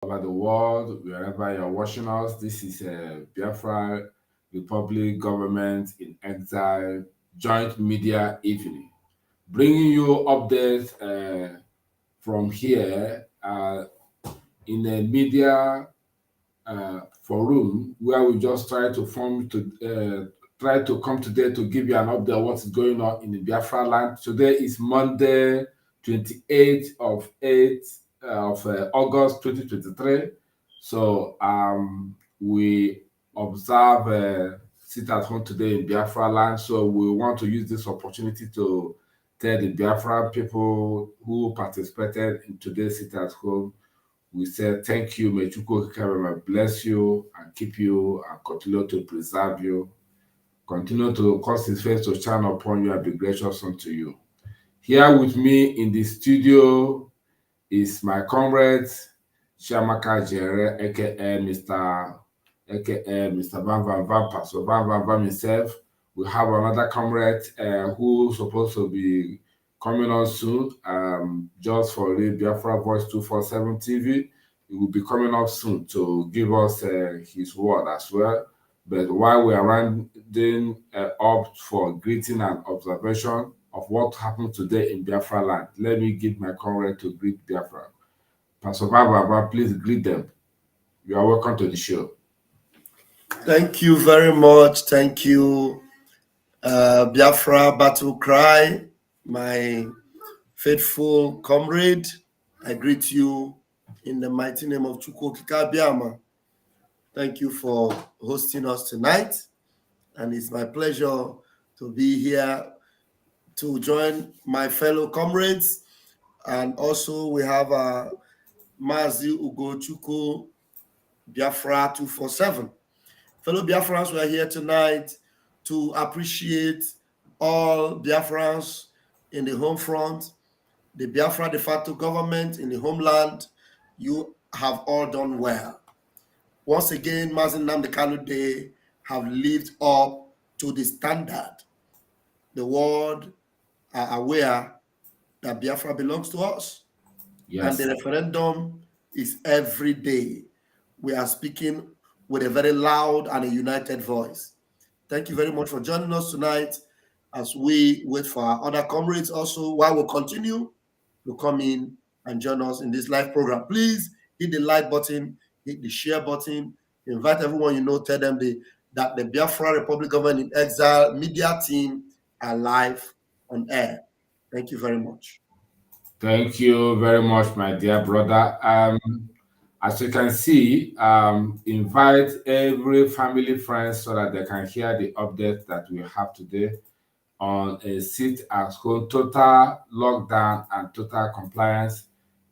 over the world, wherever you're watching us. This is Biafra Republic Government in Exile Joint Media Evening, bringing you updates from here in a media forum where we just try to come today to give you an update of what's going on in the Biafra land. Today is Monday, 28th of August 2023. So we observe sit at home today in Biafra land. So we want to use this opportunity to tell the Biafra people who participated in today's sit at home. We say thank you. May Chukwu Okike bless you and keep you and continue to preserve you. Continue to cause his face to shine upon you and be gracious unto you. Here with me in the studio is my comrade, Chiamaka Jere, aka Mr. Van Van Vampa. So Van Van Vam himself. We have another comrade who's supposed to be coming on soon, just for the Biafra Voice 247 TV. He will be coming up soon to give us his word as well. But while we are rounding up for greeting and observation of what happened today in Biafra land, let me give my comrade to greet Biafra. Pastor Baba, please greet them. You are welcome to the show. Thank you very much. Thank you, Biafra Battle Cry, my faithful comrade. I greet you in the mighty name of Chukwu Okike Abiama. Thank you for hosting us tonight. And it's my pleasure to be here to join my fellow comrades. And also we have Mazi Ugochukwu Biafra 247. Fellow Biafrans, we are here tonight to appreciate all Biafrans in the home front, the Biafra de facto government in the homeland. You have all done well. Once again, Mazi Nnamdi Kanu Day have lived up to the standard. The world are aware that Biafra belongs to us. Yes. And the referendum is every day. We are speaking with a very loud and a united voice. Thank you very much for joining us tonight as we wait for our other comrades also, while we continue to come in and join us in this live program. Please hit the like button, hit the share button, invite everyone you know, tell them that the Biafra Republic Government in Exile media team are live on air. Thank you very much. Thank you very much, my dear brother. As you can see, invite every family friend so that they can hear the update that we have today on a sit at home, total lockdown and total compliance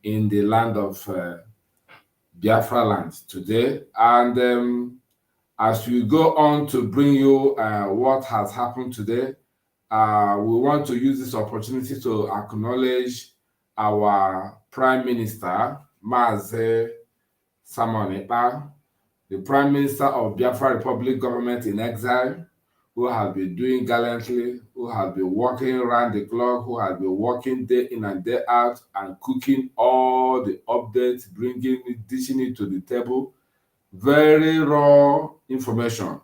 in the land of Biafra land today. And as we go on to bring you what has happened today, we want to use this opportunity to acknowledge our Prime Minister, Mazi Simon Ekpa, the Prime Minister of Biafra Republic Government in Exile, who has been doing gallantly, who has been working around the clock, who has been working day in and day out and cooking all the updates, dishing it to the table. Very raw information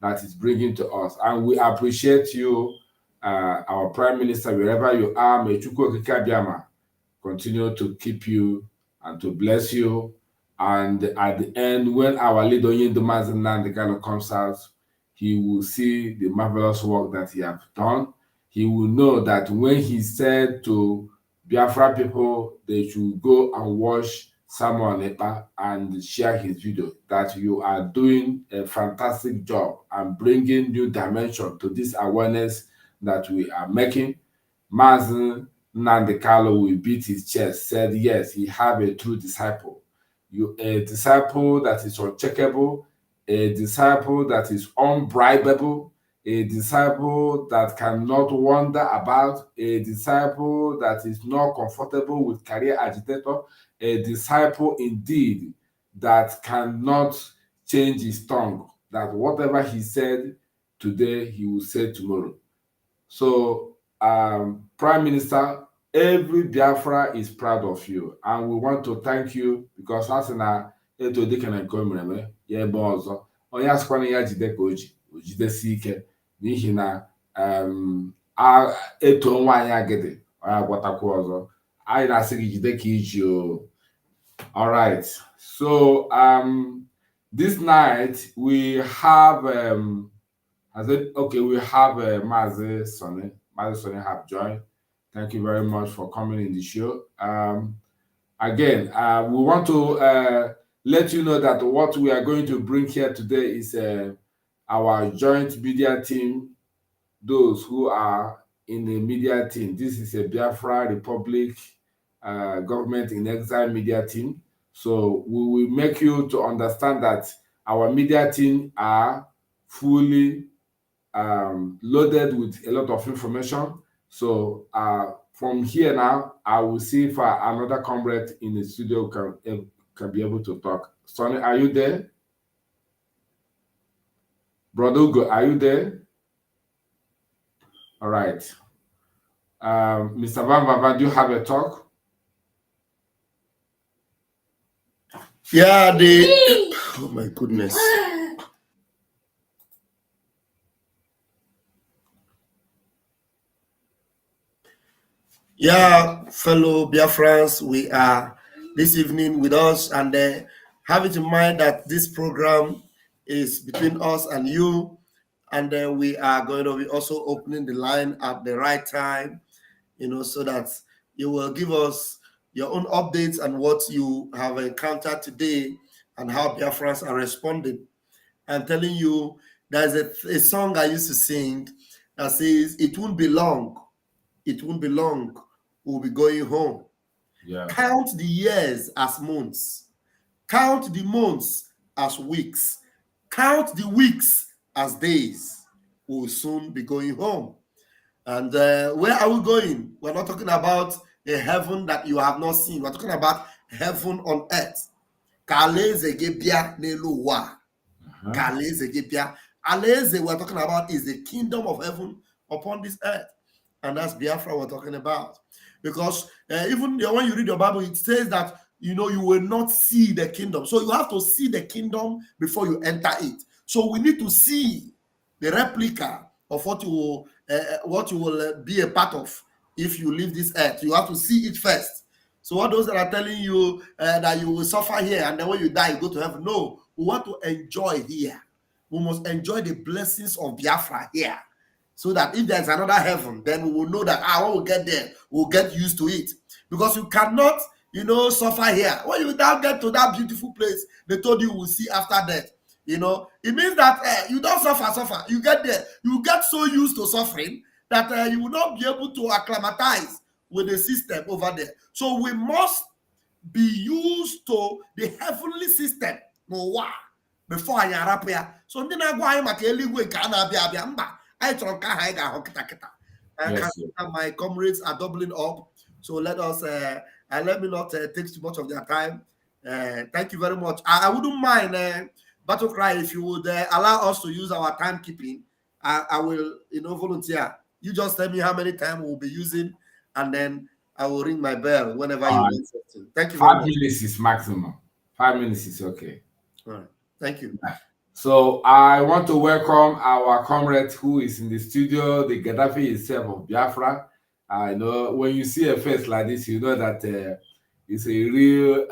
that is bringing to us. And we appreciate you, our Prime Minister, wherever you are. May Chukwu Okike Abiama continue to keep you and to bless you. And at the end, when our leader Oyindu Mazi Nnamdi Kanu comes out, he will see the marvelous work that he has done. He will know that when he said to Biafra people they should go and watch Samuel Ekpa and share his video, that you are doing a fantastic job and bringing new dimension to this awareness that we are making. Mazi Nnamdi Kanu will beat his chest, said yes, he have a true disciple. A disciple that is uncheckable, a disciple that is unbribable, a disciple that cannot wander about, a disciple that is not comfortable with career agitator, a disciple indeed that cannot change his tongue, that whatever he said today, he will say tomorrow. So, Prime Minister, every Biafra is proud of you, and we want to thank you because as na eto dịka na nke o mere eme ya ebe ọzọ onye asịkwana ya jide ka o jidesi ike n'ihi na eto nwaanyị agịdị onye agwatakwa ọzọ anyị na-asị gị jide ka iji o. All right, so this night we have we have Mazi Sonny. Mazi Sonny have joined. Thank you very much for coming in the show. Again, we want to let you know that what we are going to bring here today is our joint media team, those who are in the media team. This is a Biafra Republic government in exile media team. So we will make you to understand that our media team are fully loaded with a lot of information. So from here now, I will see if another comrade in the studio can be able to talk. Sonny, are you there? Brother Ugo, are you there? All right. Mr. Van, do you have a talk? Yeah, oh my goodness. Yeah, fellow Biafrans, we are this evening with us, and have it in mind that this program is between us and you, and we are going to be also opening the line at the right time, so that you will give us your own updates on what you have encountered today and how Biafrans are responding. I'm telling you, there's a song I used to sing that says, "It won't be long. It won't be long. We'll be going home." Yeah. Count the years as months. Count the months as weeks. Count the weeks as days. We'll soon be going home. And where are we going? We're not talking about a heaven that you have not seen. We're talking about heaven on earth. Kaleze gebia neluwa. Kaleze gebia. Aleze we're talking about is the kingdom of heaven upon this earth. And that's Biafra we're talking about. Because even when you read your Bible, it says that, you will not see the kingdom. So you have to see the kingdom before you enter it. So we need to see the replica of what you will be a part of if you leave this earth. You have to see it first. So all those that are telling you that you will suffer here and then when you die, you go to heaven. No, we want to enjoy here. We must enjoy the blessings of Biafra here. So that if there's another heaven, then we will know that when we get there, we'll get used to it. Because you cannot, suffer here. When you now get to that beautiful place, they told you will see after death. It means that you don't suffer. You get there, you get so used to suffering that you will not be able to acclimatize with the system over there. So we must be used to the heavenly system. Before I arrive here. So then I go I my comrades are doubling up, so let us and let me not take too much of their time. Thank you very much. I wouldn't mind Battle Cry if you would allow us to use our timekeeping. I will volunteer. You just tell me how many time we'll be using, and then I will ring my bell whenever you need something. Thank you very much. 5 minutes is maximum. 5 minutes is okay. All right. Thank you. So I want to welcome our comrade who is in the studio, the Gaddafi itself of Biafra. I know when you see a face like this, you know that it's a real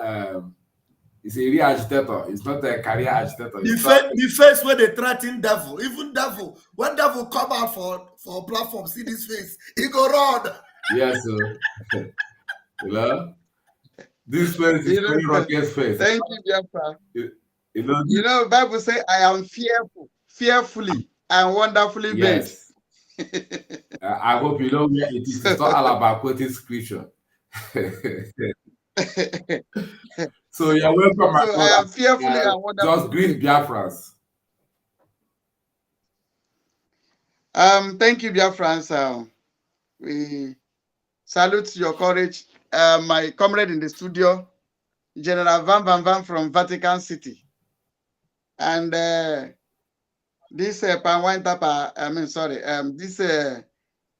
agitator. It's not a career agitator. The face where they threaten devil, even devil. When devil come out for a platform, see this face, he go run. Yes, sir. This face is very rocket face. Thank you, Biafra. The Bible says, "I am fearfully and wonderfully made." Yes. I hope you know where it is. It's not all about quoting scripture. So you're welcome, my brother. I am fearfully and wonderfully just greet Biafrans. Thank you, Biafrans. We salute your courage. My comrade in the studio, General Van from Vatican City. And this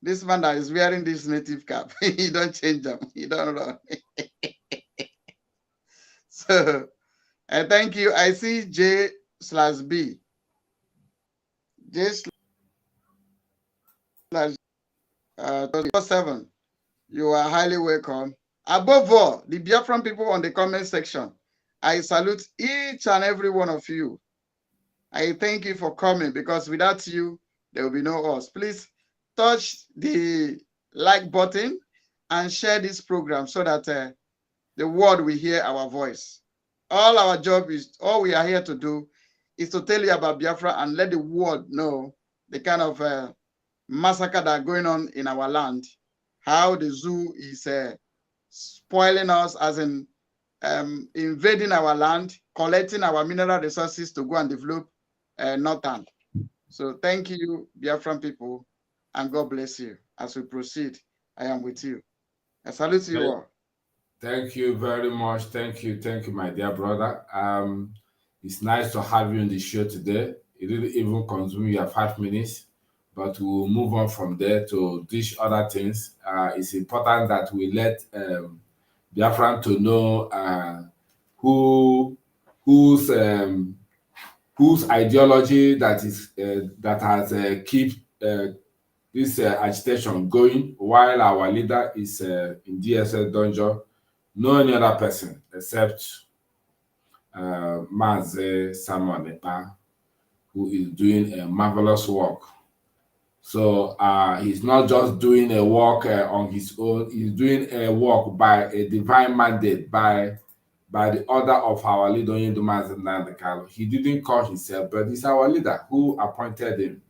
This man that is wearing this native cap, he don't change them. He don't run. So, thank you. I see J/B. J/7. You are highly welcome. Above all, the Biafran people on the comment section, I salute each and every one of you. I thank you for coming, because without you, there will be no us. Please touch the like button and share this program so that the world will hear our voice. All our job is, all we are here to do is to tell you about Biafra and let the world know the kind of massacre that are going on in our land, how the zoo is spoiling us, as in invading our land, collecting our mineral resources to go and develop Northern. So thank you, Biafran people, and God bless you. As we proceed, I am with you. I salute you all. Thank you very much. Thank you, my dear brother. It's nice to have you on the show today. It didn't even consume your 5 minutes, but we'll move on from there to these other things. It's important that we let Biafran to know whose ideology that is that has keep this agitation going while our leader is in DSS dungeon. No any other person except Maze Samuel Ekpa, who is doing a marvelous work. So he's not just doing a work on his own, he's doing a work by a divine mandate, by the order of our leader, Mazi Nnamdi Kanu. He didn't call himself, but it's our leader who appointed him.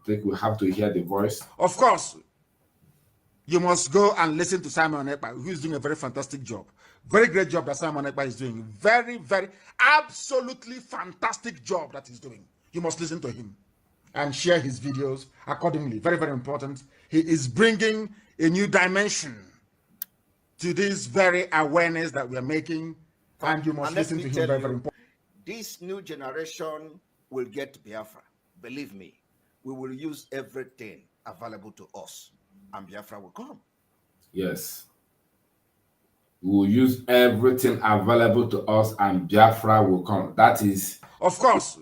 I think we have to hear the voice. Of course, you must go and listen to Simon Ekpa, who is doing a very fantastic job. Very great job that Simon Ekpa is doing. Very, very, absolutely fantastic job that he's doing. You must listen to him and share his videos accordingly. Very, very important. He is bringing a new dimension to this very awareness that we are making, and you must listen to him. Very, very important. This new generation will get Biafra. Believe me, we will use everything available to us, and Biafra will come. Yes. We will use everything available to us, and Biafra will come. That is... Of course,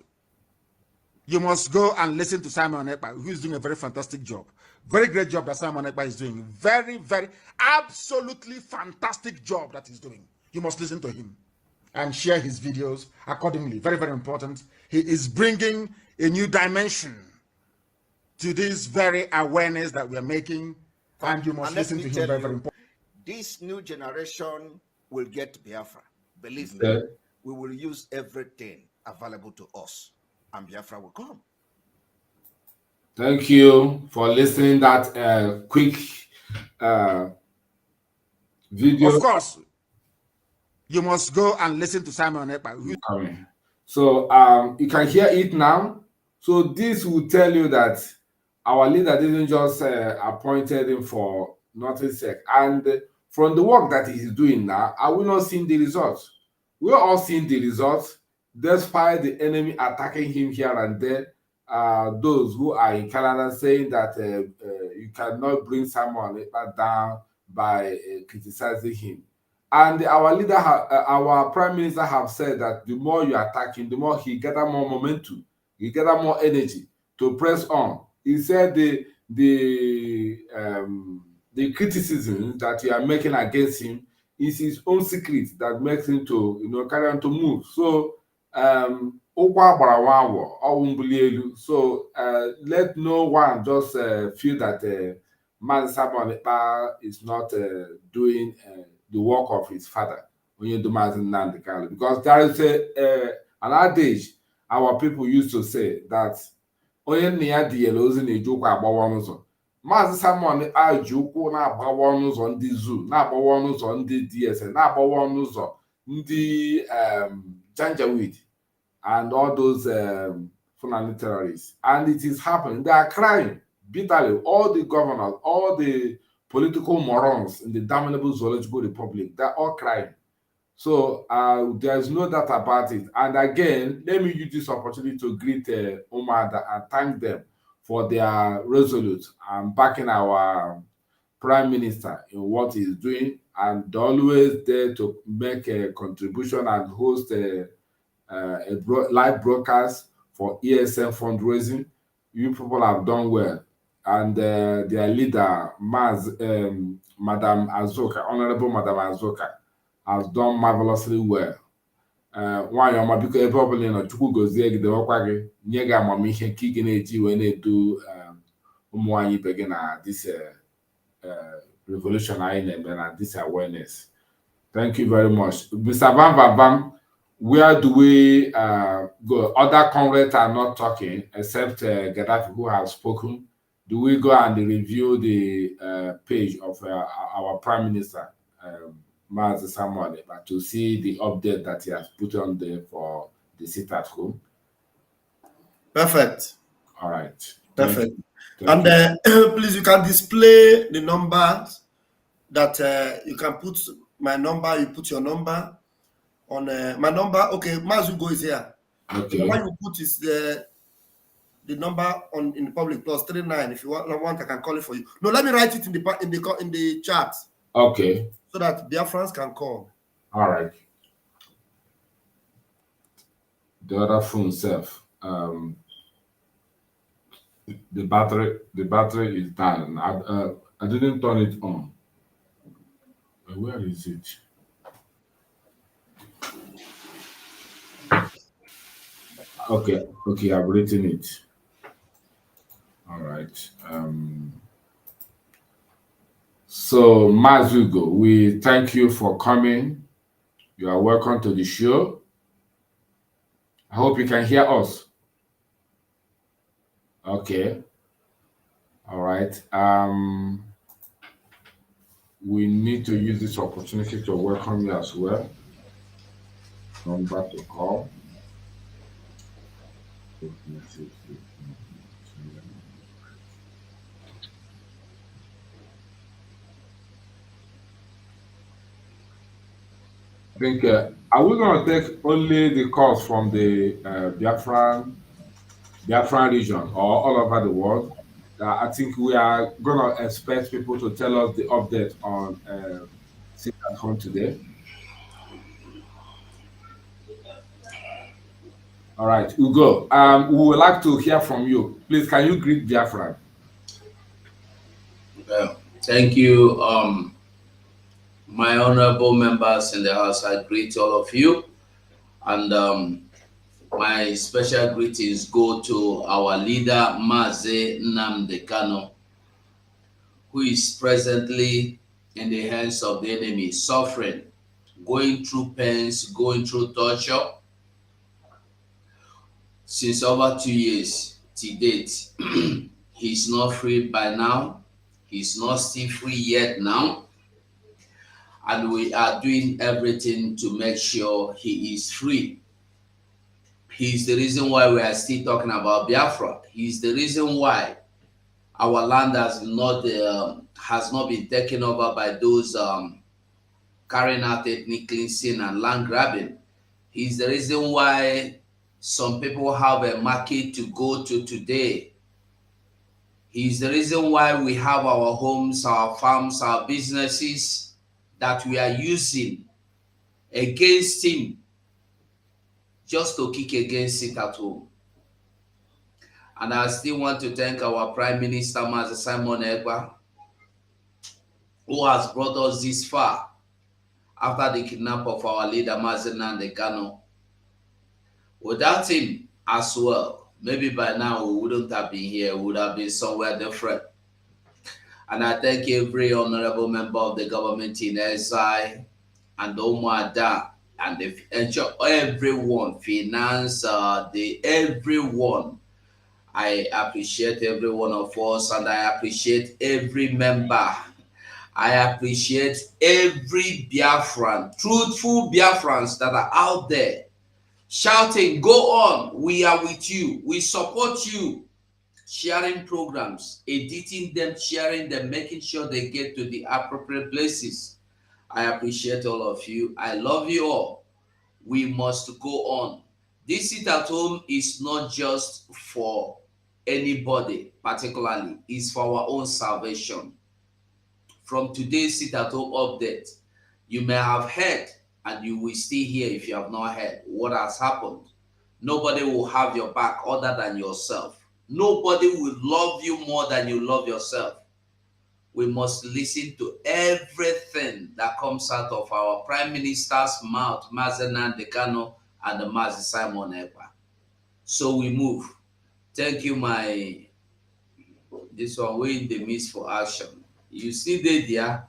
you must go and listen to Simon Ekpa, who is doing a very fantastic job. Very great job that Simon Ekpa is doing. Very, very, absolutely fantastic job that he's doing. You must listen to him and share his videos accordingly. Very, very important. He is bringing a new dimension to this very awareness that we are making, and you must listen to him. Very, very important. This new generation will get Biafra. Believe me, we will use everything available to us, and Biafra will come. Thank you for listening that quick video. Of course, you must go and listen to Simon Ekpa. So you can hear it now. So this will tell you that our leader didn't just appointed him for nothing sake. And from the work that he's doing now, are we not seeing the results? We're all seeing the results, despite the enemy attacking him here and there. Those who are in Canada saying that you cannot bring someone down by criticizing him. And our leader, our prime minister have said that the more you attack him, the more he gather more momentum, he gather more energy to press on. He said the criticism that you are making against him is his own secret that makes him to carry on to move. So so let no one just feel that Man Samuel is not doing the work of his father, because there is an adage our people used to say that Maazị Samuel ji ụkwụ na-agbawa ọnụ ụzọ ndị zoo, na-agbawa ọnụ ụzọ ndị DSS, na-agbawa ọnụ ụzọ ndị Janjaweed and all those Fulani terrorists. And it is happening. They are crying bitterly. All the governors, all the political morons in the damnable Zoological Republic, they're all crying. So there's no doubt about it. And again, let me use this opportunity to greet Umar and thank them for their resolute and backing our Prime Minister in what he's doing, and always there to make a contribution and host a live broadcast for ESM fundraising. You people have done well, and their leader, Madam Azoka, Honorable Madam Azoka, has done marvelously well. Nwanyị ọma, biko ebe ọbụla ị nọ, Chukwu gozie gị, dewekwa gị, nye gị amamihe nke ị ga na-eji wee na-edu ụmụ nwaanyị ibe gị na this revolution anyị na-eme na this awareness. Thank you very much. Mr. Bam, where do we go? Other comrades are not talking except Gaddafi, who has spoken. Do we go and review the page of our Prime Minister, Mazi Samuel, to see the update that he has put on there for the sit at home? Perfect. All right. Perfect. And please, you can display the numbers that you can put my number, you put your number on my number. Okay, Mazugo is here. Okay. The one you put is the number on in the public +39. If you want, I can call it for you. No, let me write it in the chat. Okay. So that Biafrans can call. All right. The other phone self. The battery is down. I didn't turn it on. Where is it? Okay, I've written it. All right. So Mazugo, we thank you for coming. You are welcome to the show. I hope you can hear us. Okay. All right. We need to use this opportunity to welcome you as well. Number to call. I think, are we going to take only the calls from the Biafran region or all over the world? I think we are going to expect people to tell us the update on Sit at Home today. All right, Ugo, we would like to hear from you. Please, can you greet Biafran? Thank you, my honorable members in the House. I greet all of you. And my special greetings go to our leader, Mazi Nnamdi Kanu, who is presently in the hands of the enemy, suffering, going through pains, going through torture. Since over 2 years to date, he's not free by now. He's not still free yet now. And we are doing everything to make sure he is free. He's the reason why we are still talking about Biafra. He's the reason why our land has not been taken over by those carrying out ethnic cleansing and land grabbing. He's the reason why some people have a market to go to today. He's the reason why we have our homes, our farms, our businesses that we are using against him just to kick against it at home. And I still want to thank our Prime Minister, Mazi Simon Ekpa, who has brought us this far after the kidnap of our leader, Mazi Nnamdi Kanu. Without him as well, maybe by now we wouldn't have been here, we would have been somewhere different. And I thank every honorable member of the government in SI and Omada and everyone, finance, everyone. I appreciate every one of us, and I appreciate every member. I appreciate every Biafran, truthful Biafrans that are out there shouting, go on, we are with you, we support you, sharing programs, editing them, sharing them, making sure they get to the appropriate places. I appreciate all of you. I love you all. We must go on. This sit at home is not just for anybody particularly. It's for our own salvation. From today's sit at home update, you may have heard, and you will still hear if you have not heard what has happened. Nobody will have your back other than yourself. Nobody will love you more than you love yourself. We must listen to everything that comes out of our Prime Minister's mouth, Mazi Nnamdi Kanu and the Mazi Simon Ekpa. So we move. Thank you, this one way in the midst for action. You see there.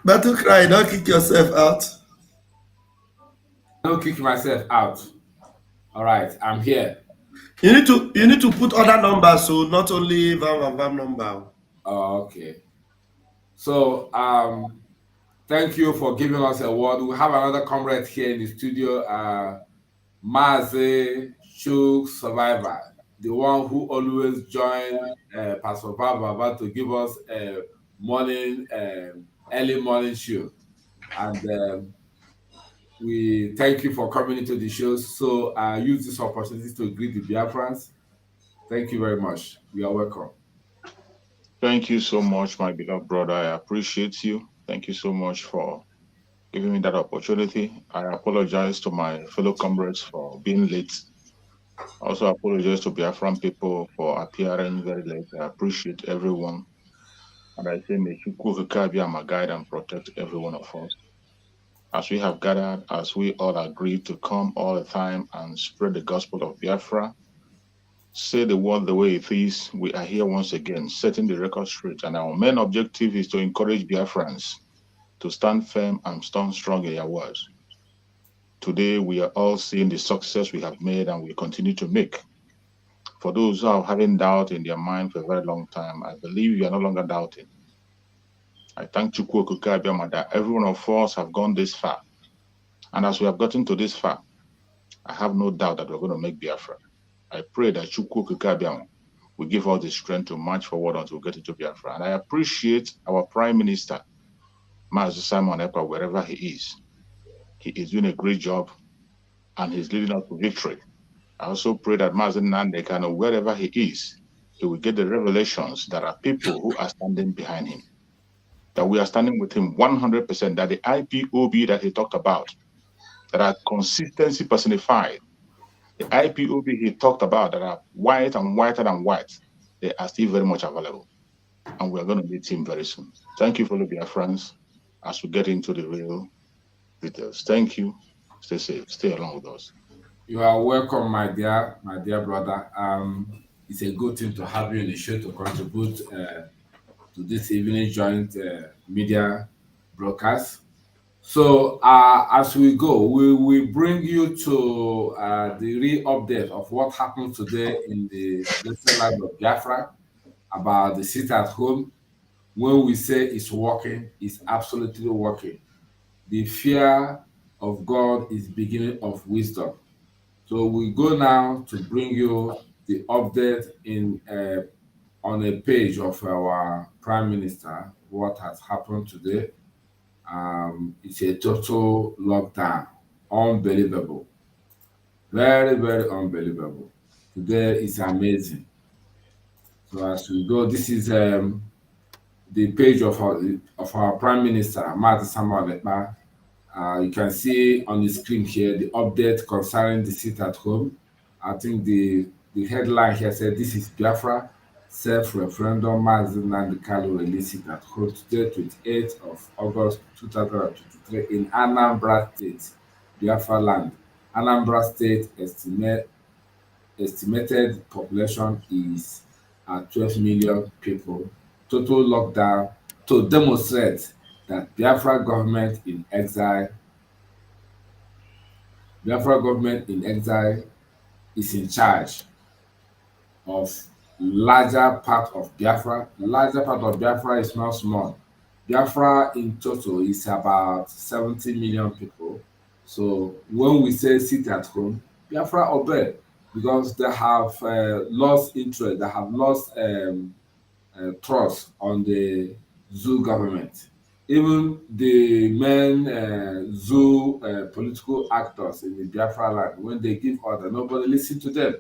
Battle cry, don't kick yourself out. Don't kick myself out. All right, I'm here. You need to put other numbers, so not only VAM number. Oh, okay. So thank you for giving us a word. We have another comrade here in the studio, Mazi Chuk Survivor, the one who always joined Pastor Baba to give us a morning, early morning show. And we thank you for coming into the show. So I use this opportunity to greet the Biafrans. Thank you very much. You are welcome. Thank you so much, my beloved brother. I appreciate you. Thank you so much for giving me that opportunity. I apologize to my fellow comrades for being late. I also apologize to Biafran people for appearing very late. I appreciate everyone. And I say, may Chukwu be my guide and protect every one of us. As we have gathered, as we all agree to come all the time and spread the gospel of Biafra, say the word the way it is, we are here once again, setting the record straight. And our main objective is to encourage Biafrans to stand firm and stand strong in their words. Today, we are all seeing the success we have made and we continue to make. For those who are having doubt in their mind for a very long time, I believe you are no longer doubting. I thank Chukwu Okike Abiama that every one of us have gone this far. And as we have gotten to this far, I have no doubt that we're going to make Biafra. I pray that Chukwu Okike Abiama will give us the strength to march forward until we get into Biafra. And I appreciate our Prime Minister, Mazi Simon Ekpa, wherever he is. He is doing a great job and he's leading us to victory. I also pray that Mazi Nnamdi Kanu, wherever he is, he will get the revelations that are people who are standing behind him, that we are standing with him 100%, that the IPOB that he talked about, that are consistency personified, the IPOB he talked about that are white and whiter than white, they are still very much available. And we are going to meet him very soon. Thank you for the Biafrans as we get into the real details. Thank you. Stay safe. Stay along with us. You are welcome, my dear brother. It's a good thing to have you in the show to contribute to this evening joint media broadcast. So as we go, we will bring you to the real update of what happened today in the life of Biafra about the sit at home. When we say it's working, it's absolutely working. The fear of God is beginning of wisdom. So we go now to bring you the update in on a page of our Prime Minister, what has happened today. It's a total lockdown. Unbelievable. Very, very unbelievable. Today is amazing. So as we go, this is the page of our Prime Minister, Mazi Samuel Ekpa. You can see on the screen here the update concerning the sit at home. I think the headline here said, "This is Biafra self-referendum. Mazi Nnamdi Kanu released it at home today, 28th of August 2023 in Anambra State, Biafra land. Anambra State estimated population is at 12 million people. Total lockdown to demonstrate that Biafra government in exile is in charge of larger part of Biafra. Larger part of Biafra is not small. Biafra in total is about 70 million people. So when we say sit at home, Biafra obey because they have lost interest, they have lost trust on the zoo government. even the main zoo political actors in the Biafra land, when they give order, nobody listen to them.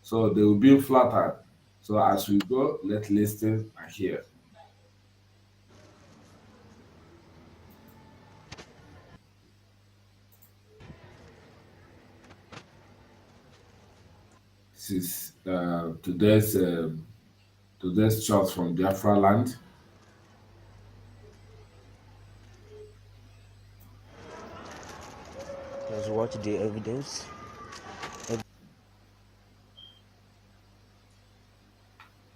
So they will be flattered. So as we go, let's listen and hear. This is today's shot from Biafra land. Let's watch the evidence.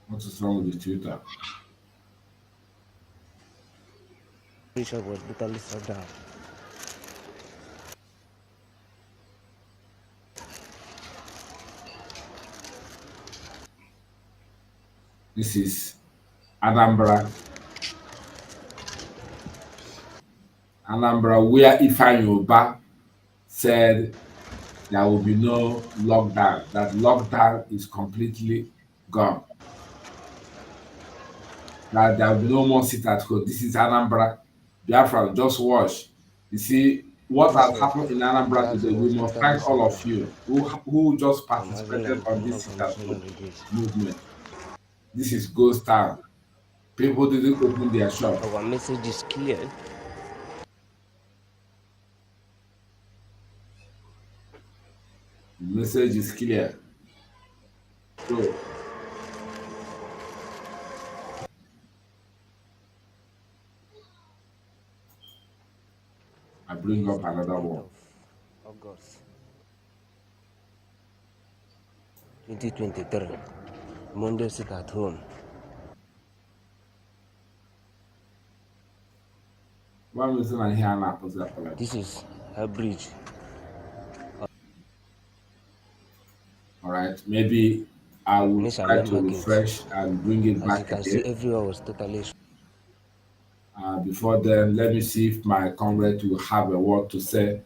What is wrong with the Twitter? Bishop was brutally shot down. This is Anambra. Anambra, where Ifeanyi Uba said there will be no lockdown, that lockdown is completely gone, that there will be no more sit at home. This is Anambra. Biafra, just watch. You see what has happened in Anambra today. We must thank all of you who just participated on this sit at home movement. This is ghost town. People didn't open their shop. Our message is clear. The message is clear. So I bring up another one. August 2023. Monday sit at home. One reason I hear an apple. This is a bridge. All right, maybe I will try to refresh and bring it back As you can again. see, everywhere was totally. Before then, let me see if my comrade will have a word to say.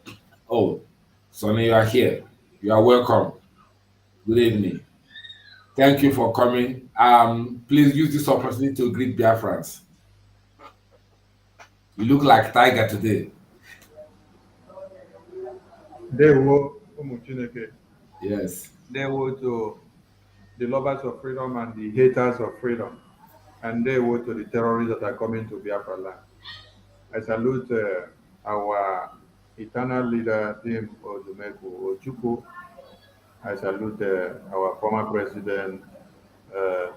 Oh, Sonny, you are here. You are welcome. Good evening. Thank you for coming. Please use this opportunity to greet Biafrans. You look like Tiger today. Ndewo ụmụ Chineke. Yes. Ndewo to the lovers of freedom and the haters of freedom. And ndewo to the terrorists that are coming to Biafra land. I salute our eternal leader, Tim Odumeku Ojukwu. I salute our former president,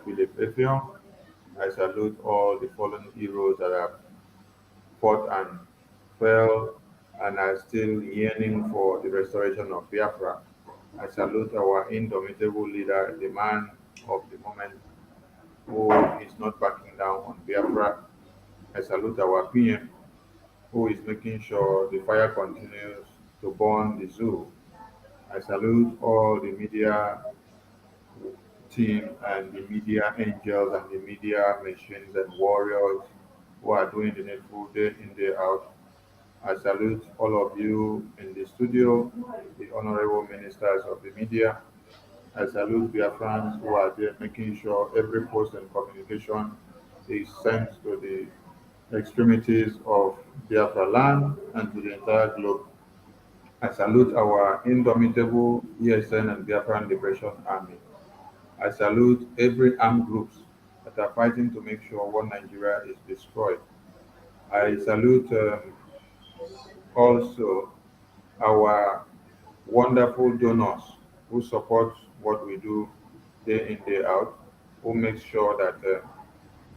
Philip Effiong. I salute all the fallen heroes that have fought and fell and are still yearning for the restoration of Biafra. I salute our indomitable leader, the man of the moment, who is not backing down on Biafra. I salute our PM, who is making sure the fire continues to burn the zoo. I salute all the media team and the media angels and the media machines and warriors who are doing the needful day in, day out. I salute all of you in the studio, the honorable ministers of the media. I salute Biafrans who are there making sure every post and communication is sent to the extremities of Biafra land and to the entire globe. I salute our indomitable ESN and Biafran Liberation Army. I salute every armed groups that are fighting to make sure one Nigeria is destroyed. I salute also our wonderful donors who support what we do day in, day out, who make sure that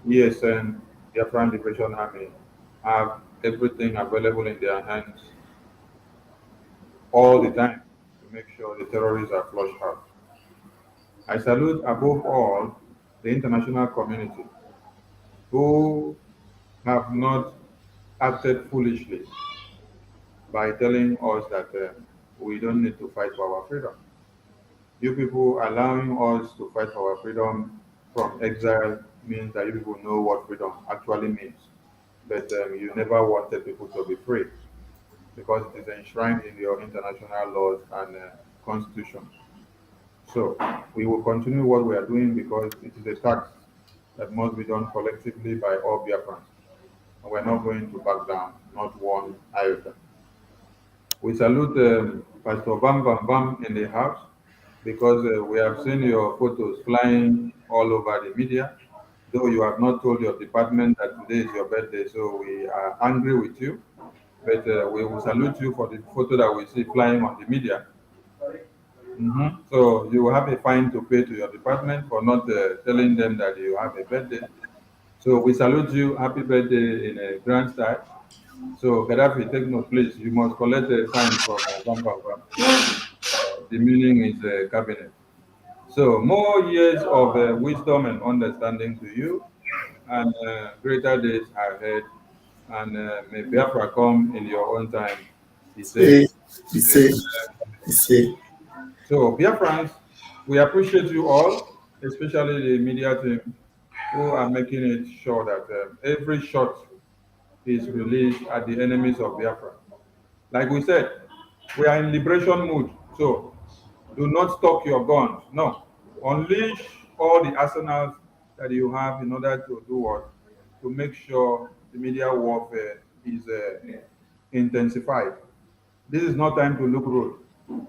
ESN, the Afghan Liberation Army, have everything available in their hands all the time to make sure the terrorists are flushed out. I salute above all the international community who have not acted foolishly by telling us that we don't need to fight for our freedom. You people allowing us to fight for our freedom from exile means that you people know what freedom actually means. But you never wanted people to be free because it is enshrined in your international laws and constitution. So we will continue what we are doing because it is a task that must be done collectively by all Biafrans. and we're not going to back down, not one iota. We salute Pastor Bam Bam Bam in the house because we have seen your photos flying all over the media. Though you have not told your department that today is your birthday, so we are angry with you. But we will salute you for the photo that we see flying on the media. So you will have a fine to pay to your department for not telling them that you have a birthday. So we salute you. Happy birthday in a grand style. So Gaddafi, take note, please. You must collect a fine from Bam Bam Bam. The meaning is cabinet. So more years of wisdom and understanding to you, and greater days ahead. And may Biafra come in your own time. He said. He say. So, dear friends, we appreciate you all, especially the media team, who are making it sure that every shot is released at the enemies of Biafra. Like we said, we are in liberation mood, so do not stock your guns. No, unleash all the arsenals that you have in order to do what? To make sure the media warfare is intensified. This is not time to look road.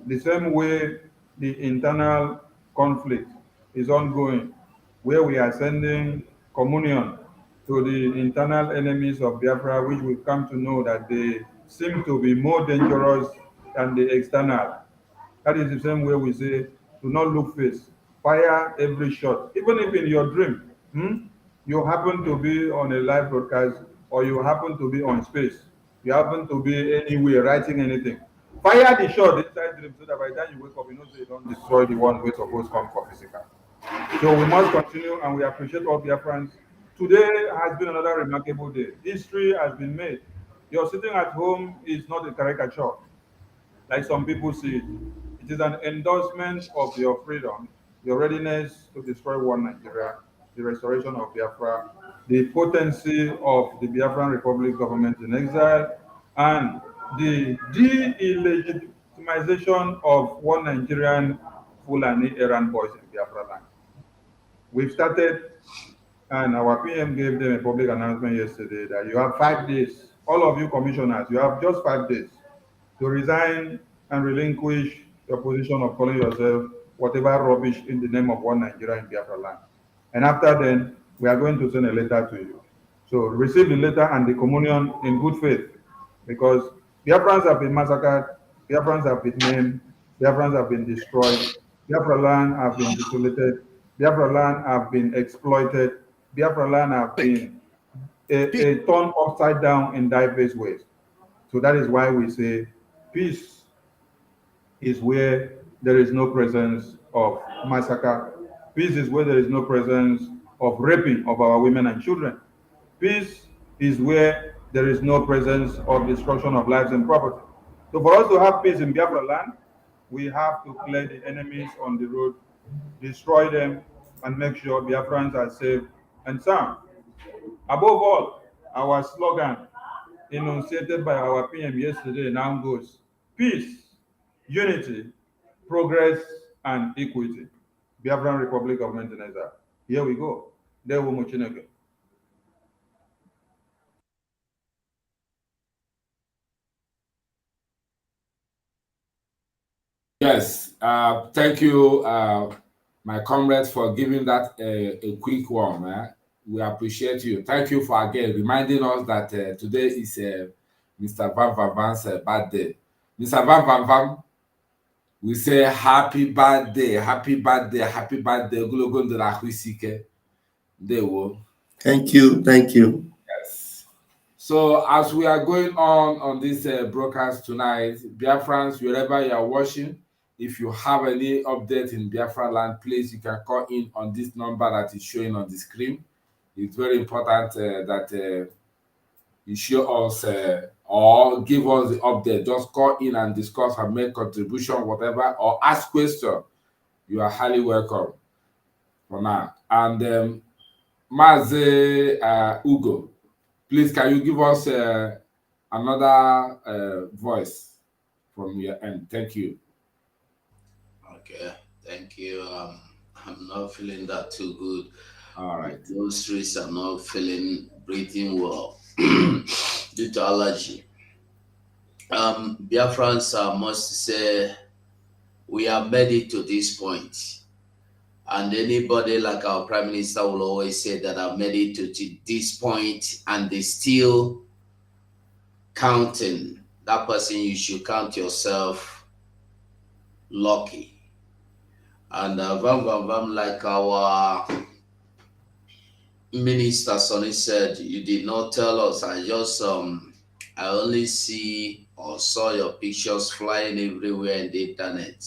The same way the internal conflict is ongoing, where we are sending communion to the internal enemies of Biafra, which we've come to know that they seem to be more dangerous than the external. That is the same way we say, do not look face, fire every shot. Even if in your dream, you happen to be on a live broadcast or you happen to be on space, you happen to be anywhere writing anything, fire the shot inside dream so that by the time you wake up, you know so you don't destroy the one we're supposed to come for physical. So we must continue and we appreciate all Biafrans. Today has been another remarkable day. History has been made. Your sitting at home is not a caricature like some people see it. It is an endorsement of your freedom, your readiness to destroy one Nigeria, the restoration of Biafra, the potency of the Biafran Republic government in exile, and the de-legitimization of one Nigerian Fulani errand boys in Biafra land. We've started, and our PM gave them a public announcement yesterday that you have 5 days. All of you commissioners, you have just 5 days to resign and relinquish your position of calling yourself whatever rubbish in the name of one Nigeria in Biafra land. And after then, we are going to send a letter to you. So receive the letter and the communion in good faith, because Biafrans have been massacred, Biafrans have been maimed, Biafrans have been destroyed, Biafra land have been desolated, Biafra land have been exploited, Biafra land have been turned upside down in diverse ways. So that is why we say peace is where there is no presence of massacre. Peace is where there is no presence of raping of our women and children. Peace is where there is no presence of destruction of lives and property. So for us to have peace in Biafra land, we have to clear the enemies on the road, destroy them, and make sure Biafrans are safe and sound. Above all, our slogan enunciated by our PM yesterday now goes peace, unity, progress, and equity. Biafran Republic of Montenegro. Here we go. There we go. Yes, thank you, my comrades, for giving that a quick one. We appreciate you. Thank you for again reminding us that today is Mr. Van Van Van's birthday. Mr. Van Van Van, we say happy birthday, happy birthday, happy birthday. Thank you, thank you. Yes. So as we are going on this broadcast tonight, Biafrans, wherever you are watching, if you have any update in Biafra land, please, you can call in on this number that is showing on the screen. It's very important that you show us or give us the update. Just call in and discuss and make contribution, whatever, or ask question. You are highly welcome for now. And Maze Ugo, please, can you give us another voice from your end? Thank you. Okay, thank you. I'm not feeling that too good. All right. Those streets are not feeling breathing well. due to allergy. Biafrans must say we have made it to this point. And anybody like our Prime Minister will always say that I've made it to this point and they still counting. That person, you should count yourself lucky. And like our Minister Sonny said, you did not tell us. I only see or saw your pictures flying everywhere in the internet.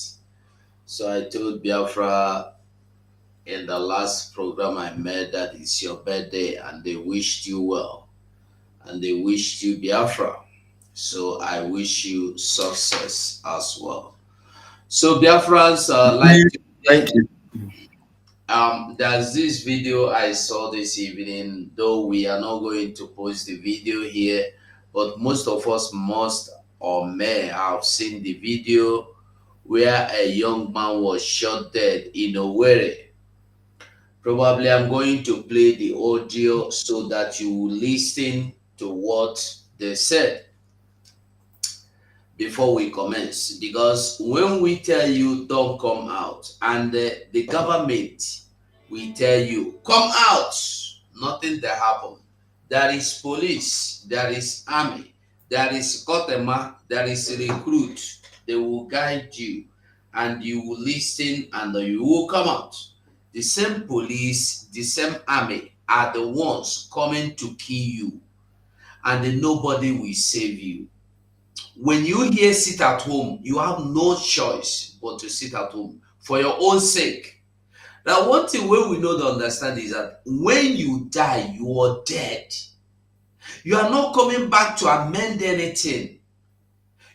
So I told Biafra in the last program I made that it's your birthday and they wished you well. And they wished you Biafra. So I wish you success as well. So Biafrans, thank you. There's this video I saw this evening, though we are not going to post the video here, but most of us must or may have seen the video where a young man was shot dead in Owerri. Probably I'm going to play the audio so that you will listen to what they said before we commence. Because when we tell you don't come out, and the government will tell you come out, nothing will happen. There is police, there is army, there is Kotema, there is recruit. They will guide you and you will listen and you will come out. The same police, the same army are the ones coming to kill you, and then nobody will save you. When you hear sit at home, you have no choice but to sit at home for your own sake. Now, one thing we know to understand is that when you die, you are dead. You are not coming back to amend anything.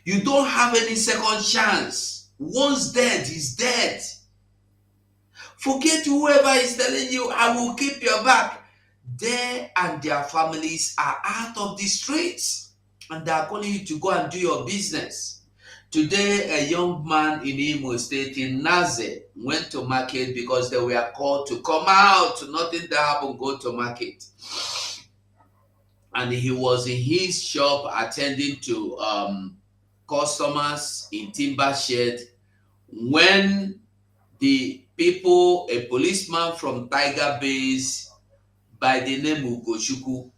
You don't have any second chance. Once dead is dead. Forget whoever is telling you, I will keep your back. They and their families are out of the streets and they are calling you to go and do your business. Today, a young man in Imo State in Naze went to market because they were called to come out. Nothing that happened, go to market. And he was in his shop attending to customers in timber shed when the people, a policeman from Tiger Base by the name Ugochukwu,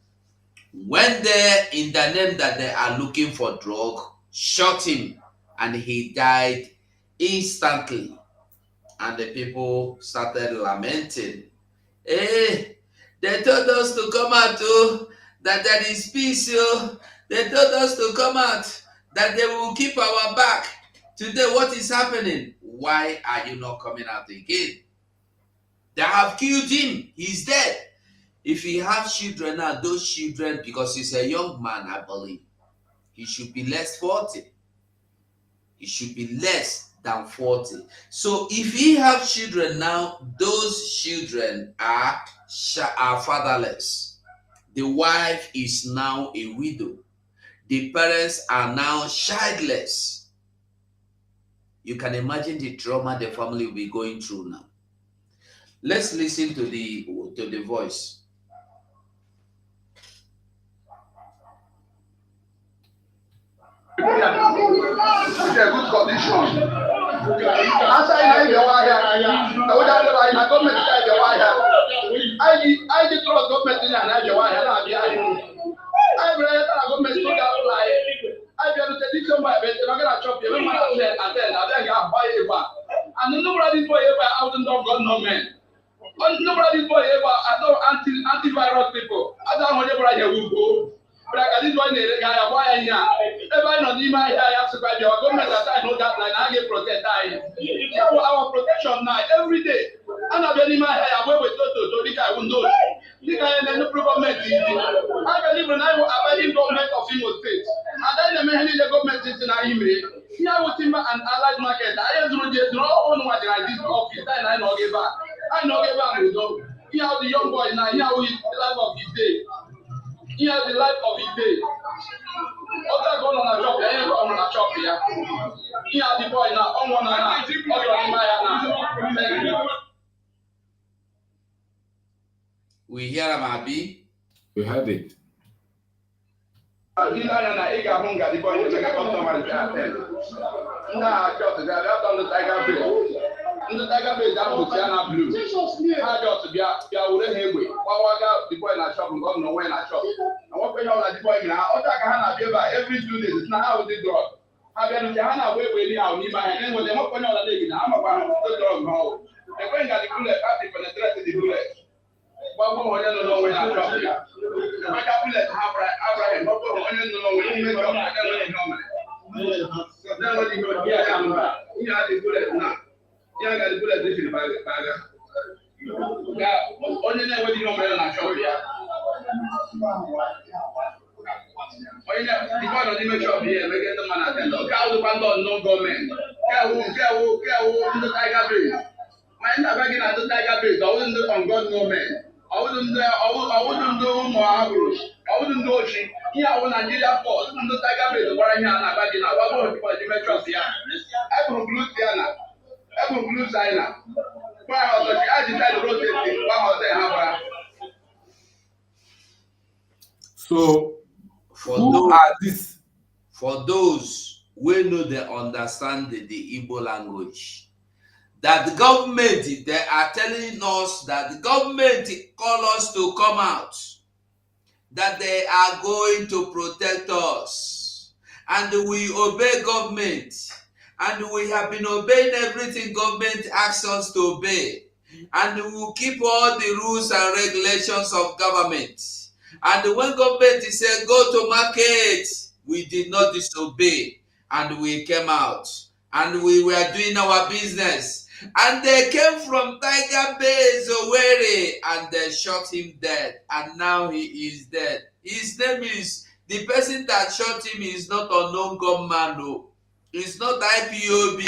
went there in the name that they are looking for drug, shot him, and he died instantly. And the people started lamenting. Hey, they told us to come out, oh, that there is peace. Oh. They told us to come out, that they will keep our back. Today, what is happening? Why are you not coming out again? They have killed him. He's dead. If he has children now, those children, because he's a young man, I believe, he should be less 40. He should be less than 40. So if he has children now, those children are fatherless. The wife is now a widow. The parents are now childless. You can imagine the trauma the family will be going through now. Let's listen to the voice. In a good condition. After I the wire, I government the wire. I did trust government in the wire. I read government to apply. I be able to take somebody, but I'm gonna chop you. When I said, I then I buy it back. And nobody for ever out of government. Nobody for ever. I don't antivirus people. I don't want ever I will go. But I got this one guy, why here? Everybody not in my eye, I have to buy your government that I know that line, I get protect our protection now every day. And I've been in my eye, I went with Toto, so this guy will know. This guy and the government is I believe when I abiding government of Imo State. And then the man the government is in our email. Here with timber and allied market. I just know there's no one what I did office, and I know give back. I know give back with them. Here the young boy now, here with the life of his day. He has the life of his day. Other going on a job, they ain't going on a job here. He has the boy now, on one now, now. We hear him, Abi. We heard it. Ile anya na ị ga-ahụ ngadi boy na-emega customers dị aten. Ndị a just bịa tọ ndị Tiger Bay. Ndị Tiger Bay ga-apụchi ya na blue. Ha just bịa were ha egbe gbawaga the boy na shop nke ọ nọ onwe na shop. Na nwoke onye ọbụla the boy na ọcha ka ha na-abịa ebe a every 2 days na ha ụdị drug. Ha bịa n'uche ha na-agba egbe eli ahụ n'ime ahịa na-enweta nwoke onye ọbụla na-ebi na ha makwa ụdị drug ha ọwụ. Ekwe ngadi bullet ha dị penetrate the bullet. Gbagbo onye nọ n'onwe na shop ya. Emeka bullet ha Abraham gbagbo onye nọ n'onwe n'ime shop ya na-enweghị ihe o mere. Na-enweghị ihe o ji ya mba. Ihe a dị bullet na ya ga dị bullet dị baga. Ka onye na-enweghị ihe o mere na shop ya. Onye na-dịkwa nọ n'ime shop ya emege ndị mmadụ atendọ. Ka ụdịkwa ndị ọnụnọ gọọmenti. Ka ewu ndị Tiger Bay. Ma ndị abịa gị na ndị Tiger Bay ọ wụrụ ndị on-god gọọmenti. Ọwụdụ ndị ụmụ agbụrụ, ọwụdụ ndị ochi, ihe awụ Nigeria Force, ndị Tiger Bay gwara ihe a na-agba gị na agbago odibo n'ime trọst ya. Eburu blue Sienna, eburu blue China, gwa ha ọzọ chi ajịcha dị roteti, gwa ha ọzọ ha gbara. So, who are these? For those who know they understand the Igbo language, that the government, they are telling us that the government call us to come out, that they are going to protect us, and we obey government, and we have been obeying everything government asks us to obey, and we will keep all the rules and regulations of government. And when government said go to market, we did not disobey, and we came out, and we were doing our business. And they came from Tiger Bay, Owerri, and they shot him dead. And now he is dead. His name is, the person that shot him is not unknown gunman. No. It's not IPOB.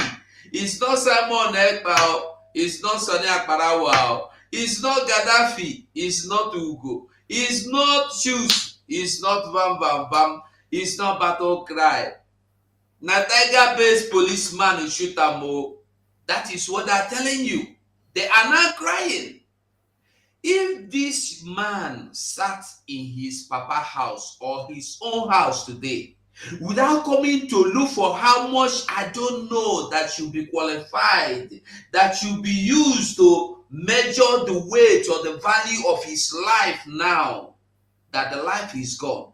It's not Simon Ekpa. It's not Sani Akparawa. It's not Gaddafi. It's not Ugo. It's not Shoes. It's not Bam Bam Bam. It's not Battle Cry. Na Tiger Bay's policeman shoot him. That is what they're telling you. They are not crying. If this man sat in his papa house or his own house today, without coming to look for how much, I don't know, that should be qualified, that should be used to measure the weight or the value of his life now, that the life is gone,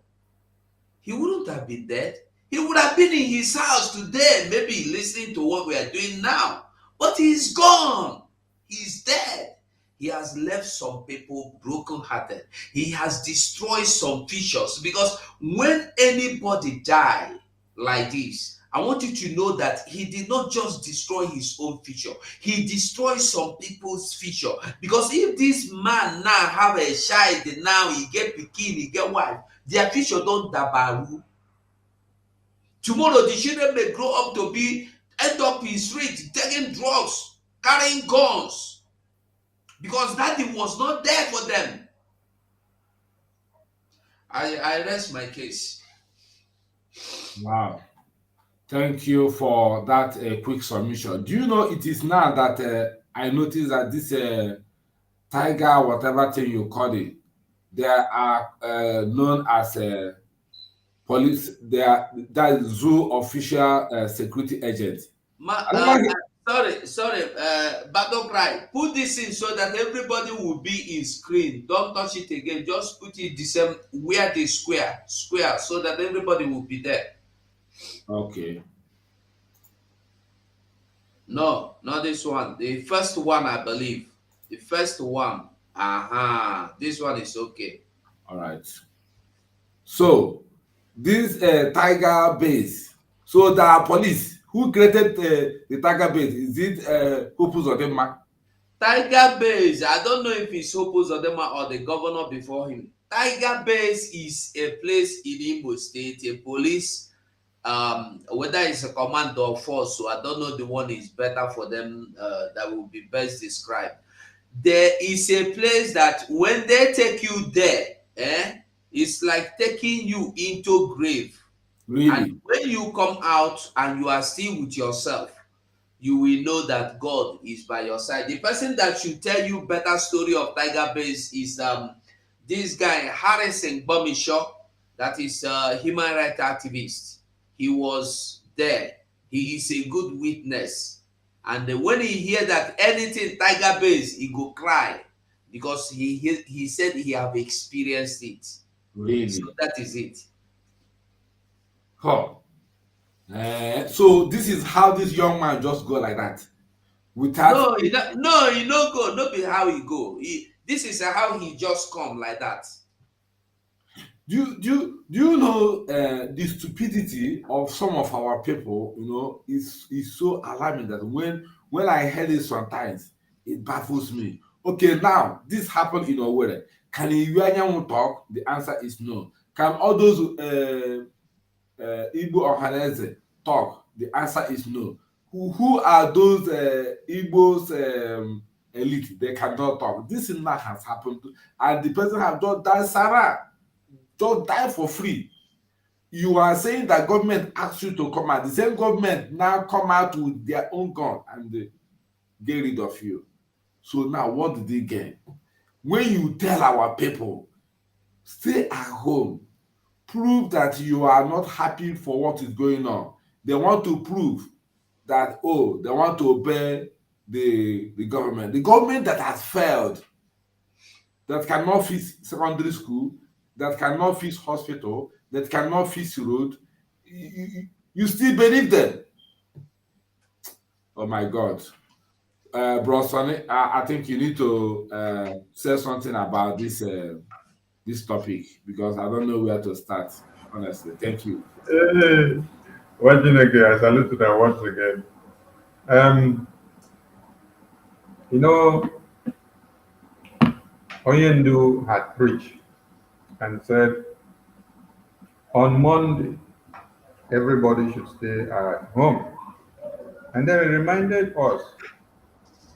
he wouldn't have been dead. He would have been in his house today, maybe listening to what we are doing now. But he's gone. He's dead. He has left some people brokenhearted. He has destroyed some features. Because when anybody die like this, I want you to know that he did not just destroy his own future. He destroyed some people's future. Because if this man now have a child, now he get pikin, he get wife, their future don't dabaru. Tomorrow the children may grow up to end up in street, taking drugs, carrying guns, because daddy was not there for them. I rest my case. Wow. Thank you for that quick submission. Do you know it is now that I noticed that this tiger, whatever thing you call it, they are known as police. They are that zoo official security agents. Sorry, Battle Cry. Put this in so that everybody will be in screen. Don't touch it again. Just put it the same where the square, so that everybody will be there. Okay. No, not this one. The first one, I believe. The first one. This one is okay. All right. So this tiger base. So the police who created the tiger base, is it Hopu Zodema? Tiger base, I don't know if it's Hopu Zodema or the governor before him. Tiger base is a place in Imo State, a police, whether it's a command or force, so I don't know the one is better for them, that will be best described. There is a place that when they take you there, it's like taking you into grave. Really? And when you come out and you are still with yourself, you will know that God is by your side. The person that should tell you better story of Tiger Base is this guy, Harrison Bomishaw. that is a human rights activist. He was there. He is a good witness. And when he hear that anything tiger base, he go cry because he said he have experienced it. Really? So that is it. Huh. So this is how this young man just go like that, without. No, you no go. No be how he go. This is how he just come like that. Do you know the stupidity of some of our people? Is so alarming that when I heard it sometimes, it baffles me. Okay, now this happened in Owerri. Can Iyanyanwu talk? The answer is no. Can all those Igbo Ohaneze talk? The answer is no. Who are those Igbo's elite? They cannot talk. This thing now has happened, and the person have just died, Sarah. Just die for free. You are saying that government asks you to come out. The same government now come out with their own gun and they get rid of you. So now what did they gain? When you tell our people, stay at home, prove that you are not happy for what is going on. They want to prove that, they want to obey the government. The government that has failed, that cannot fix secondary school, that cannot fix hospital, that cannot fix road, you still believe them. Oh my God. Bro Sonny, I think you need to say something about this topic, because I don't know where to start, honestly. Thank you. Hey, watching again, I salute to that once again. You know, Oyendu had preached and said, on Monday, everybody should stay at home. And then he reminded us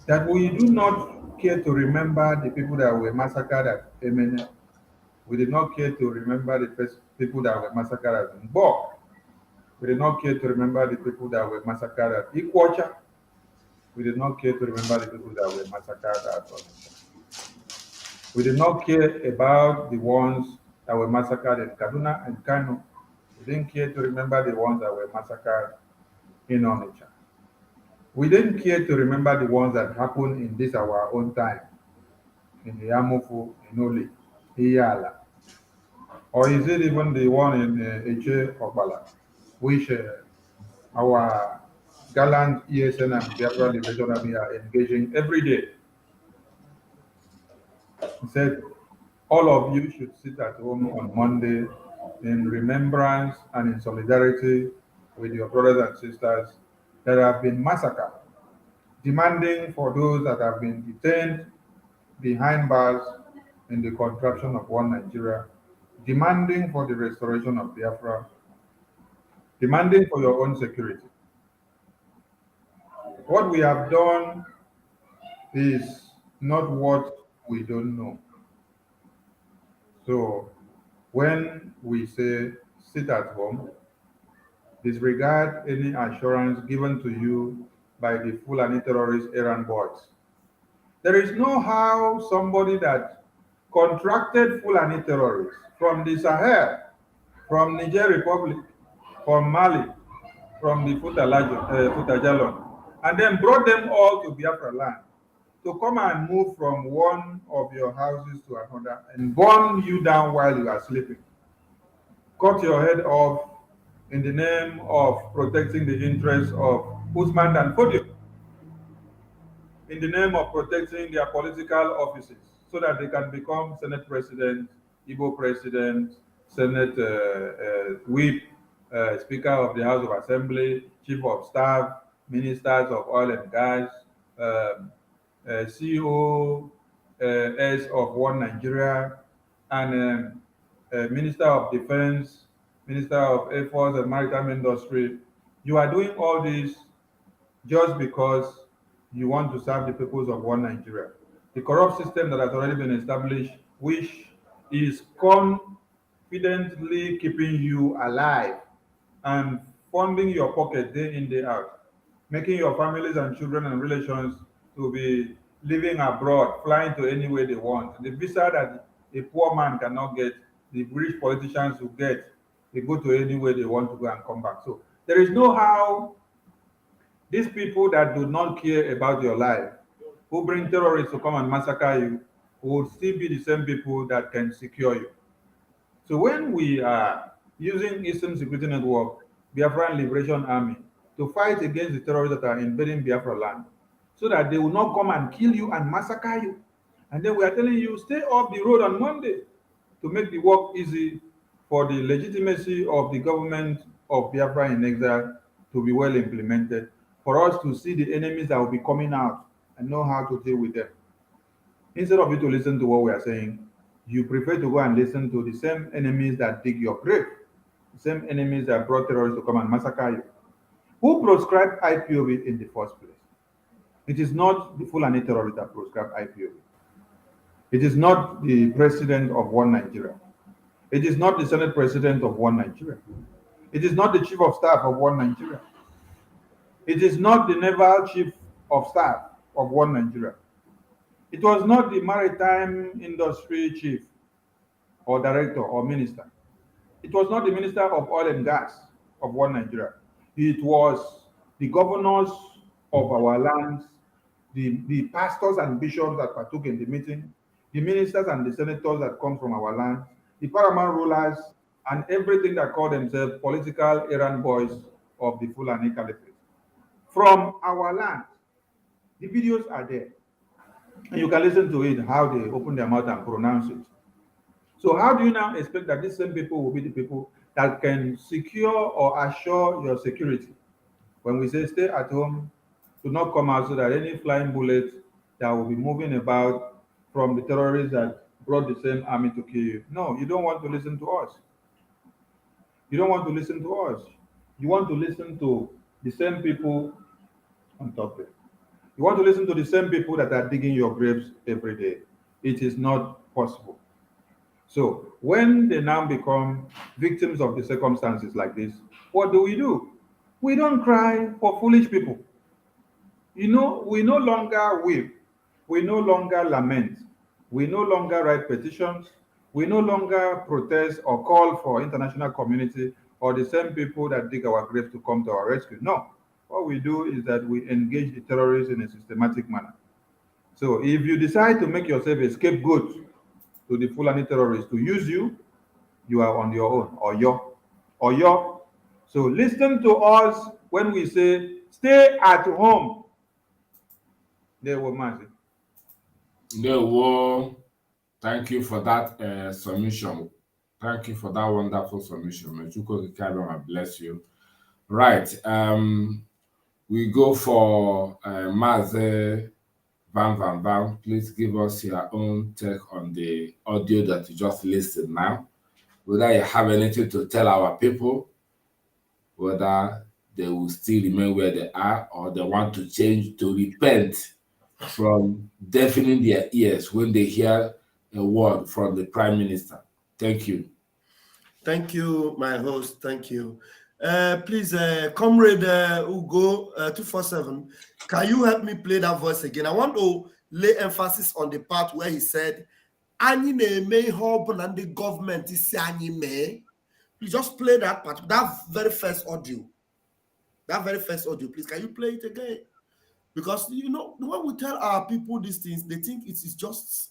that we do not care to remember the people that were massacred at Emene. We did not care to remember the people that were massacred at Mbo. We did not care to remember the people that were massacred at Ikwacha. We did not care to remember the people that were massacred at Onitsha. We did not care about the ones that were massacred in Kaduna and Kano. We didn't care to remember the ones that were massacred in Onitsha. We didn't care to remember the ones that happened in this our own time, in Yamufu, in Oli, Iyala. Or is it even the one in Eche Okbala, which our gallant ESN and Biafra Liberation Army are engaging every day? He said, all of you should sit at home on Monday in remembrance and in solidarity with your brothers and sisters that have been massacred, demanding for those that have been detained behind bars in the contraption of one Nigeria, demanding for the restoration of Biafra, demanding for your own security. What we have done is not what we don't know. So when we say sit at home, disregard any assurance given to you by the Fulani terrorist errand boys. There is no how somebody that contracted Fulani terrorists from the Sahel, from Niger Republic, from Mali, from the Futajalon, and then brought them all to Biafra land to come and move from one of your houses to another and burn you down while you are sleeping. Cut your head off in the name of protecting the interests of Usman and Fodio, in the name of protecting their political offices so that they can become Senate President, Igbo President, Senate Whip, Speaker of the House of Assembly, Chief of Staff, Ministers of Oil and Gas, COS of One Nigeria, and Minister of Defense, Minister of Air Force and Maritime Industry. You are doing all this just because you want to serve the peoples of one Nigeria. The corrupt system that has already been established, which is confidently keeping you alive and funding your pocket day in, day out, making your families and children and relations to be living abroad, flying to anywhere they want. The visa that a poor man cannot get, the rich politicians who get, they go to anywhere they want to go and come back. So there is no how these people that do not care about your life, who bring terrorists to come and massacre you, will still be the same people that can secure you. So when we are using Eastern Security Network, Biafran Liberation Army, to fight against the terrorists that are invading Biafra land, so that they will not come and kill you and massacre you. And then we are telling you, stay off the road on Monday to make the work easy for the legitimacy of the government of Biafra in exile to be well implemented, for us to see the enemies that will be coming out and know how to deal with them. Instead of you to listen to what we are saying, you prefer to go and listen to the same enemies that dig your grave, the same enemies that brought terrorists to come and massacre you. Who proscribed IPOB in the first place? It is not the Fulani terrorists that proscribed IPOB. It is not the president of One Nigeria. It is not the Senate president of One Nigeria. It is not the chief of staff of One Nigeria. It is not the naval chief of staff of One Nigeria. It was not the maritime industry chief or director or minister. It was not the minister of oil and gas of One Nigeria. It was the governors of our lands, the pastors and bishops that partook in the meeting, the ministers and the senators that come from our land, the paramount rulers, and everything that call themselves political errand boys of the Fulani Caliphate. From our land, the videos are there. And you can listen to it, how they open their mouth and pronounce it. So how do you now expect that these same people will be the people that can secure or assure your security? When we say stay at home, do not come out, so that any flying bullet that will be moving about from the terrorists that brought the same army to kill you. No, you don't want to listen to us. You don't want to listen to us. You want to listen to the same people on top there. You want to listen to the same people that are digging your graves every day. It is not possible. So when they now become victims of the circumstances like this, what do? We don't cry for foolish people. You know, we no longer weep. We no longer lament. We no longer write petitions. We no longer protest or call for international community or the same people that dig our graves to come to our rescue. No. What we do is that we engage the terrorists in a systematic manner. So if you decide to make yourself a scapegoat to the Fulani terrorists to use you, you are on your own, or your. So listen to us when we say, stay at home. There were massive. Thank you for that submission. Thank you for that wonderful submission. May Chukwuka bless you. Right. We go for Maze Van. Please give us your own take on the audio that you just listened now. Whether you have anything to tell our people, whether they will still remain where they are, or they want to change, to repent from deafening their ears when they hear a word from the Prime Minister. Thank you. Thank you, my host. Thank you. Please, Comrade Ugo 247, can you help me play that voice again? I want to lay emphasis on the part where he said, "Ani me hope and the government is saying me." Please just play that part, that very first audio. That very first audio, please. Can you play it again? Because you know, when we tell our people these things, they think it is just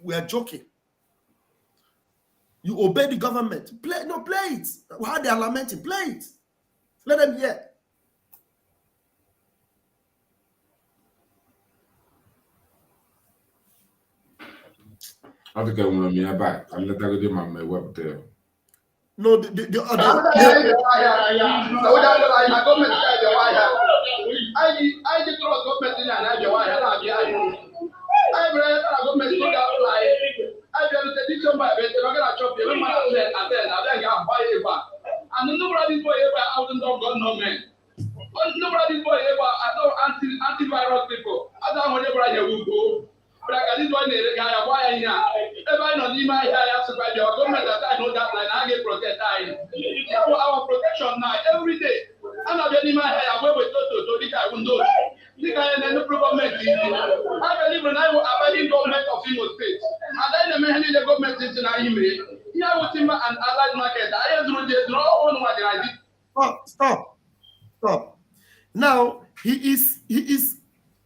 we are joking. You obey the government. Play it. How they are lamenting, play it. Let them hear. I think I'm going to back. I'll let her do my web there. No, the other. I just the teacher by the regular chop the man said and then I got buy it back. And nobody boy ever out of government. Nobody boy ever I don't antivirus people. I don't want to will go. But I got this one guy why here. Everybody not in my hair by the government that I know that line I get protect our protection now every day. I'm not getting my hair where we to the guy who knows. The guy and the government. I believe when I will abandon government of Imo State. And then the man in the government is in our email. Here we Fatima and Allied Market. I do the draw on what I did. Stop. Now he is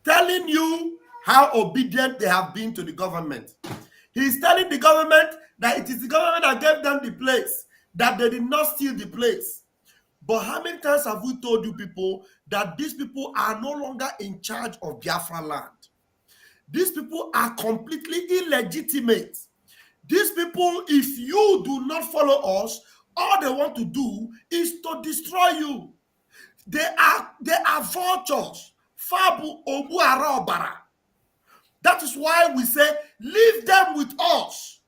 telling you how obedient they have been to the government. He is telling the government that it is the government that gave them the place, that they did not steal the place. But how many times have we told you people that these people are no longer in charge of Biafra land? These people are completely illegitimate. These people, if you do not follow us, all they want to do is to destroy you. They are vultures. Fabu Obu Arabara. That is why we say, leave them with us.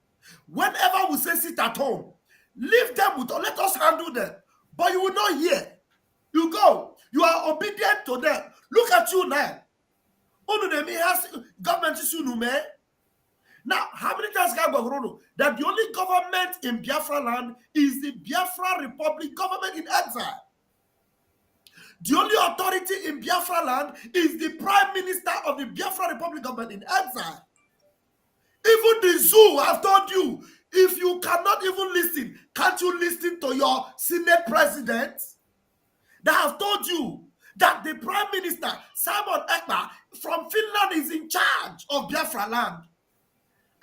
Whenever we say sit at home, leave them with us. Let us handle them. But you will not hear. You go. You are obedient to them. Look at you now. Government is now, how many times can we know that the only government in Biafra land is the Biafra Republic government in exile? The only authority in Biafra land is the Prime Minister of the Biafra Republic government in exile. Even the zoo, I've told you, if you cannot even listen, can't you listen to your Senate president? That have told you that the Prime Minister, Simon Ekpa, from Finland is in charge of Biafra land.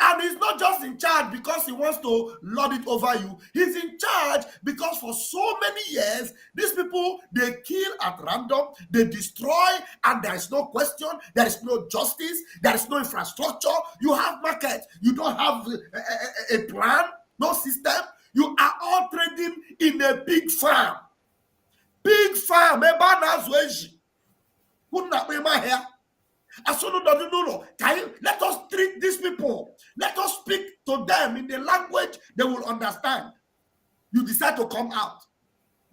And he's not just in charge because he wants to lord it over you. He's in charge because for so many years, these people, they kill at random, they destroy, and there is no question, there is no justice, there is no infrastructure. You have markets, you don't have a plan, no system. You are all trading in a big farm. Big farm. Let us treat these people. Let us speak to them in the language they will understand. You decide to come out.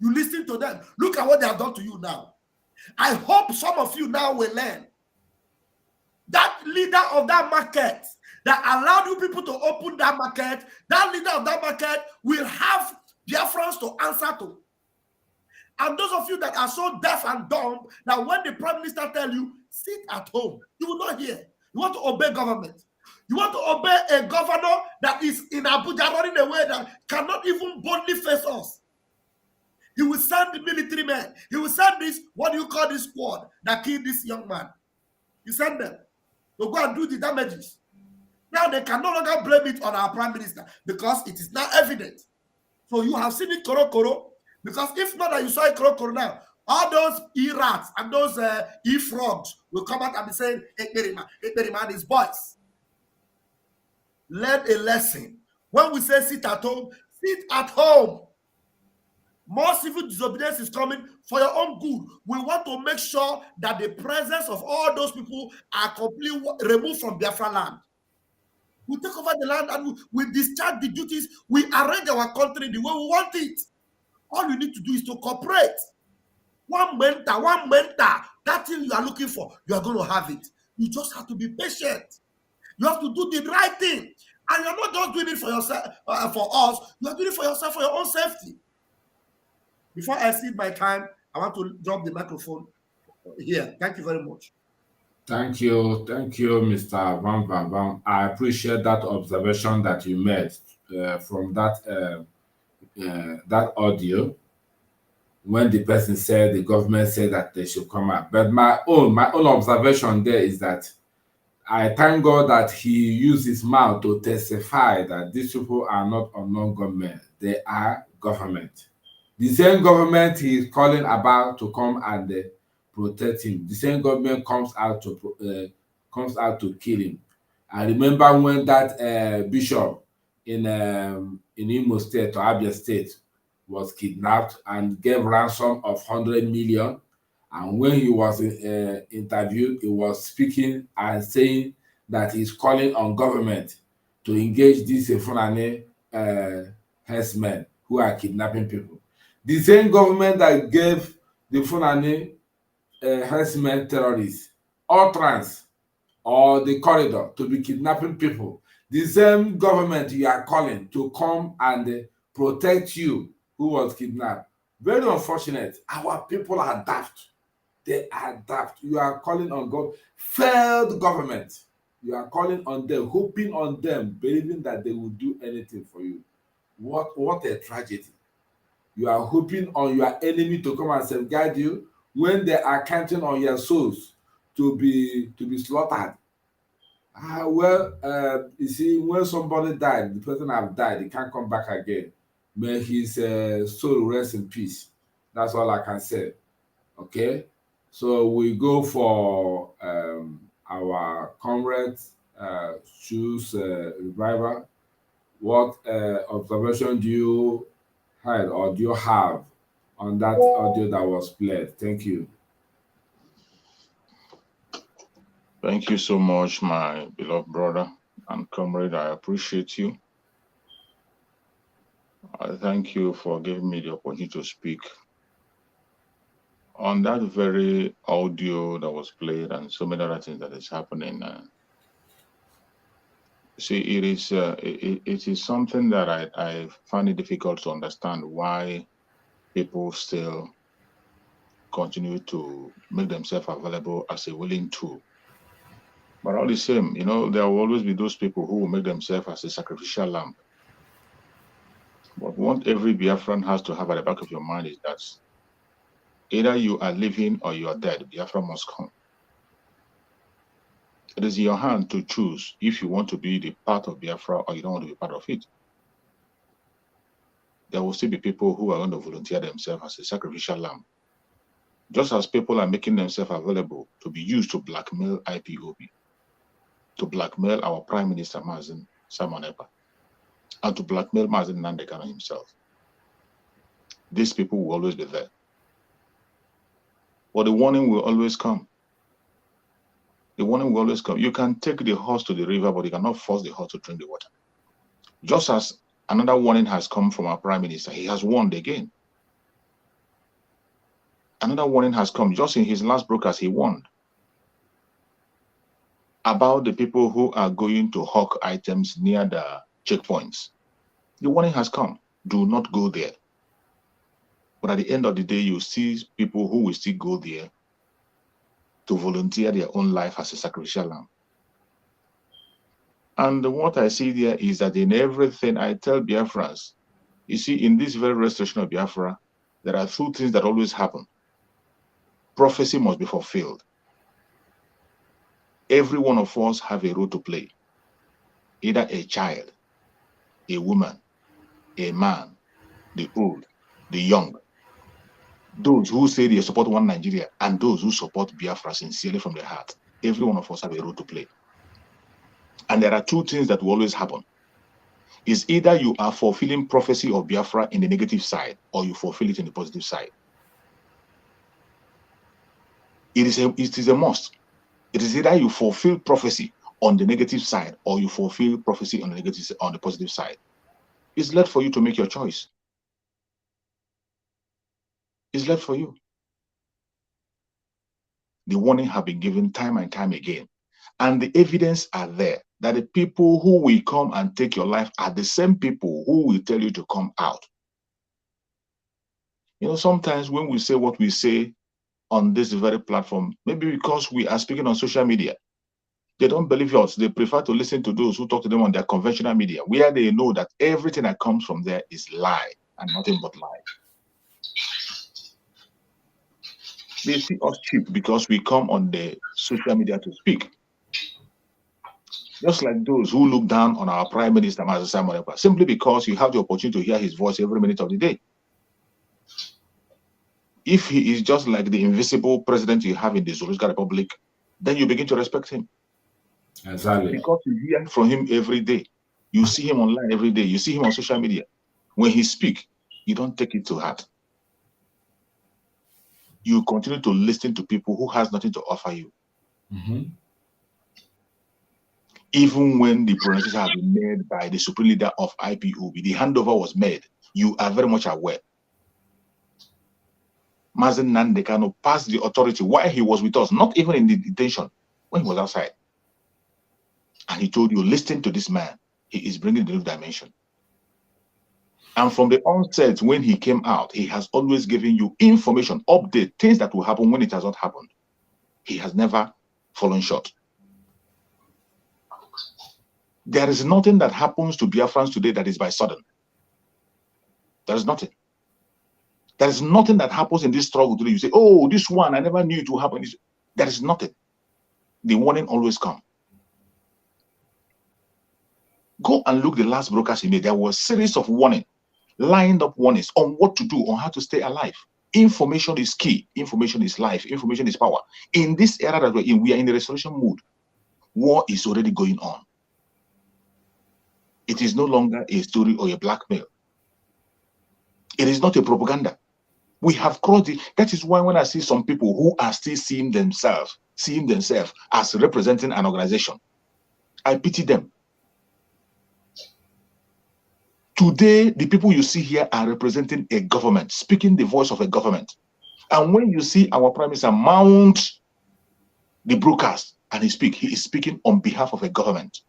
You listen to them. Look at what they have done to you now. I hope some of you now will learn. That leader of that market that allowed you people to open that market, that leader of that market will have Biafrans to answer to. And those of you that are so deaf and dumb that when the Prime Minister tells you, sit at home, you will not hear. You want to obey government. You want to obey a governor that is in Abuja running away that cannot even boldly face us. He will send the military men. He will send this, what do you call this squad that killed this young man? You send them to go and do the damages. Now they can no longer blame it on our Prime Minister because it is now evident. So you have seen it koro. Because if not that you saw it koro now, all those E-rats and those E-frogs will come out and be saying, Ekberima and his boys. Learn a lesson. When we say sit at home, sit at home. More civil disobedience is coming for your own good. We want to make sure that the presence of all those people are completely removed from Biafra land. We take over the land and we discharge the duties. We arrange our country the way we want it. All you need to do is to cooperate. One mentor, that thing you are looking for, you are going to have it. You just have to be patient. You have to do the right thing. And you're not just doing it for yourself, for us. You are doing it for yourself, for your own safety. Before I cede my time, I want to drop the microphone here. Thank you very much. Thank you, Mr. Van. I appreciate that observation that you made from that audio when the person said the government said that they should come out. But my own observation there is that I thank God that he used his mouth to testify that these people are not unknown government. They are government. The same government he is calling about to come and protect him. The same government comes out to kill him. I remember when that bishop in Imo State or Abia State was kidnapped and gave ransom of 100 million. And when he was interviewed, he was speaking and saying that he's calling on government to engage these Fulani herdsmen who are kidnapping people. The same government that gave the Fulani herdsmen terrorists utterance or the corridor to be kidnapping people, the same government you are calling to come and protect you who was kidnapped. Very unfortunate. Our people are daft. They are daft. You are calling on God, failed government. You are calling on them, hoping on them, believing that they will do anything for you. What a tragedy. You are hoping on your enemy to come and safeguard you when they are counting on your souls to be slaughtered. You see, when somebody died, the person have died, he can't come back again. May his soul rest in peace. That's all I can say. Okay, so we go for our comrades choose revival. What observation do you had or do you have on that audio that was played? Thank you. Thank you so much, my beloved brother and comrade. I appreciate you. I thank you for giving me the opportunity to speak on that very audio that was played and so many other things that is happening. See, it is something that I find it difficult to understand why people still continue to make themselves available as a willing tool. But all the same, you know, there will always be those people who will make themselves as a sacrificial lamb. But what every Biafran has to have at the back of your mind is that either you are living or you are dead, Biafra must come. It is in your hand to choose if you want to be the part of Biafra or you don't want to be part of it. There will still be people who are going to volunteer themselves as a sacrificial lamb. Just as people are making themselves available to be used to blackmail IPOB, to blackmail our Prime Minister Mazen Simon Ekpa, and to blackmail Mazen Nnamdi Kanu himself. These people will always be there. But the warning will always come. The warning will always come. You can take the horse to the river, but you cannot force the horse to drink the water. Just as another warning has come from our Prime Minister, he has warned again. Another warning has come. Just in his last broadcast, he warned about the people who are going to hawk items near the checkpoints. The warning has come. Do not go there. But at the end of the day, you see people who will still go there to volunteer their own life as a sacrificial lamb. And what I see there is that in everything I tell Biafrans, you see, in this very restoration of Biafra, there are two things that always happen. Prophecy must be fulfilled. Every one of us have a role to play. Either a child, a woman, a man, the old, the young. Those who say they support one Nigeria and those who support Biafra sincerely from their heart. Every one of us have a role to play. And there are two things that will always happen. Is either you are fulfilling prophecy of Biafra in the negative side or you fulfill it in the positive side. It is a must. It is either you fulfill prophecy on the negative side or you fulfill prophecy on the positive side. It's left for you to make your choice. It's left for you. The warning have been given time and time again. And the evidence are there that the people who will come and take your life are the same people who will tell you to come out. You know, sometimes when we say what we say on this very platform, maybe because we are speaking on social media, they don't believe us. They prefer to listen to those who talk to them on their conventional media, where they know that everything that comes from there is lie and nothing but lie. They see us cheap because we come on the social media to speak. Just like those who look down on our Prime Minister, Mazen Simon Ekpa, simply because you have the opportunity to hear his voice every minute of the day. If he is just like the invisible president you have in the Zuluska Republic, then you begin to respect him. Exactly. Because you hear from him every day. You see him online every day. You see him on social media. When he speaks, you don't take it to heart. You continue to listen to people who has nothing to offer you. Mm-hmm. Even when the pronunciation has been made by the supreme leader of IPOB, the handover was made. You are very much aware. Mazen Nnamdi Kanu passed the authority while he was with us, not even in the detention, when he was outside. And he told you, listen to this man. He is bringing the new dimension. And from the onset, when he came out, he has always given you information, update, things that will happen when it has not happened. He has never fallen short. There is nothing that happens to Biafrans today that is by sudden. There is nothing. There is nothing that happens in this struggle today. You say, oh, this one, I never knew it would happen. There is nothing. The warning always comes. Go and look the last broadcast he made. There was a series of warnings, lined up warnings on what to do, on how to stay alive. Information is key. Information is life. Information is power. In this era that we're in, we are in the restoration mood. War is already going on. It is no longer a story or a blackmail. It is not a propaganda. We have crossed it. That is why when I see some people who are still seeing themselves as representing an organization, I pity them. Today, the people you see here are representing a government, speaking the voice of a government. And when you see our Prime Minister mount the broadcast and he is speaking on behalf of a government.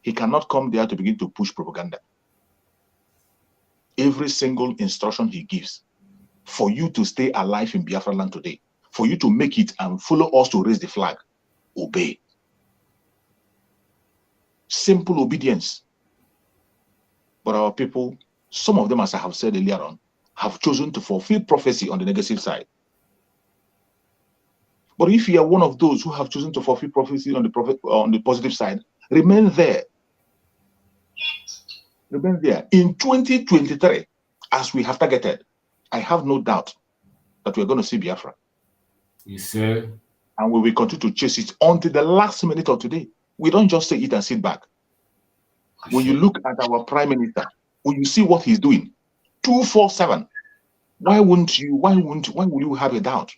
He cannot come there to begin to push propaganda. Every single instruction he gives for you to stay alive in Biafra land today, for you to make it and follow us to raise the flag, obey. Simple obedience. But our people, some of them, as I have said earlier on, have chosen to fulfill prophecy on the negative side. But if you are one of those who have chosen to fulfill prophecy on the positive side, remain there. Remain there. In 2023, as we have targeted, I have no doubt that we're going to see Biafra. You say? And we will continue to chase it until the last minute of today. We don't just say it and sit back. When you look at our Prime Minister, when you see what he's doing, 247, why will you have a doubt?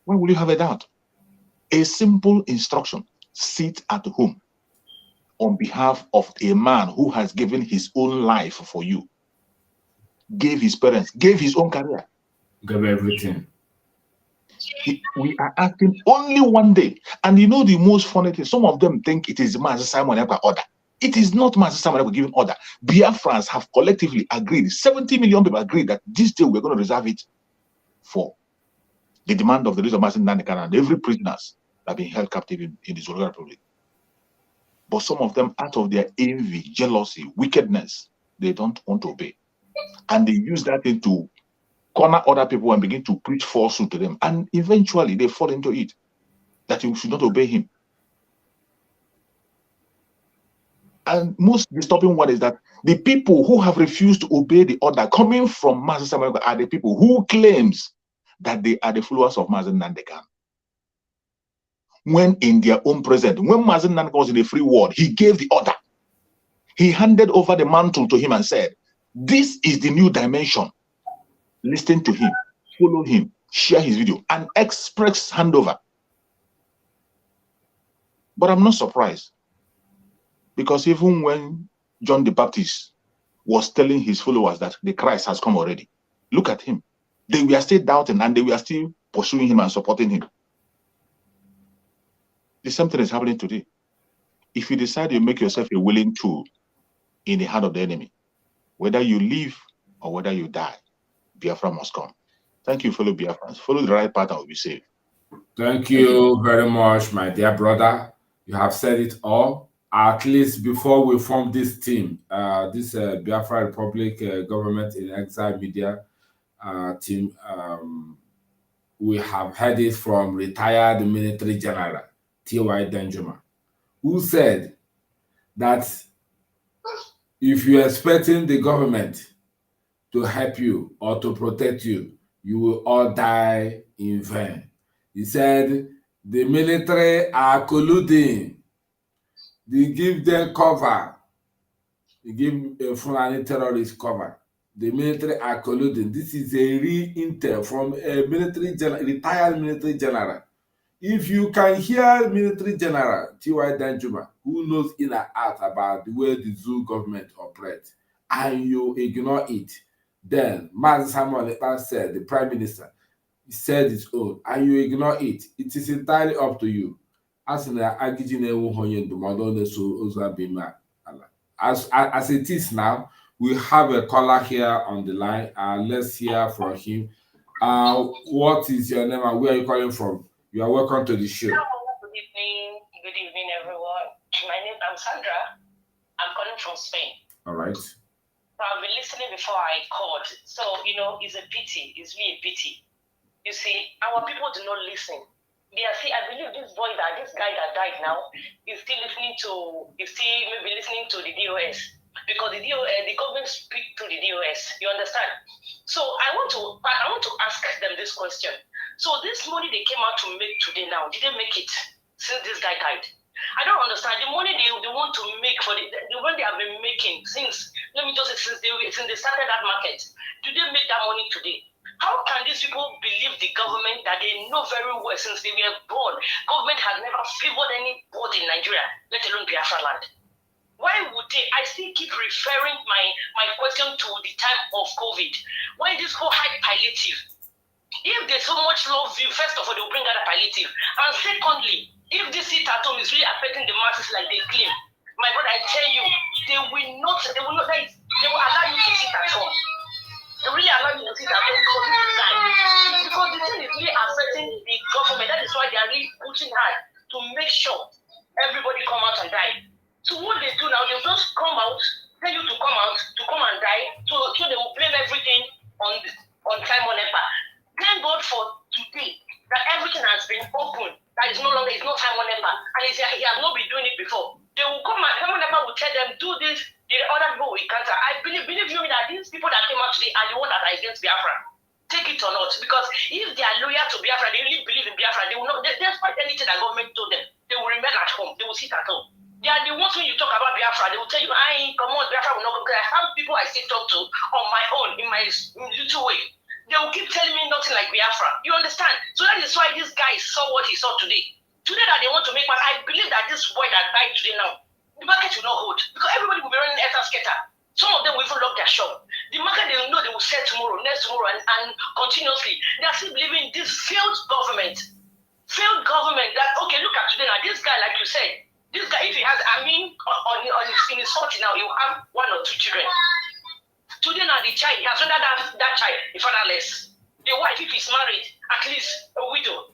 Why will you have a doubt? A simple instruction: sit at home on behalf of a man who has given his own life for you, gave his parents, gave his own career, gave everything. We are acting only one day. And you know the most funny thing, some of them think it is Master Simon Ekpa order. It is not Master Simon Ekpa giving order. Biafrans have collectively agreed, 70 million people agreed that this day we're going to reserve it for the demand of the release of Master Nandekan and every prisoners that have been held captive in the Zulu Republic. But some of them, out of their envy, jealousy, wickedness, they don't want to obey. And they use that thing to corner other people and begin to preach falsehood to them. And eventually they fall into it, that you should not obey him. And most disturbing one is that the people who have refused to obey the order coming from Master Samuel are the people who claims that they are the followers of Mazen Nandekan. When in their own presence, when Mazen Nandekan was in a free world, he gave the order. He handed over the mantle to him and said, this is the new dimension. Listen to him, follow him, share his video, and express handover. But I'm not surprised, because even when John the Baptist was telling his followers that the Christ has come already, look at him. They were still doubting and they were still pursuing him and supporting him. The same thing is happening today. If you decide you make yourself a willing tool in the hand of the enemy, whether you live or whether you die, Biafra must come. Thank you, fellow Biafrans. Follow the right path and we'll be saved. Thank you very much, my dear brother. You have said it all. At least before we formed this team, this Biafra Republic Government in Exile Media team, we have heard it from retired military general T.Y. Danjuma, who said that if you're expecting the government to help you or to protect you, you will all die in vain. He said the military are colluding. They give them cover. They give Fulani terrorists cover. The military are colluding. This is a real intel from a military general, retired military general. If you can hear military general T.Y. Danjuma, who knows in and out about the way the Zoo government operates, and you ignore it, then Mazi Samuel Ekpa said, the prime minister, he said his own, and you ignore it, it is entirely up to you. As it is now, we have a caller here on the line. Let's hear from him. What is your name and where are you calling from? You are welcome to the show. Good evening, everyone. My name is Sandra. I'm calling from Spain. All right. I've been listening before I called. So, it's a pity. It's really a pity. You see, our people do not listen. I believe this guy that died now, is still maybe listening to the DOS. Because the government speak to the DOS. You understand? So I want to ask them this question. So this money they came out to make today now, did they make it since this guy died? I don't understand. The money they want to make for the one they have been making since they started that market, do they make that money today? How can these people believe the government that they know very well since they were born? Government has never favored anybody in Nigeria, let alone Biafra land. Why would they? I still keep referring my question to the time of COVID. Why this whole high palliative? If there's so much love view, first of all, they'll bring out a palliative. And secondly, if this sit at home is really affecting the masses like they claim, my brother, I tell you, they will allow you to sit at home. They really allow you to sit at home for you to die. Because the thing is really affecting the government. That is why they are really pushing hard to make sure everybody come out and die. So what they do now, they'll just come out, tell you to come out, to come and die. So they will blame everything on Simon Ekpa. Thank God for today that everything has been open. That is not Simon Ekpa. And he has not been doing it before. They will come and Simon Ekpa will tell them, do this, the other people will cancel. I believe you me that these people that came out today are the ones that are against Biafra. Take it or not. Because if they are loyal to Biafra, they really believe in Biafra, they will not, despite anything that government told them, they will remain at home. They will sit at home. They are the ones when you talk about Biafra, they will tell you, come on, Biafra will not go. Because I have people I still talk to on my own, in my little way. They will keep telling me nothing like Biafra. You understand? So that is why this guy saw what he saw today. Today that they want to make, but I believe that this boy that died today now, the market will not hold. Because everybody will be running skater. Some of them will even lock their shop. The market, they will know they will sell tomorrow, next tomorrow, and continuously. They are still believing this failed government. That, okay, look at today now, this guy, like you said, this guy, if he has, in his 40 now, he will have 1 or 2 children. Today now, the child, he has rendered that child the fatherless. The wife, if he's married, at least a widow.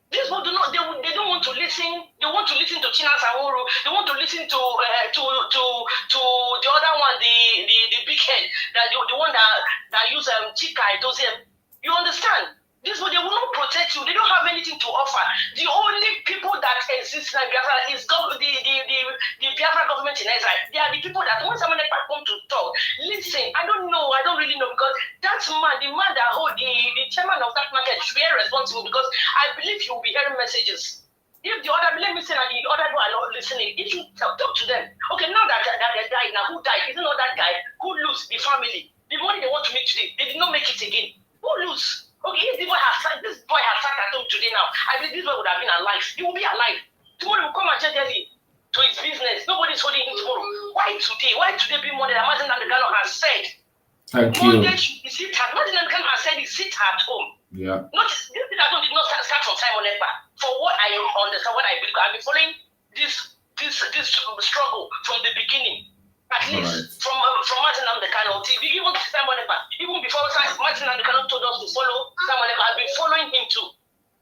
These people they don't want to listen. They want to listen to China Saworo. They want to listen to the other one, the big head, the one that use Chika, those. You understand? This way, they will not protect you. They don't have anything to offer. The only people that exist in Biafra is the Biafra government in Israel. They are the people that when someone like come to talk, listen. I don't really know because that man, the man that hold the chairman of that market should be responsible because I believe he will be hearing messages. If the other, let me say that the other people are not listening, if you talk to them, okay, now that they died, now who died? Isn't not that guy who lose the family? The money they want to make today, they did not make it again. Who lose? Okay, if this boy has sat at home today now, I believe this boy would have been alive. He will be alive. Tomorrow he will come and tell you to his business. Nobody's holding him tomorrow. Why today? Why today be more than Martin Nandekano has said? Thank you. Monday, Martin Nandekano has said he sit at home. Yeah. This sit at home did not start from Simon Ekpa. For what I understand, what I believe, I've been following this struggle from the beginning. At least from Martin Nandekano TV, even Simon Ekpa, even before Martin Nandekano told us to follow Simon Ekpa, I've been following him too.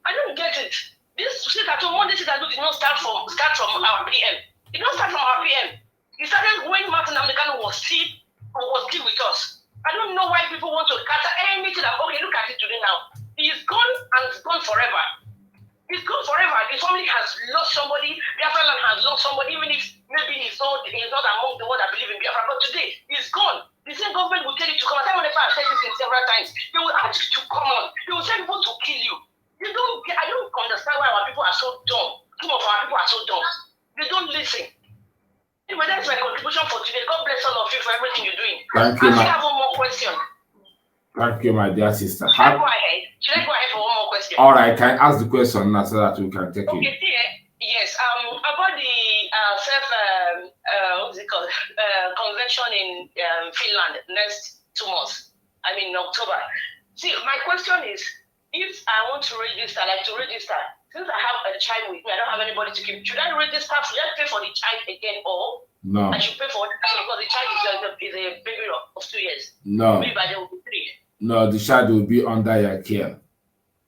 I don't get it. This sit at home, Monday sit at home did not start from our PM. It did not start from our PM. It started when Martin Nandekano was still with us. I don't know why people want to cut anything. Okay, look at it today now. He is gone and it's gone forever. It's gone forever. The family has lost somebody. Biafra land has lost somebody, even if maybe he's not among the ones that believe in Biafra. But today, he's gone. The same government will tell you to come. Simon Ekpa has said this several times. They will ask you to come on. They will send people to kill you. I don't understand why our people are so dumb. Some of our people are so dumb. They don't listen. Anyway, that's my contribution for today. God bless all of you for everything you're doing. Thank you, I have one more question. Thank you, my dear sister. Should I go ahead for one more question? All right, can I ask the question now so that we can take it? Okay, yes. About the convention in Finland next 2 months. I mean October. See, my question is, if I want to register, since I have a child with me, I don't have anybody to keep. Should I register? Should I pay for the child again, or no? I should pay for it because the child is a baby of 2 years. No. Maybe by the 3. No, the child will be under your care.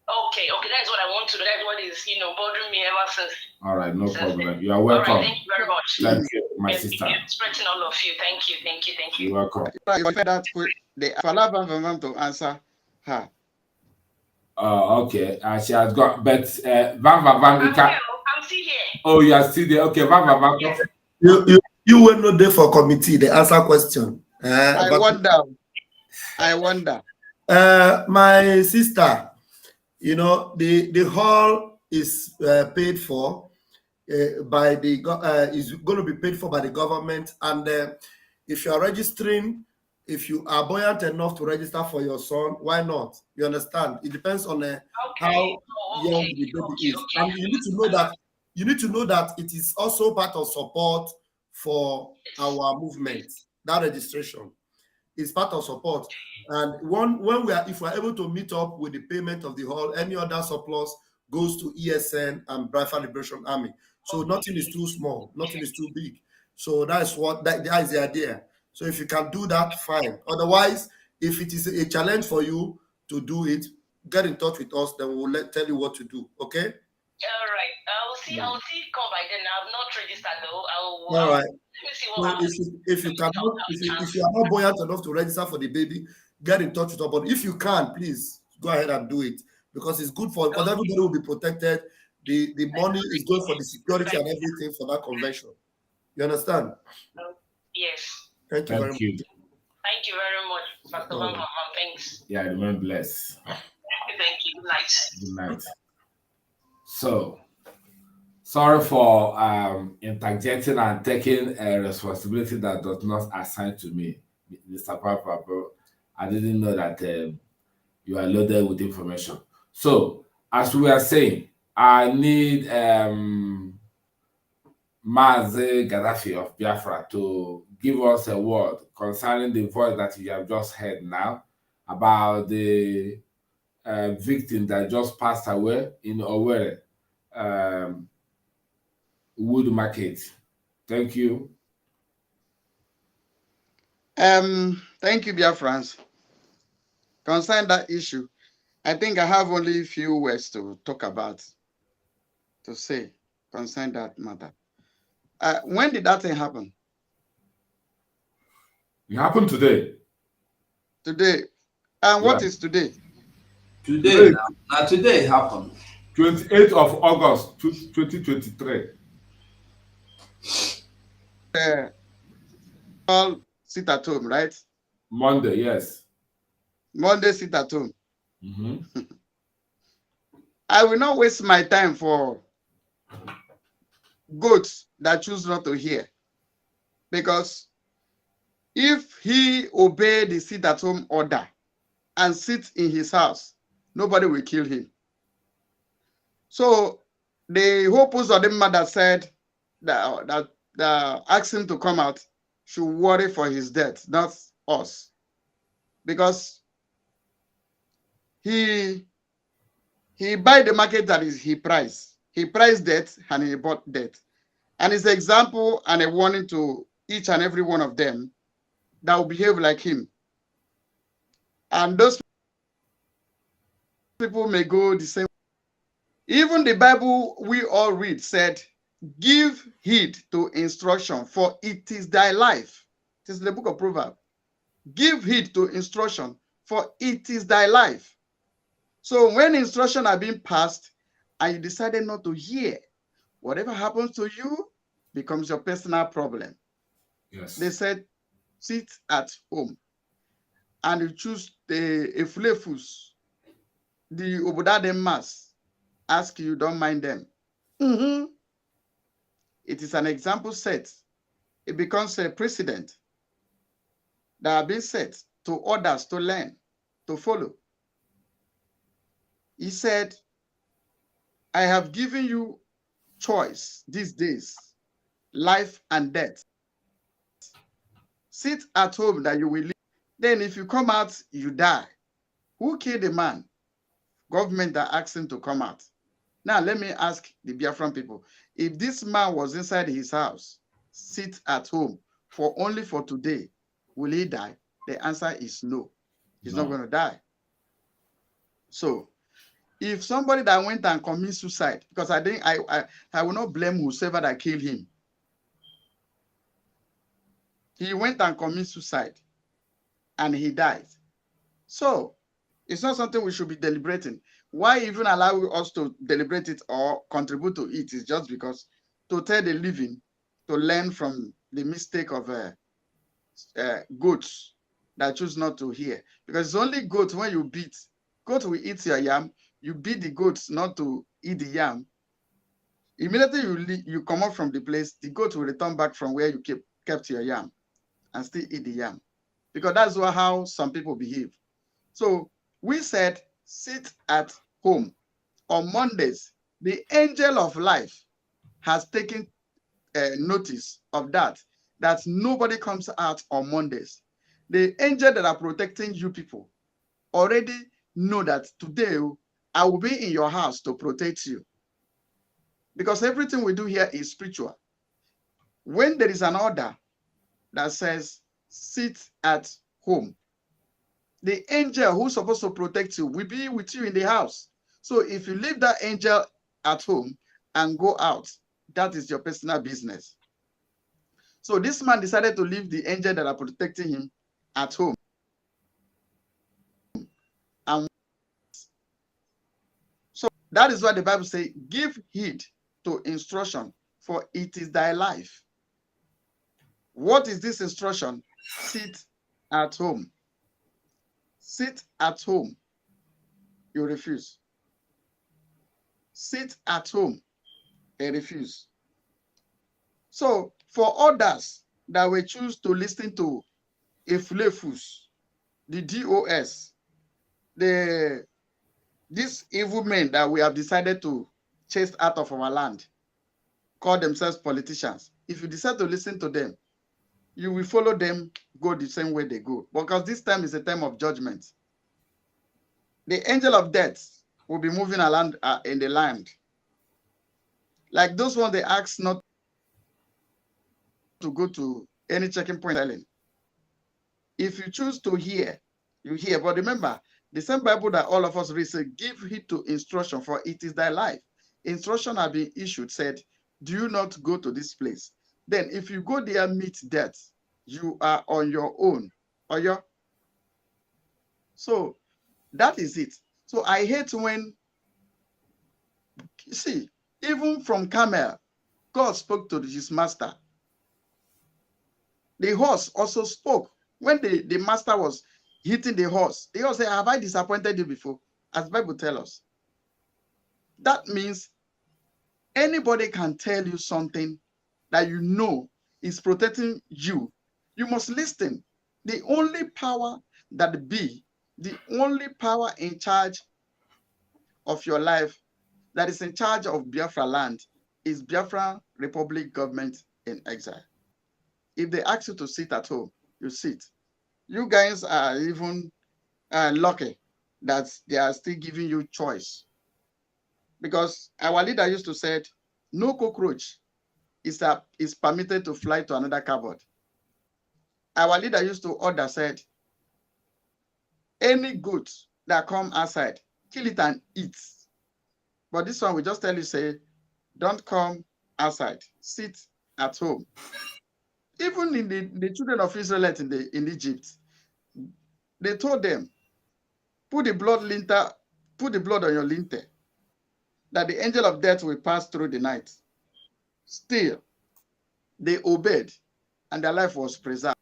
Okay, that's what I want to do. That's what is, bothering me ever since. All right, no problem. You are welcome. All right, thank you very much. Thank you. my sister. Expecting all of you. Thank you. You're welcome. To answer her. Okay. She has got, but Van, you can. I'm still here. Oh, you are still there. Okay, Van. Yes. You were not there for committee. They answer question. I wonder. My sister, you know, the hall is paid for by the is going to be paid for by the government, and if you are registering, if you are buoyant enough to register for your son, why not? You understand? It depends on how young the baby is, and you need to know that it is also part of support for our movement. That registration is part of support, and if we are able to meet up with the payment of the hall, any other surplus goes to ESN and Biafra Liberation Army. So nothing is too small, nothing is too big. So that is the idea. So if you can do that, fine. Otherwise, if it is a challenge for you to do it, get in touch with us. Then we'll tell you what to do. Okay? All right. I'll see. Come by then. I've not registered though. All right. Let me see what if you are not buoyant enough to register for the baby, get in touch with us. But if you can, please go ahead and do it, because it's good because everybody will be protected. The money is going for the security and everything for that convention. You understand? Yes. Thank you very much. Thank you very much, Pastor Van. Thanks. Yeah, remain blessed. Thank you. Good night. Good night. So, sorry for interjecting and taking a responsibility that does not assign to me, Mr. Papa. I didn't know that you are loaded with information. So, as we are saying, I need Mazi Gaddafi of Biafra to give us a word concerning the voice that you have just heard now about the victim that just passed away in Owerri Wood Market. Thank you. Thank you, Biafrans. Concerning that issue, I think I have only a few words to talk about, to say concerning that matter. When did that thing happen? It happened today. Today. And what is today? Today it happened. 28th of August 2023. All sit at home, right? Monday, yes. Monday, sit at home. Mm-hmm. I will not waste my time for goats that choose not to hear. Because if he obey the sit at home order and sit in his house, nobody will kill him. So the Hopus of the mother said that asked him to come out should worry for his death, not us. Because he buy the market that is he price. He priced death and he bought death. And it's an example and a warning to each and every one of them that will behave like him. And those people may go the same. Even the Bible we all read said, give heed to instruction, for it is thy life. It is the book of Proverbs. Give heed to instruction, for it is thy life. So when instruction are being passed and you decided not to hear, whatever happens to you becomes your personal problem. Yes. They said, sit at home. And you choose the Efulefus, the Obodadem Mass, ask you, don't mind them. It is an example set. It becomes a precedent that have been set to others to learn, to follow. He said, I have given you choice these days, life and death. Sit at home that you will live. Then if you come out, you die. Who killed the man? Government that asked him to come out. Now let me ask the Biafran people, if this man was inside his house, sit at home only for today, will he die? The answer is no. He's not going to die. So if somebody that went and committed suicide, because I will not blame whosoever that killed him. He went and committed suicide and he died. So it's not something we should be deliberating. Why even allow us to deliberate it or contribute to it is just because to tell the living to learn from the mistake of goats that choose not to hear. Because it's only goats when you beat. Goat will eat your yam. You beat the goats not to eat the yam. Immediately you come up from the place, the goat will return back from where you kept your yam and still eat the yam. Because that's how some people behave. So we said, sit at home. On Mondays, the angel of life has taken notice of that nobody comes out on Mondays. The angel that are protecting you people already know that today I will be in your house to protect you. Because everything we do here is spiritual. When there is an order that says, sit at home, the angel who's supposed to protect you will be with you in the house. So if you leave that angel at home and go out, that is your personal business. So this man decided to leave the angel that are protecting him at home. And so that is why the Bible says, give heed to instruction, for it is thy life. What is this instruction? Sit at home. Sit at home. You refuse. Sit at home. They refuse. So for others that will choose to listen to Efulefus, the DOS, these evil men that we have decided to chase out of our land, call themselves politicians. If you decide to listen to them, you will follow them, go the same way they go. Because this time is a time of judgment. The angel of death will be moving around in the land. Like those ones they ask not to go to any checking point. If you choose to hear, you hear. But remember, the same Bible that all of us read said, give heed to instruction, for it is thy life. Instruction have been issued, said, do you not go to this place? Then if you go there, meet death, you are on your own. So that is it. So I hate when, you see, even from Camel, God spoke to his master. The horse also spoke. When the master was hitting the horse said, have I disappointed you before? As the Bible tells us. That means anybody can tell you something that you know is protecting you. You must listen. The only power that be, the only power in charge of your life, that is in charge of Biafra land, is Biafra Republic government in exile. If they ask you to sit at home, you sit. You guys are even lucky that they are still giving you choice. Because our leader used to say, no cockroach is permitted to fly to another cupboard. Our leader used to order, said, any goat that come outside, kill it and eat. But this one, we just tell you, say, don't come outside, sit at home. Even in the children of Israel in Egypt, they told them, put the blood on your lintel, that the angel of death will pass through the night. Still, they obeyed, and their life was preserved.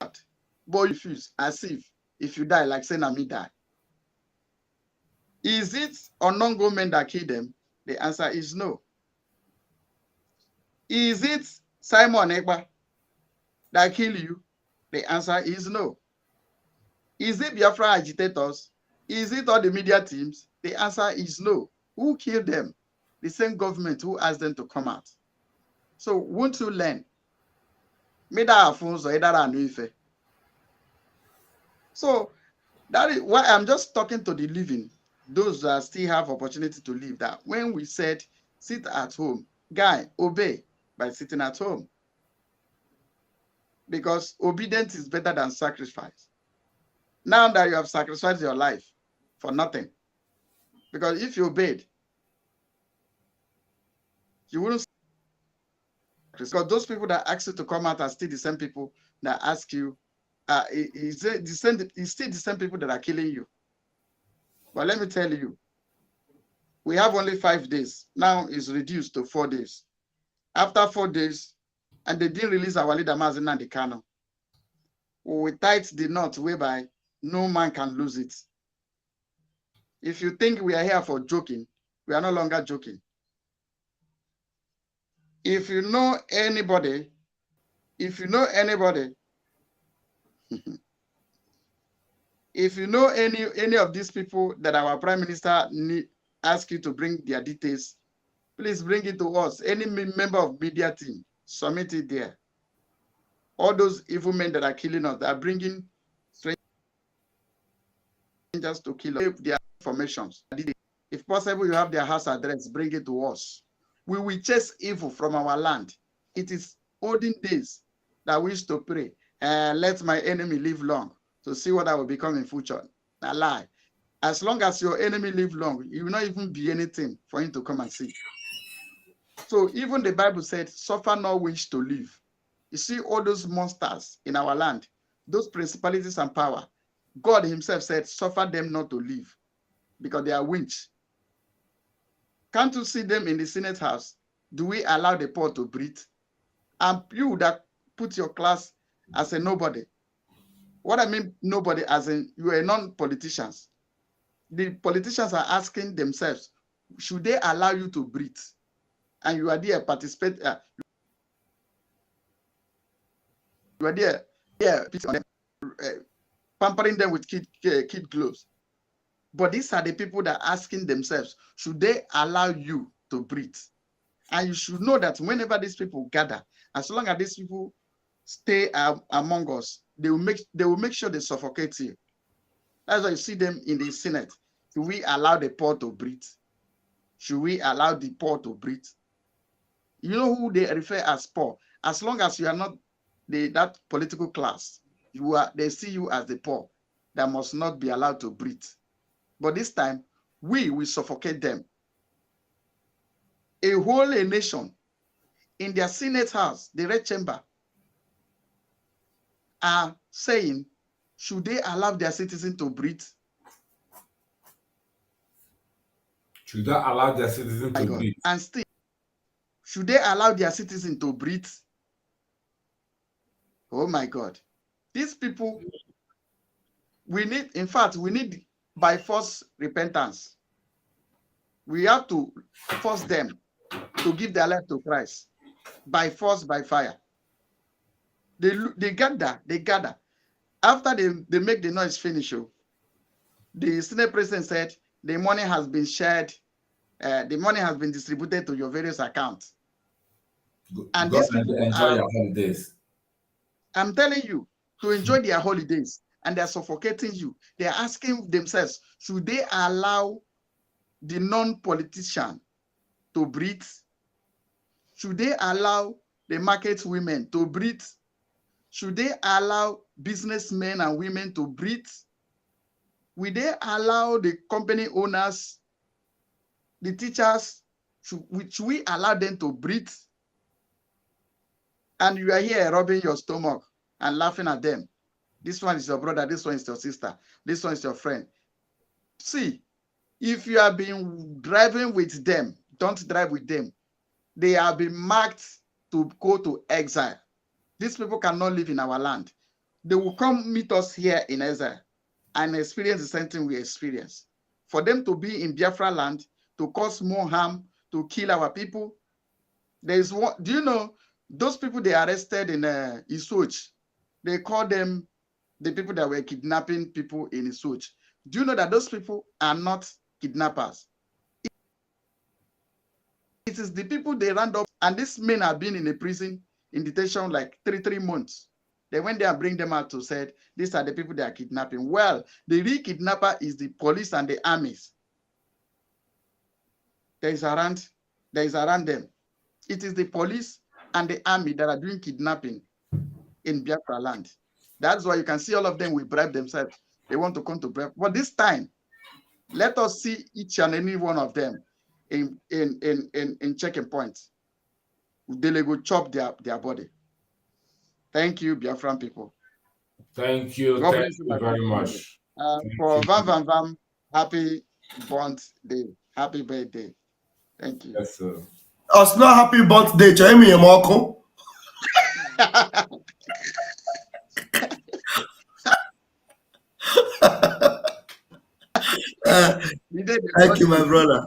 But you refuse, as if you die, like saying, "Nami die." Is it unknown men that killed them? The answer is no. Is it Simon Ekpa that killed you? The answer is no. Is it Biafra agitators? Is it all the media teams? The answer is no. Who killed them? The same government who asked them to come out. So won't you learn? So that is why I'm just talking to the living, those that still have opportunity to live, that when we said sit at home, guy, obey by sitting at home. Because obedience is better than sacrifice. Now that you have sacrificed your life for nothing, because if you obeyed, you wouldn't Because those people that ask you to come out are still the same people that ask you, it's still the same people that are killing you. But let me tell you, we have only 5 days. Now it's reduced to 4 days. After 4 days, and they didn't release our leader Mazen and the Kano, we tied the knot whereby no man can lose it. If you think we are here for joking, we are no longer joking. If you know anybody, if you know any of these people that our prime minister ask you to bring their details, please bring it to us. Any member of media team, submit it there. All those evil men that are killing us, that are bringing strangers to kill us, their informations. If possible, you have their house address, bring it to us. We will chase evil from our land. It is olden days that we used to pray, let my enemy live long to see what I will become in future. A lie. As long as your enemy live long, you will not even be anything for him to come and see. So even the Bible said, suffer no wish to live. You see all those monsters in our land, those principalities and power, God himself said, suffer them not to live because they are winch. Can't you see them in the Senate House? Do we allow the poor to breathe? And you that put your class as a nobody. What I mean nobody as in you are non-politicians. The politicians are asking themselves, should they allow you to breathe? And you are there participate. You are there, pampering them with kid gloves. But these are the people that are asking themselves, should they allow you to breathe? And you should know that whenever these people gather, as long as these people stay among us, they will make sure they suffocate you. That's why you see them in the Senate. Should we allow the poor to breathe? Should we allow the poor to breathe? You know who they refer as poor. As long as you are not that political class, they see you as the poor that must not be allowed to breathe. But this time, we will suffocate them. A whole nation in their Senate House, the Red Chamber, are saying, should they allow their citizens to breathe? Should they allow their citizens to breathe? And still, should they allow their citizens to breathe? Oh my God. These people, we need by force repentance. We have to force them to give their life to Christ by force, by fire. They gather. After they make the noise finish, the Senate president said the money has been shared, the money has been distributed to your various accounts. And these people enjoy your holidays. I'm telling you, to enjoy their holidays, and they're suffocating you. They're asking themselves, should they allow the non-politician to breathe? Should they allow the market women to breathe? Should they allow businessmen and women to breathe? Will they allow the company owners, the teachers, should we allow them to breathe? And you are here rubbing your stomach and laughing at them. This one is your brother, this one is your sister, this one is your friend. See, if you have been driving with them, don't drive with them. They have been marked to go to exile. These people cannot live in our land. They will come meet us here in exile and experience the same thing we experience. For them to be in Biafra land, to cause more harm, to kill our people. There is one, do you know, those people they arrested in Isuch, they call them the people that were kidnapping people in Isuch. Do you know that those people are not kidnappers? It is the people they ran up, and these men have been in a prison in detention like three months. They went there and bring them out to say, these are the people they are kidnapping. Well, the real kidnapper is the police and the armies. There is around them. It is the police and the army that are doing kidnapping in Biafra land. That's why you can see all of them will bribe themselves. They want to come to Biafra. But this time, let us see each and any one of them in checking points. they go chop their body. Thank you, Biafran people. Thank you. God Thank bless you, you my very people. much. For Vam Vam Vam, happy birthday. Happy birthday. Thank you. Yes, sir. Us not happy birthday, Jamie Moko. Thank you, my brother.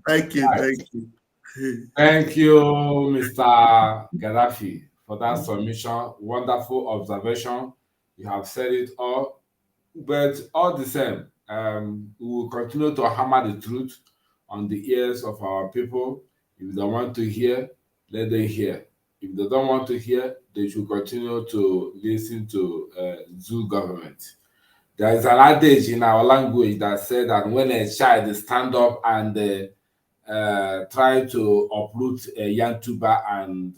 Thank you, thank you. Thank you, Mr. Gaddafi, for that submission. Wonderful observation. You have said it all. But all the same, we will continue to hammer the truth on the ears of our people. If they want to hear, let them hear. If they don't want to hear, they should continue to listen to zoo government. There is an adage in our language that said that when a child stand up and try to uproot a young tuber and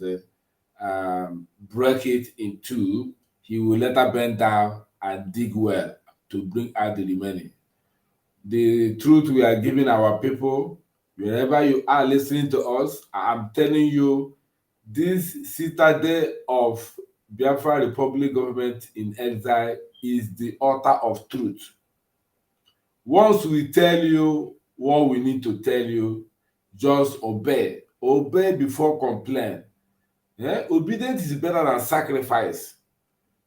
break it in two, he will later bend down and dig well to bring out the remaining. The truth we are giving our people, wherever you are listening to us, I'm telling you, this citadel of Biafra Republic government in exile is the altar of truth. Once we tell you what we need to tell you, just obey. Obey before complain. Obedience is better than sacrifice.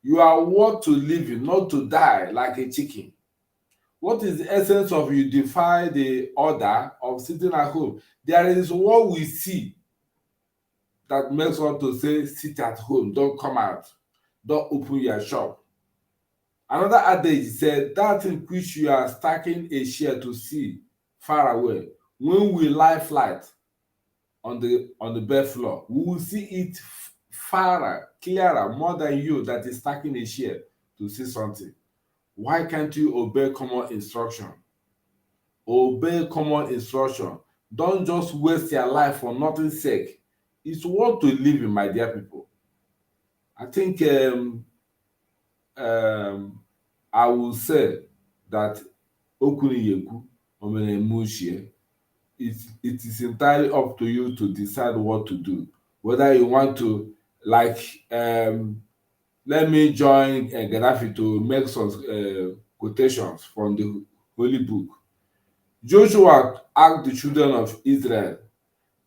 You are worth to live in, not to die like a chicken. What is the essence of you defy the order of sitting at home? There is what we see that makes us to say, sit at home, don't come out, don't open your shop. Another adage said, that in which you are stacking a share to see far away, when we lie flat on the bed floor, we will see it fairer, clearer, more than you that is stacking a share to see something. Why can't you obey common instruction? Obey common instruction. Don't just waste your life for nothing's sake. It's worth to live in, my dear people. I think I will say that Okuniyeku Omenemushie, it is entirely up to you to decide what to do. Whether you want to, like, let me join Gaddafi to make some quotations from the Holy Book. Joshua asked the children of Israel,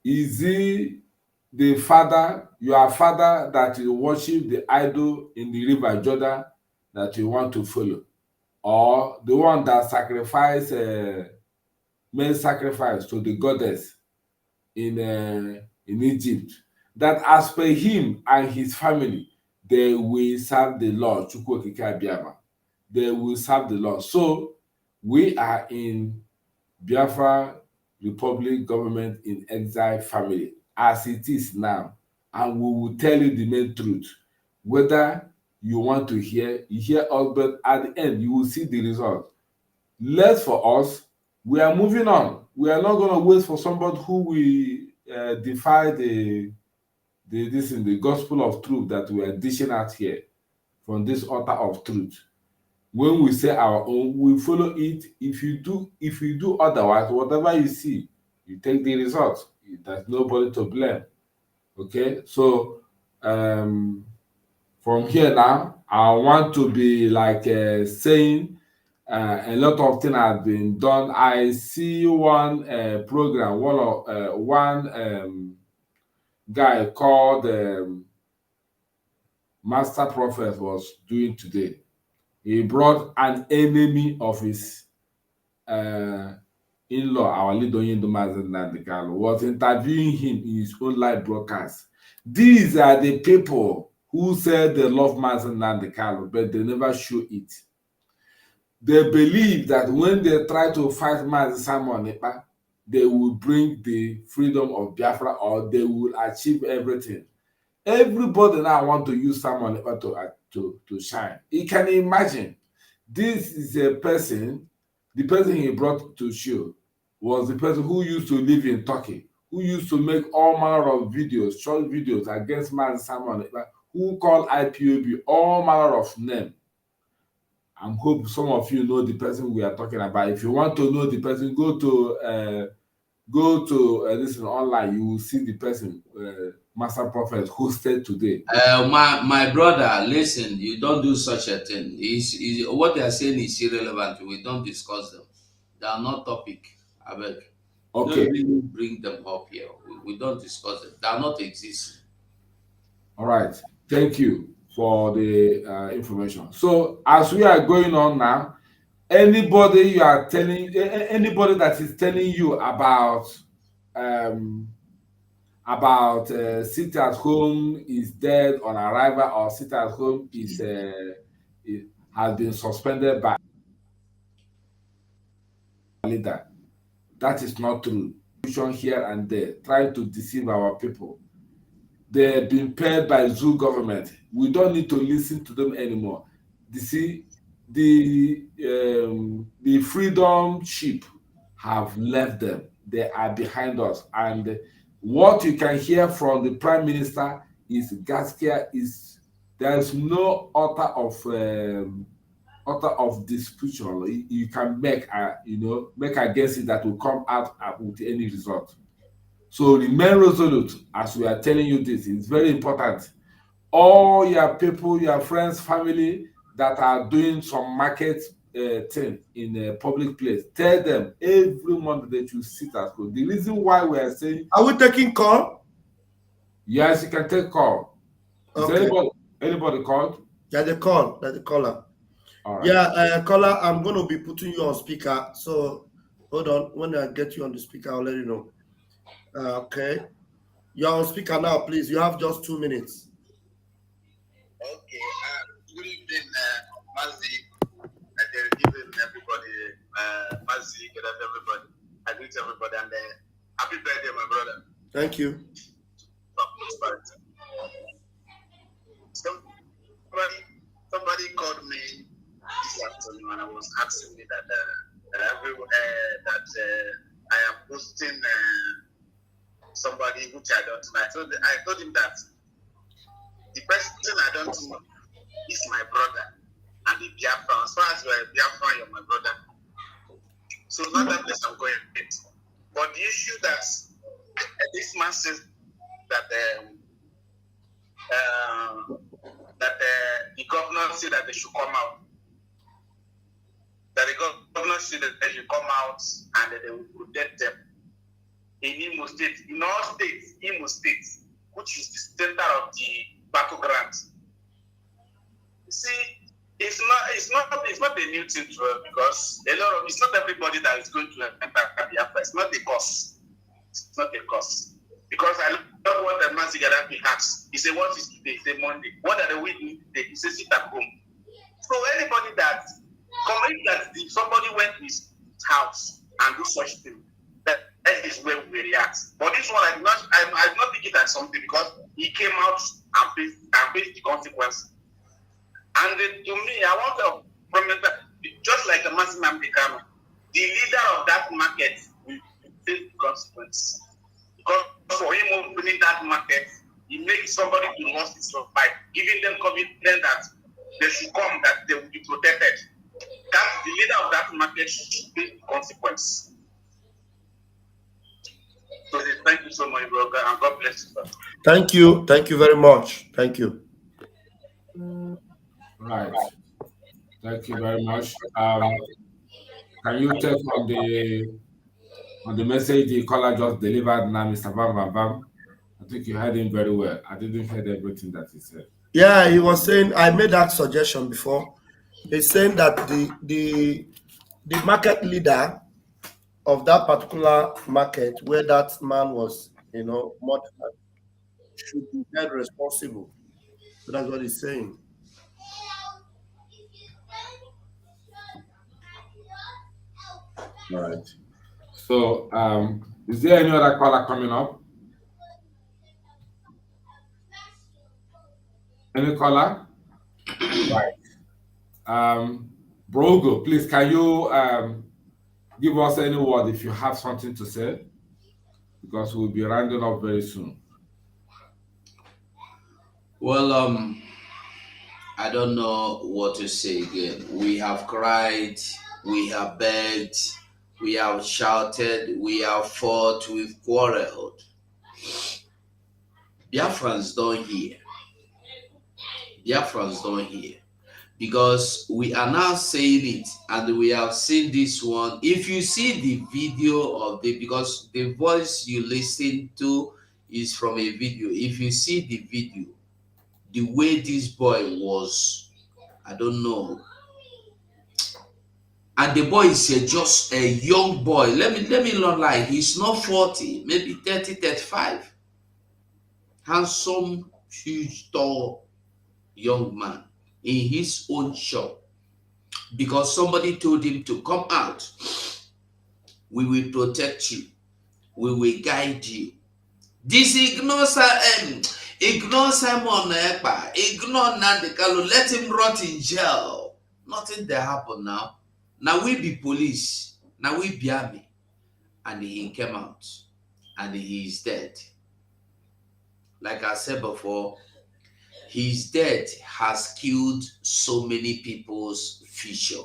is he the father, your father, that you worship the idol in the river Jordan that you want to follow? Or the one that made sacrifice to the goddess in Egypt, that as per him and his family, they will serve the Lord. They will serve the Lord. So we are in Biafra Republic government in exile family as it is now, and we will tell you the main truth. Whether you want to hear, you hear us, but at the end you will see the result. Less for us, we are moving on. We are not going to wait for somebody who will defy the gospel of truth that we are dishing out here from this altar of truth. When we say our own, we follow it. If you do otherwise, whatever you see, you take the result. There's nobody to blame. Okay, so from here now, I want to be like saying a lot of things have been done. I see one program, one guy called Master Prophet was doing today. He brought an enemy of his in-law, our leader Nandekalo, was interviewing him in his own live broadcast. These are the people who said they love Mazen Nandekalo, but they never show it. They believe that when they try to fight Mazen Simon Ekpa, they will bring the freedom of Biafra, or they will achieve everything. Everybody now want to use Simon Ekpa to shine. You can imagine, this is a person, the person he brought to show was the person who used to live in Turkey, who used to make all manner of videos, short videos against Mazen Simon Ekpa, who called IPOB all manner of names. I hope some of you know the person we are talking about. If you want to know the person, go to this online. You will see the person, Master Prophet hosted today. My brother, listen, you don't do such a thing. What they are saying is irrelevant. We don't discuss them. They are not topic. I beg. Okay. Don't really bring them up here. We don't discuss them. They are not existing. All right. Thank you for the information. So as we are going on now, anybody that is telling you about sit at home is dead on arrival, or sit at home has been suspended by leader, that is not true. Here and there, trying to deceive our people. They've been paid by zoo government. We don't need to listen to them anymore. You see, the freedom ship have left them. They are behind us. And what you can hear from the prime minister is there is no author of disputation you can make against it that will come out with any result. So remain resolute as we are telling you this. It's very important. All your people, your friends, family that are doing some market thing in a public place, tell them every month that you sit at home. The reason why we are saying... Are we taking call? Yes, you can take call. Okay. Is anybody called? Yeah, the caller. All right. Yeah, caller, I'm going to be putting you on speaker. So hold on. When I get you on the speaker, I'll let you know. Okay. You're on speaker now, please. You have just 2 minutes. Okay. Good evening, Mazi. Good evening, everybody. Mazi, good evening, everybody. I greet everybody, and happy birthday, my brother. Thank you. Somebody called me this afternoon and was asking me that I am posting somebody which I don't know. I told him that the person I don't know is my brother and the Biafran. As far as you are a Biafran, you're my brother. So not that place I'm going with. But the issue that this man says that the governor said that they should come out. That the governor said that they should come out and that they will protect them. In Imo State, in all states, Imo State, which is the center of the battleground. You see, it's not a new thing to her, because it's not everybody that is going to enter Biafra. It's not a cause. It's not a cause. Because I love what the Mazi Gaddafi asks. He said, what is today? He said, Monday. What are the week today? He said, sit at home. So anybody that comments that somebody went to his house and do such thing, that is where we react. But this one, I did not think it as something, because he came out and faced the consequence. And to me, I want to promise that, just like a Mazi Namdekano, the leader of that market will face the consequence. Because for him opening that market, he makes somebody to lose his life, giving them confidence that they should come, that they will be protected. That the leader of that market should face the consequence. So thank you so much, brother, and God bless you. Thank you. Thank you very much. Thank you. Right. Thank you very much. Can you take on the message the caller just delivered now, Mr. Bam Bam Bam? I think you heard him very well. I didn't hear everything that he said. Yeah, he was saying, I made that suggestion before. He's saying that the market leader of that particular market where that man was, modified, should be held responsible. So that's what he's saying. All right. So, is there any other caller coming up? Any caller? Right. Brogo, please, can you give us any word if you have something to say? Because we'll be rounding up very soon. Well, I don't know what to say again. We have cried, we have begged, we have shouted, we have fought, we've quarreled. Biafrans don't hear. Biafrans don't hear. Because we are now saying it and we have seen this one. If you see the video of because the voice you listen to is from a video. If you see the video, the way this boy was, I don't know. And the boy is just a young boy. Let me not lie. He's not 40, maybe 30, 35. Handsome, huge, tall, young man in his own shop. Because somebody told him to come out. We will protect you. We will guide you. This ignore Simon Ekpa, ignore Nnamdi Kanu, let him rot in jail. Nothing there happen now. Now we be police. Now we be army. And he came out. And he is dead. Like I said before, his death has killed so many people's future,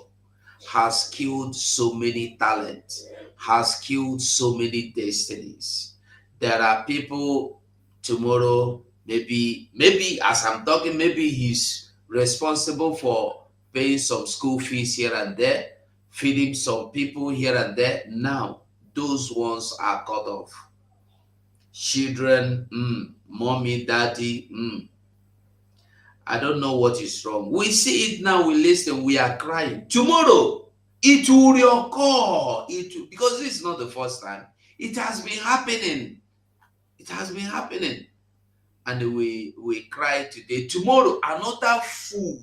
has killed so many talents, has killed so many destinies. There are people tomorrow, maybe as I'm talking, maybe he's responsible for paying some school fees here and there, feeding some people here and there. Now, those ones are cut off. Children, mommy, daddy, I don't know what is wrong. We see it now, we listen, we are crying. Tomorrow, it will reoccur. Because this is not the first time. It has been happening. It has been happening. And we cry today. Tomorrow, another fool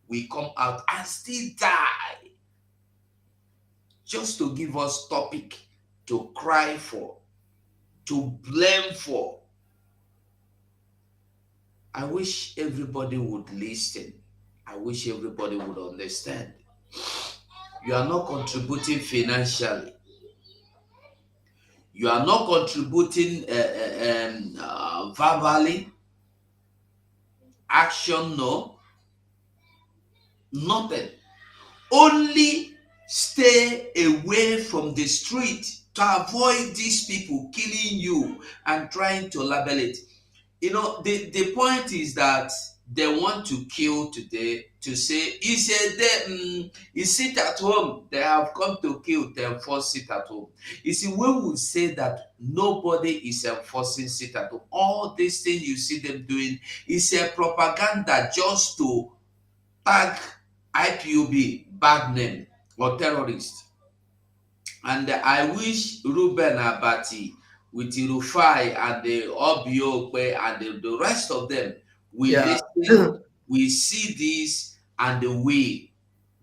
will come out and still die. Just to give us topic to cry for, to blame for. I wish everybody would listen. I wish everybody would understand. You are not contributing financially. You are not contributing verbally. Action, no. Nothing. Only stay away from the street to avoid these people killing you and trying to label it. You know, the point is that they want to kill today to say, he said he sit at home. They have come to kill, they enforce sit at home. You see, when we say that nobody is enforcing sit at home, all these things you see them doing is a propaganda just to tag IPOB, bad name, or terrorist. And I wish Ruben Abati with Rufai and the Obiokwe and the rest of them, we listen, we see this and we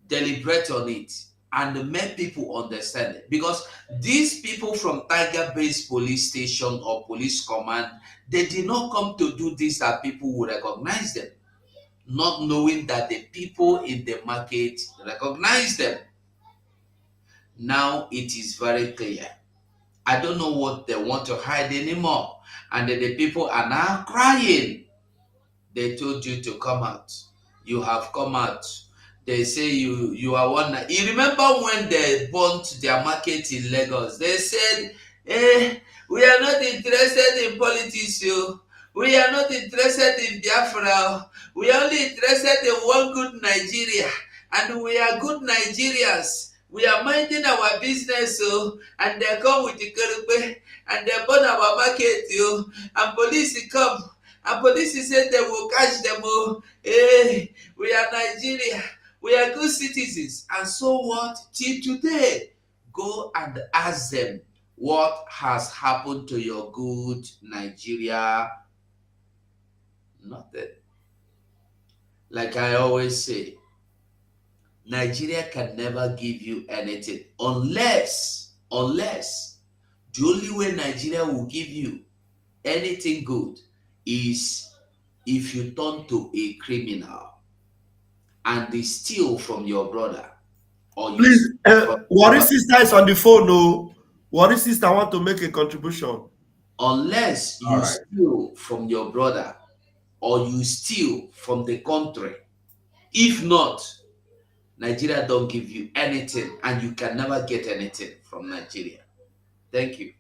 deliberate on it and make people understand it. Because these people from Tiger Base Police Station or Police Command, they did not come to do this that people will recognize them, not knowing that the people in the market recognize them. Now it is very clear. I don't know what they want to hide anymore. And the people are now crying. They told you to come out. You have come out. They say you are one. You remember when they burnt their market in Lagos? They said, we are not interested in politics. We are not interested in Biafra. We are only interested in one good Nigeria. And we are good Nigerians. We are minding our business, and they come with the Kerupe, and they burn our market, and police come, and police said they will catch them, Hey, we are Nigeria, we are good citizens. And so what? Till today, go and ask them what has happened to your good Nigeria. Nothing. Like I always say, Nigeria can never give you anything unless the only way Nigeria will give you anything good is if you turn to a criminal and they steal from your brother. Or you please, Worry Sister is on the phone. No, Worry Sister, I want to make a contribution. Unless you steal from your brother or you steal from the country. If not, Nigeria don't give you anything, and you can never get anything from Nigeria. Thank you.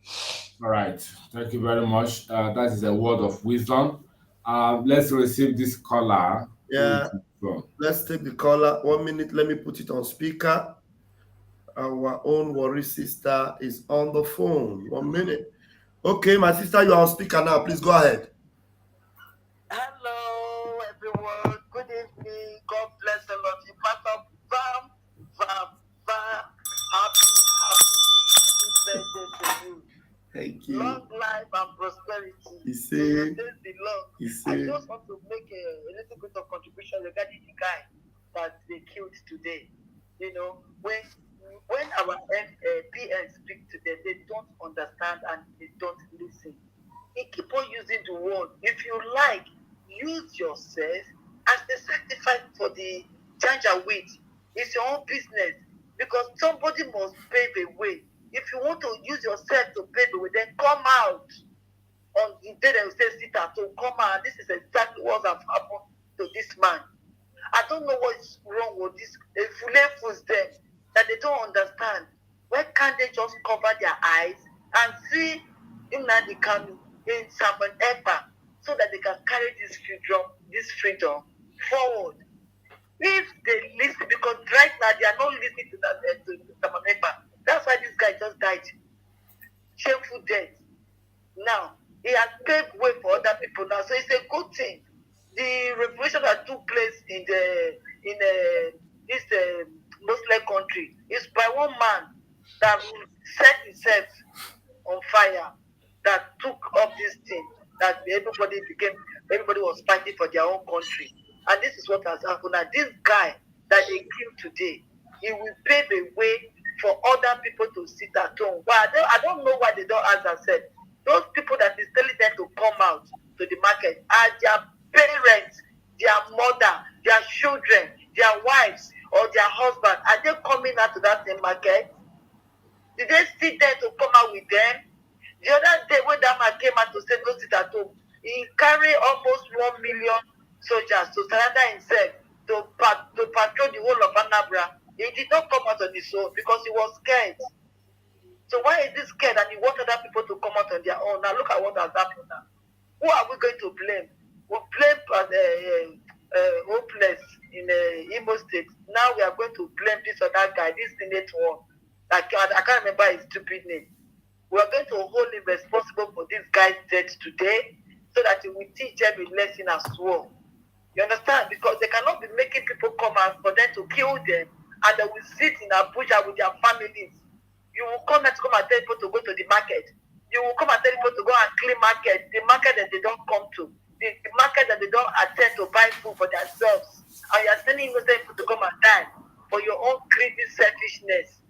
All right. Thank you very much. That is a word of wisdom. Let's receive this caller. Yeah. Let's take the caller. 1 minute. Let me put it on speaker. Our own worry sister is on the phone. 1 minute. Okay, my sister, you are on speaker now. Please go ahead. Hello, everyone. Good evening. God bless all of you. Pastor Vam. Happy birthday to you. Thank you. Long life and prosperity. You So your see, days be long. you I see. just want to make a little bit of contribution regarding the guy that they killed today. You know, when our PN speak to them, they don't understand and they don't listen. He keep on using the word. If you like, use yourself as the sacrifice for the janjaweed. It's your own business because somebody must pave a way. If you want to use yourself to pave a way, then come out on the day they will say sit at home. Come out. This is exactly what has happened to this man. I don't know what's wrong with this fools them that they don't understand. Why can't they just cover their eyes and see Nnamdi Kanu in Samuel Ekpa so that they can carry this freedom forward? If they listen, because right now they are not listening to that to Samuel Ekpa. That's why this guy just died. Shameful death. Now he has paved way for other people now, so it's a good thing. The revolution that took place in this Muslim country is by one man that set himself on fire, that took up this thing, that everybody was fighting for their own country. And this is what has happened. Now, this guy that they killed today, he will pave a way for other people to sit at home. But I don't know why they don't ask themselves. Those people that is telling them to come out to the market are their parents, their mother, their children, their wives, or their husband. Are they coming out to that same market? Did they sit there to come out with them? The other day when that man came out to say no sit at home, he carried almost 1 million soldiers to surrender himself to patrol the whole of Anambra. He did not come out on his own because he was scared. So why is he scared and he wants other people to come out on their own? Now look at what has happened now. Who are we going to blame? We blame hopeless in Imo State. Now we are going to blame this other guy, this Senate one. I can't remember his stupid name. We are going to hold him responsible for this guy's death today so that he will teach them a lesson as well. You understand? Because they cannot be making people come out for them to kill them and they will sit in Abuja with their families. You will come and tell people to go to the market. You will come and tell people to go and clean market, the market that they don't come to, the market that they don't attend to buy food for themselves. And you are sending innocent people to come and die for your own greedy selfishness.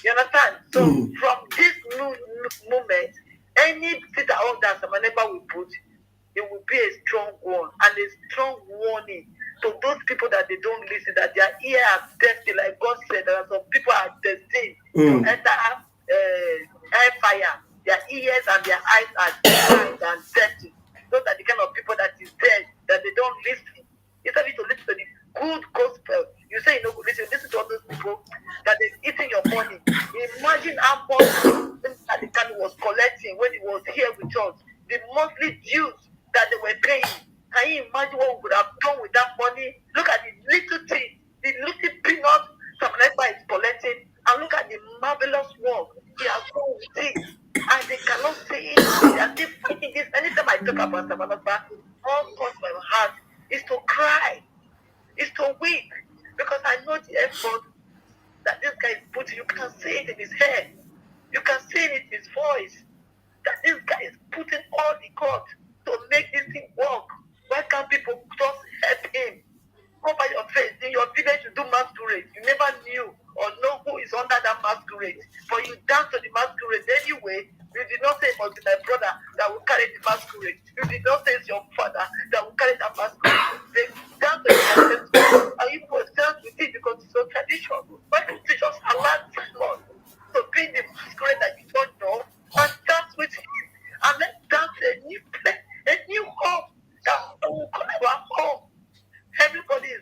You understand? So from this moment, any thing that someone will put, it will be a strong one and a strong warning to those people that they don't listen, that their ear are destined, like God said, there are some people are destined to enter hellfire. Their ears and their eyes are blind and dirty. Those are the kind of people that is dead, that they don't listen. Instead of to listen to the good gospel, you say you know, listen to all those people that they're eating your money. Imagine how much the Kanu was collecting when he was here with us. The monthly dues that they were paying. Can you imagine what we would have done with that money? Look at the little thing, the little peanut Samanekpa is collecting, and look at the marvelous work he has done with it. And they cannot say it. They are still fighting this. Anytime I talk about Samanekpa, all comes my heart is to cry, is to weep, because I know the effort that this guy is putting. You can see it in his head. You can see it in his voice. That this guy is putting all the God to make this thing work. Why can't people just help him? Cover your face. In your village, you do masquerade. You never knew or know who is under that masquerade. But you dance to the masquerade anyway. You did not say it must be my brother that will carry the masquerade. You did not say it's your father that will carry that masquerade. They dance to the masquerade. And you must dance with it because it's your tradition. Why don't you just allow someone to be the masquerade that you don't know and dance with him? And let's dance a new place, a new home that will call our home. Everybody is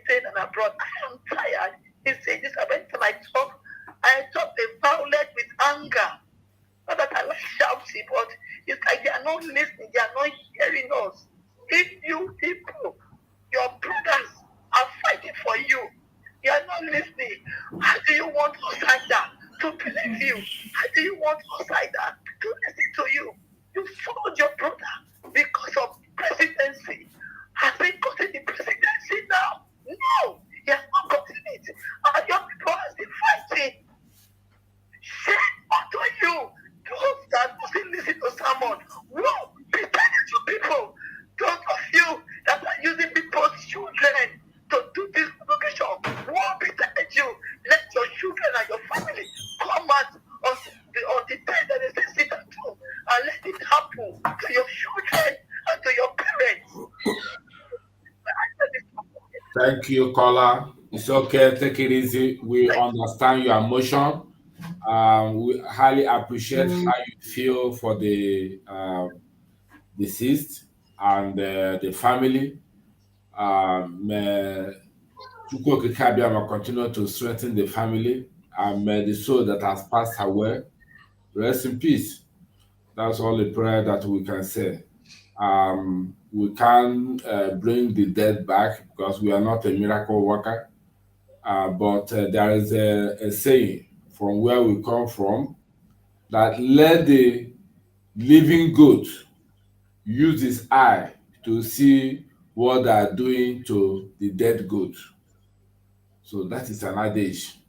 saying and abroad, I am tired. He said this every time I talk violent with anger. shouting, but it's like they are not listening, they are not hearing us. If you people, your brothers are fighting for you, you are not listening. How do you want outsider to believe you? How do you want outsider to listen to you? You followed your brother because of presidency. Has he gotten the presidency now? No, he has not gotten it. And your people are still fighting. Shame unto you, those that doesn't listen to someone. Woe be to people. Those of you that are using people's children to do this education. Woe be you. Let your children and your family come out on the day that is sit at home and let it happen to your children and to your parents. Thank you, caller. It's okay. Take it easy. We understand your emotion. We highly appreciate how you feel for the deceased and the family. May Chukwu Okike Abịama continue to strengthen the family, and may the soul that has passed away rest in peace. That's all the prayer that we can say. We can't bring the dead back because we are not a miracle worker. But there is a saying from where we come from that let the living goat use his eye to see what they are doing to the dead goat. So that is an adage.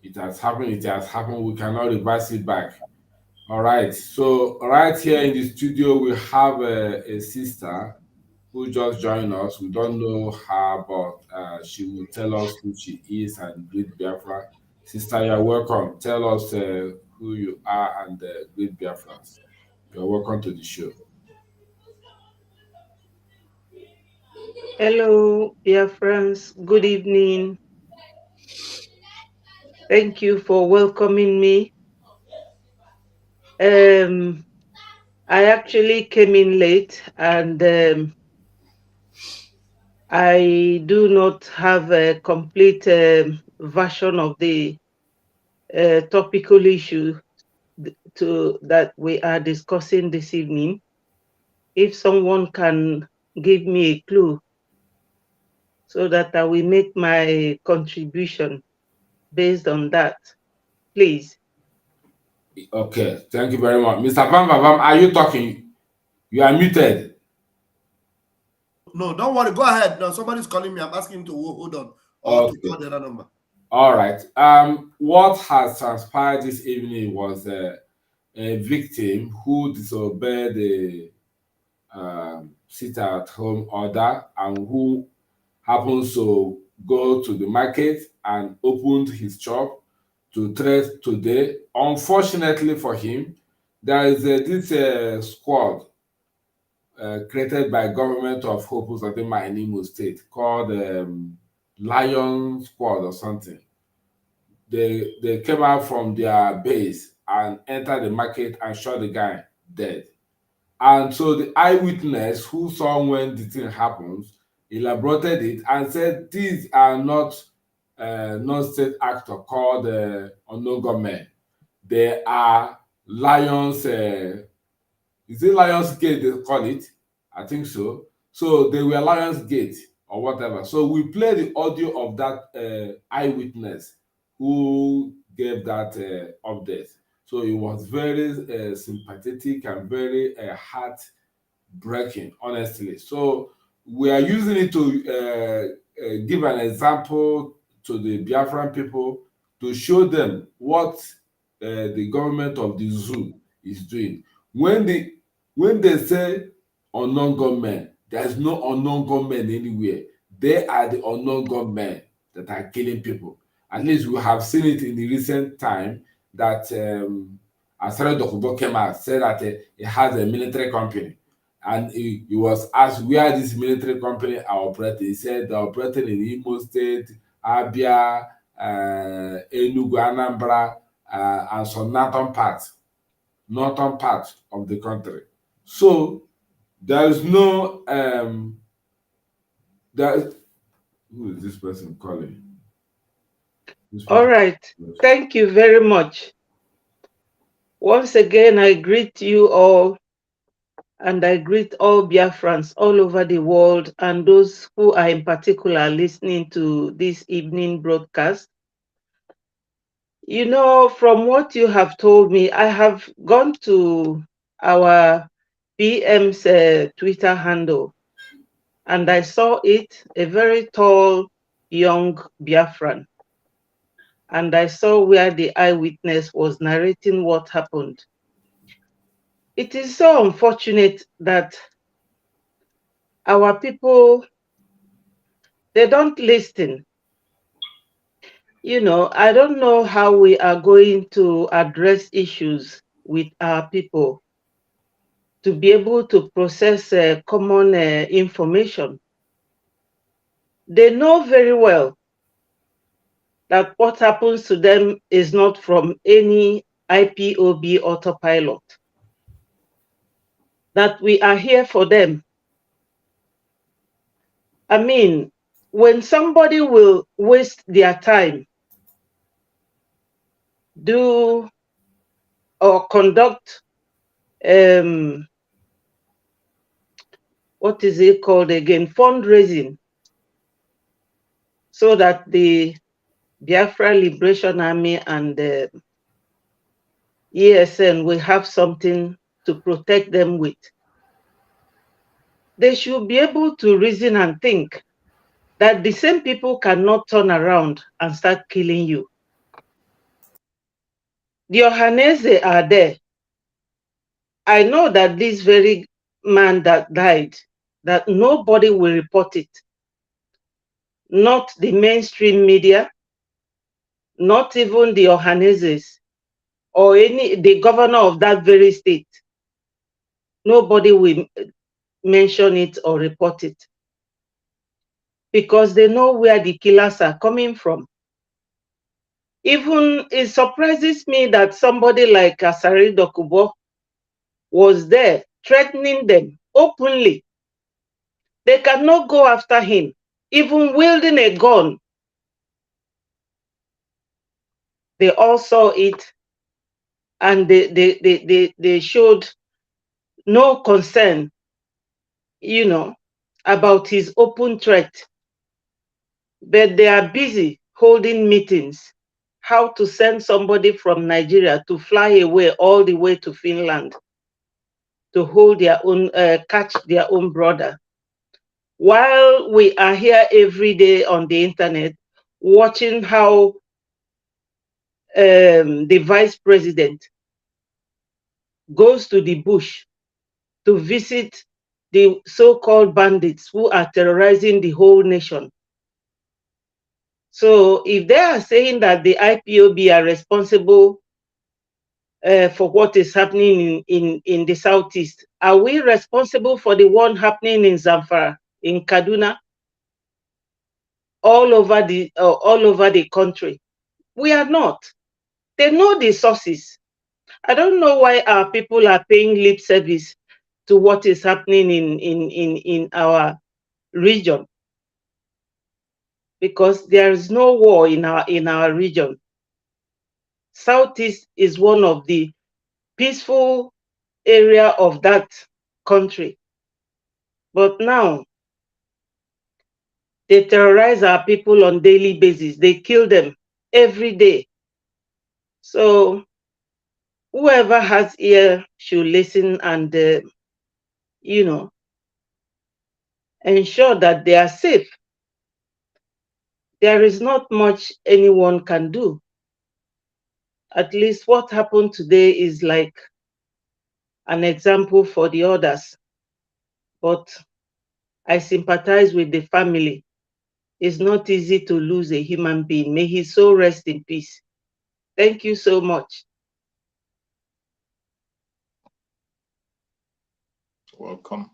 It has happened, it has happened. We cannot reverse it back. All right. So right here in the studio, we have a sister who just joined us. We don't know her, but she will tell us who she is and greet Biafra. Sister, you're welcome. Tell us who you are and greet Biafrans. You're welcome to the show. Hello, dear friends. Good evening. Thank you for welcoming me. I actually came in late and I do not have a complete version of the topical issue that we are discussing this evening. If someone can give me a clue so that I will make my contribution based on that, please. Okay, thank you very much. Mr. Van Vam, are you talking? You are muted. No, don't worry. Go ahead. No, somebody's calling me. I'm asking him to hold on or to call the other number. All right. What has transpired this evening was a victim who disobeyed the sit-at-home order and who happens to go to the market and opened his shop to trade today. Unfortunately for him, there is this squad created by government of Hope Uzodinma in Imo State called Lion Squad or something. They came out from their base and entered the market and shot the guy dead. And so the eyewitness who saw when the thing happens elaborated it and said these are not non-state actor called unknown gunmen. They are Lions. Is it Lions Gate they call it? I think so. So they were Lions Gate or whatever. So we play the audio of that eyewitness who gave that update. So it was very sympathetic and very heartbreaking, honestly. So we are using it to give an example to the Biafran people to show them what the government of the zoo is doing. When they say unknown gunmen, there's no unknown gunmen anywhere. They are the unknown gunmen that are killing people. At least we have seen it in the recent time that Asare Dokubo came out, said that it has a military company. And he was asked where this military company are operating. He said they're operating in Imo State, Abia, Enugu, Anambra, and some northern part of the country. So there is no who is this person calling? All right. Thank you very much. Once again, I greet you all, and I greet all Biafrans all over the world and those who are in particular listening to this evening broadcast. You know, from what you have told me, I have gone to our PM's Twitter handle, and I saw it, a very tall, young Biafran. And I saw where the eyewitness was narrating what happened. It is so unfortunate that our people, they don't listen. You know, I don't know how we are going to address issues with our people to be able to process common information. They know very well that what happens to them is not from any IPOB autopilot, that we are here for them. I mean, when somebody will waste their time, do or conduct, what is it called again, fundraising, so that the Biafra Liberation Army and the ESN will have something to protect them with. They should be able to reason and think that the same people cannot turn around and start killing you. The Ohanese are there. I know that this very man that died, that nobody will report it. Not the mainstream media, not even the Ohaneses, or the governor of that very state. Nobody will mention it or report it, because they know where the killers are coming from. Even it surprises me that somebody like Asari Dokubo was there threatening them openly. They cannot go after him, even wielding a gun. They all saw it, and they showed no concern, you know, about his open threat. But they are busy holding meetings, how to send somebody from Nigeria to fly away all the way to Finland to hold their own, catch their own brother. While we are here every day on the internet, watching how the vice president goes to the bush to visit the so-called bandits who are terrorizing the whole nation. So if they are saying that the IPOB are responsible for what is happening in the Southeast, are we responsible for the one happening in Zamfara, in Kaduna, all over the country? We are not. They know the sources. I don't know why our people are paying lip service to what is happening in our region, because there is no war in our region. Southeast is one of the peaceful area of that country. But now, they terrorize our people on daily basis. They kill them every day. So whoever has ear should listen and, you know, ensure that they are safe. There is not much anyone can do. At least what happened today is like an example for the others. But I sympathize with the family. It's not easy to lose a human being. May his soul rest in peace. Thank you so much. Welcome.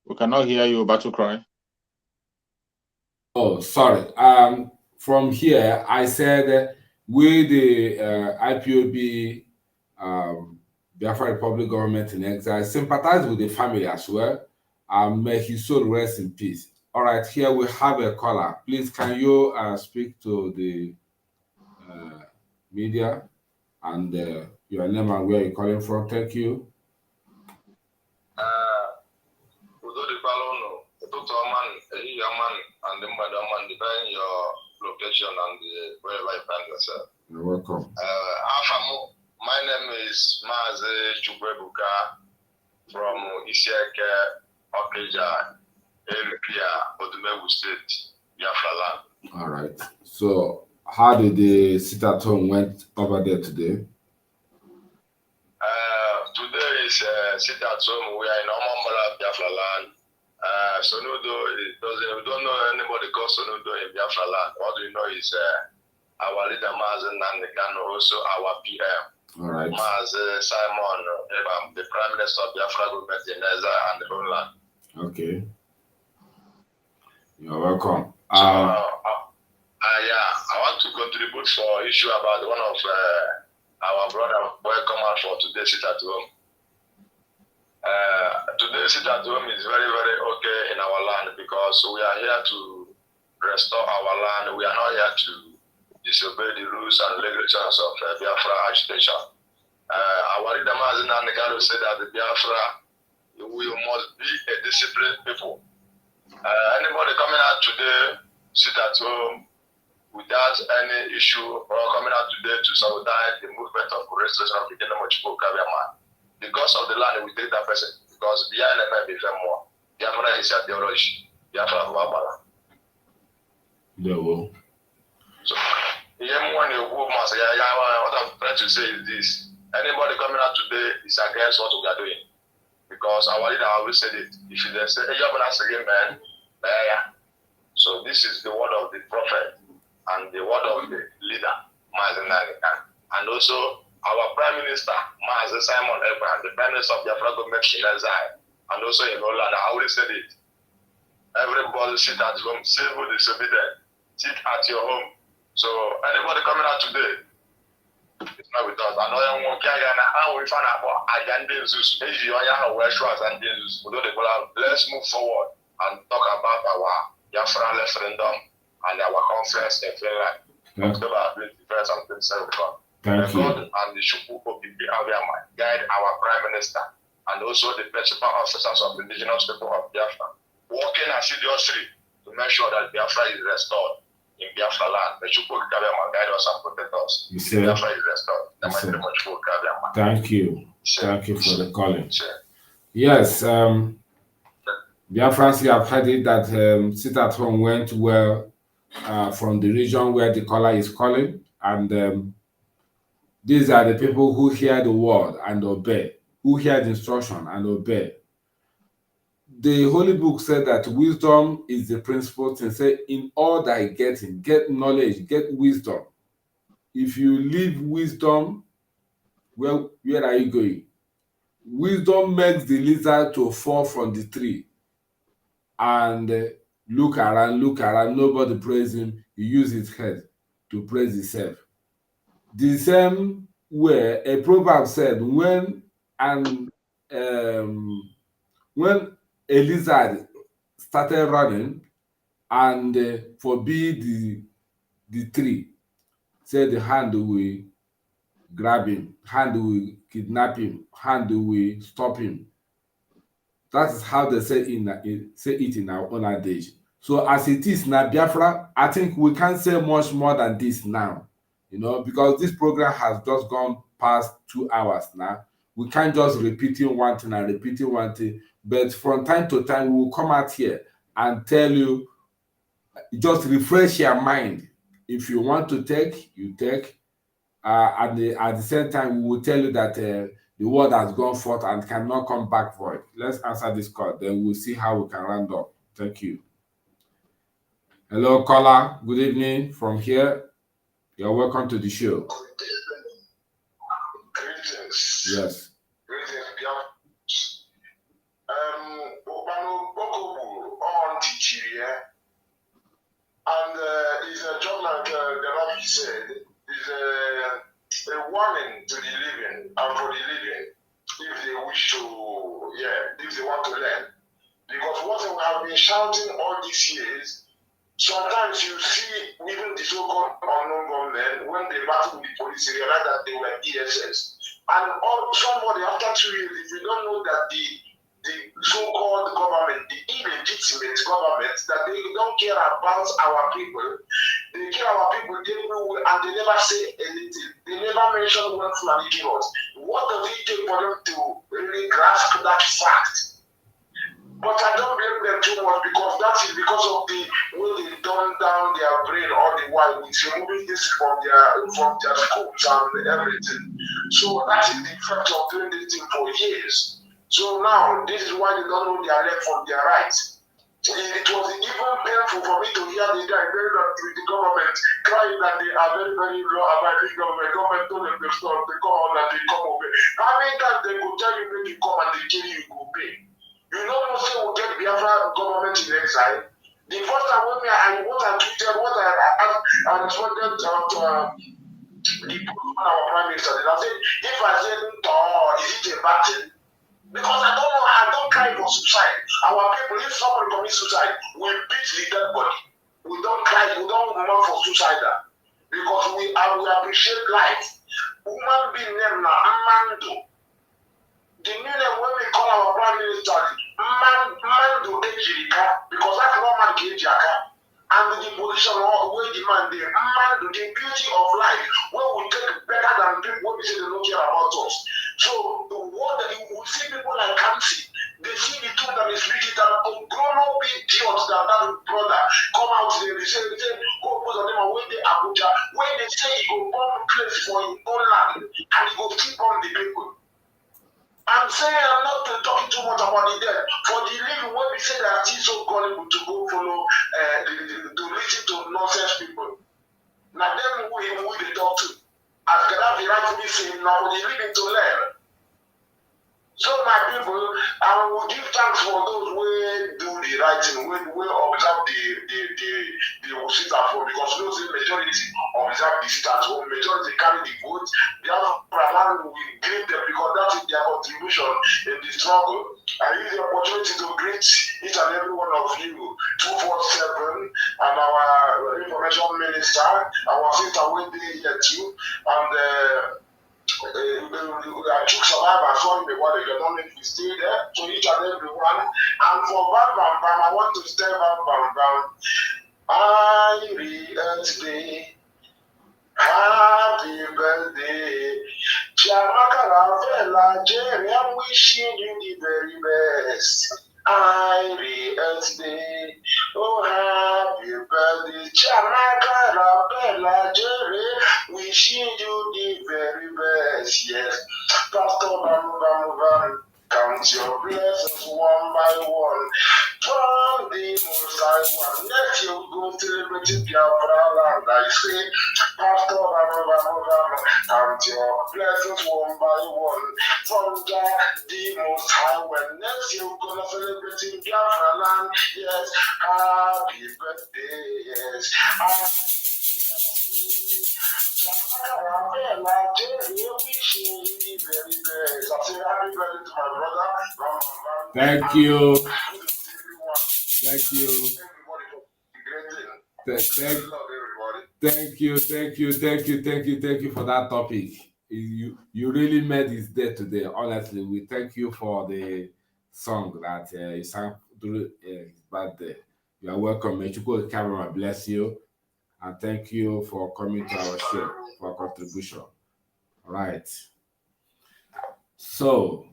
We cannot hear you, Battle Cry. Oh, sorry. From here, I said we, the IPOB, Biafra Republic government in exile, sympathize with the family as well. May his soul rest in peace. All right, here we have a caller. Please, can you speak to the media and your name and where you're calling from? Thank you. And depending your location and wherever you find yourself. You're welcome. My name is Maze Chubrebuka from Isieke, Okija, Eripia, Odumewu State, Biafra land. All right. So, how did the sit-at-home went over there today? Today is sit-at-home. We are in Omamala, Biafra land. Sonudo, we don't know anybody called Sonudo in Biafra land. What we know is our leader Mazen Nandekano, also our PM. All right. Mazen Simon, the Prime Minister of Biafra government in Neza and the homeland. Okay. You're welcome. Yeah, I want to contribute for issue about one of our brother welcome out for today's sit-at-home. Today's sit-at-home is very, very okay in our land because we are here to restore our land. We are not here to disobey the rules and regulations of Biafra agitation. Our leader Mazen Nandekano said that the Biafra, we must be a disciplined people. Anybody coming out today, sit at home without any issue or coming out today to sabotage the movement of restoration of the kingdom of Chukwu, because of the land, we take that person. Because behind the man, be more. Biafra is a theology. Biafra is Wabala. Yeah, well. So, what I'm trying to say is this. Anybody coming out today is against what we are doing. Because our leader always said it. If they say, hey, you're going to say, man, so this is the word of the prophet and the word of the leader, Mazen Nandekano. And also, our Prime Minister, Mazen Simon Ekpa, the Prime Minister of Biafra government in Neza, and also in Holland, I always said it. Everybody sit at home, civil disobedient, sit at your home. So anybody coming out today, it's not with us. Another one can how we find out about Agande Zeus. Let's move forward and talk about our Biafra referendum and our conference in Finland. October 21st and 27th. Thank you. God and the Shukwu guide our Prime Minister and also the principal officers of the indigenous people of Biafra, working assiduously to make sure that Biafra is restored in Biafra land. The Shukwu guide us and protect us. You see? Biafra is restored. Thank you. Thank you for the calling. Yes, Biafrans, you have heard it that sit-at-home went well from the region where the caller is calling, and these are the people who hear the word and obey, who hear the instruction and obey. The Holy Book said that wisdom is the principal thing. Say, in all thy getting, get knowledge, get wisdom. If you leave wisdom, well, where are you going? Wisdom makes the lizard to fall from the tree and look around, nobody praise him. He use his head to praise himself. The same way, a proverb said, when a lizard started running and forbid the tree, said the hand will grab him, hand will kidnap him, hand will stop him. That is how they say it in our own adage. So as it is now, Biafra, I think we can't say much more than this now, because this program has just gone past 2 hours now. We can't just repeating one thing and repeating one thing, but from time to time we will come out here and tell you, just refresh your mind. If you want to take, you take. At the same time, we will tell you that the word has gone forth and cannot come back void. Let's answer this call, then we'll see how we can round up. Thank you. Hello, caller. Good evening from here. You're welcome to the show. Greetings. Yes. Greetings, and it's a job like the Rabbi said, is a warning to the living and for the living if they wish to, if they want to learn. Because what we have been shouting all these years, sometimes you see even the so-called unknown government, when they battle with the police, they realize that they were ESS. And somebody after 2 years, if you don't know that the so-called government, the illegitimate government, that they don't care about our people, they care our people everywhere, and they never say anything. They never mention one Fulani killers. What does it take for them to really grasp that fact? But I don't blame them too much, because that is because of the way they dumb down their brain all the while with removing this from their schools and everything. So that is the effect of doing this thing for years. So now this is why they don't know their left from their right. It was even painful for me to hear the guy very with the government crying that they are very, very low abiding government. Government told them to stop, they come on and they come obey. How many times they could tell you when you come and they kill you, you go pay? You know, say we'll get Biafra government in exile. The first time when what I tweeted, what I responded to the our prime minister, I said, if I said, oh, is it a battle? Because I don't know, I don't cry for suicide. Our people, if somebody commits suicide, we beat the dead body. We don't cry, we don't mourn for suicide. Because we appreciate life. Human being name now, Amando. The new name when we call our prime minister, Mando Ejirika, because that's not man Ejirika. And the position where the man there, Mando, the beauty of life, where we take better than people when we say they don't care about us. So the world that you will see people like Kamsi, they see the truth that is written, that grown up idiots that brother come out there, they say, go put on them and when they Abuja, when they say he go bomb place for his own land, and he go keep on the people. I'm saying I'm not talking too much about the dead. For the living, when we say that it's so gullible to go follow, to listen to nonsense people. Now them who they talk to. As Gaddafi rightly said, now for the living to learn. So my people, I will give thanks for those who do the right thing, who observe the sit at home, because those majority observe the sit at home, majority carry the vote. The other land will greet them because that is their contribution in the struggle. I use the opportunity to greet each and every one of you, 247, and our information minister, our sister Wendy here too, and I took survivor from the water, you don't need to stay there, to each and every one. And for Bam Bam Bam, I want to stay Bam Bam Bam. I birthday, happy birthday. Chiamaka Ravela Jerry, I'm wishing you the very best. I birthday, oh happy birthday. Chiamaka Ravela Jerry, wishing you the very best. Yes, Pastor Bam Bam Bam, count your blessings one by one. From the Most High One, next year we go celebrate Biafra land. I say, Pastor Bam Bam Bam, count your blessings one by one. From the Most High One, next year we're gonna celebrate Biafra land. Yes, happy birthday. Yes, Thank you. Thank you. Thank you for that topic. You really made his day today. Honestly, we thank you for the song that you sang during his birthday. You are welcome. May you camera bless you, and thank you for coming to our show for contribution. All right. So,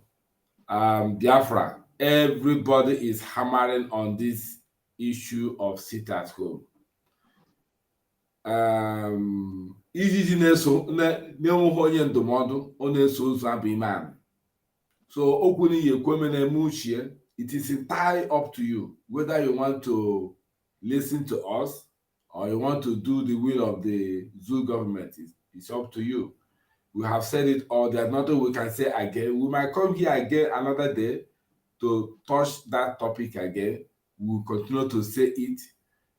Biafra, everybody is hammering on this issue of sit at home. Ijiji na-eso na-enweghị onye ndụmọdụ ọ na-eso ụzọ abụ ime anyị. So okwu n'iyi ekweme na-eme uchie, it is entirely up to you whether you want to listen to us or you want to do the will of the zoo government. It's up to you. We have said it all. There's nothing we can say again. We might come here again another day to touch that topic again. We'll continue to say it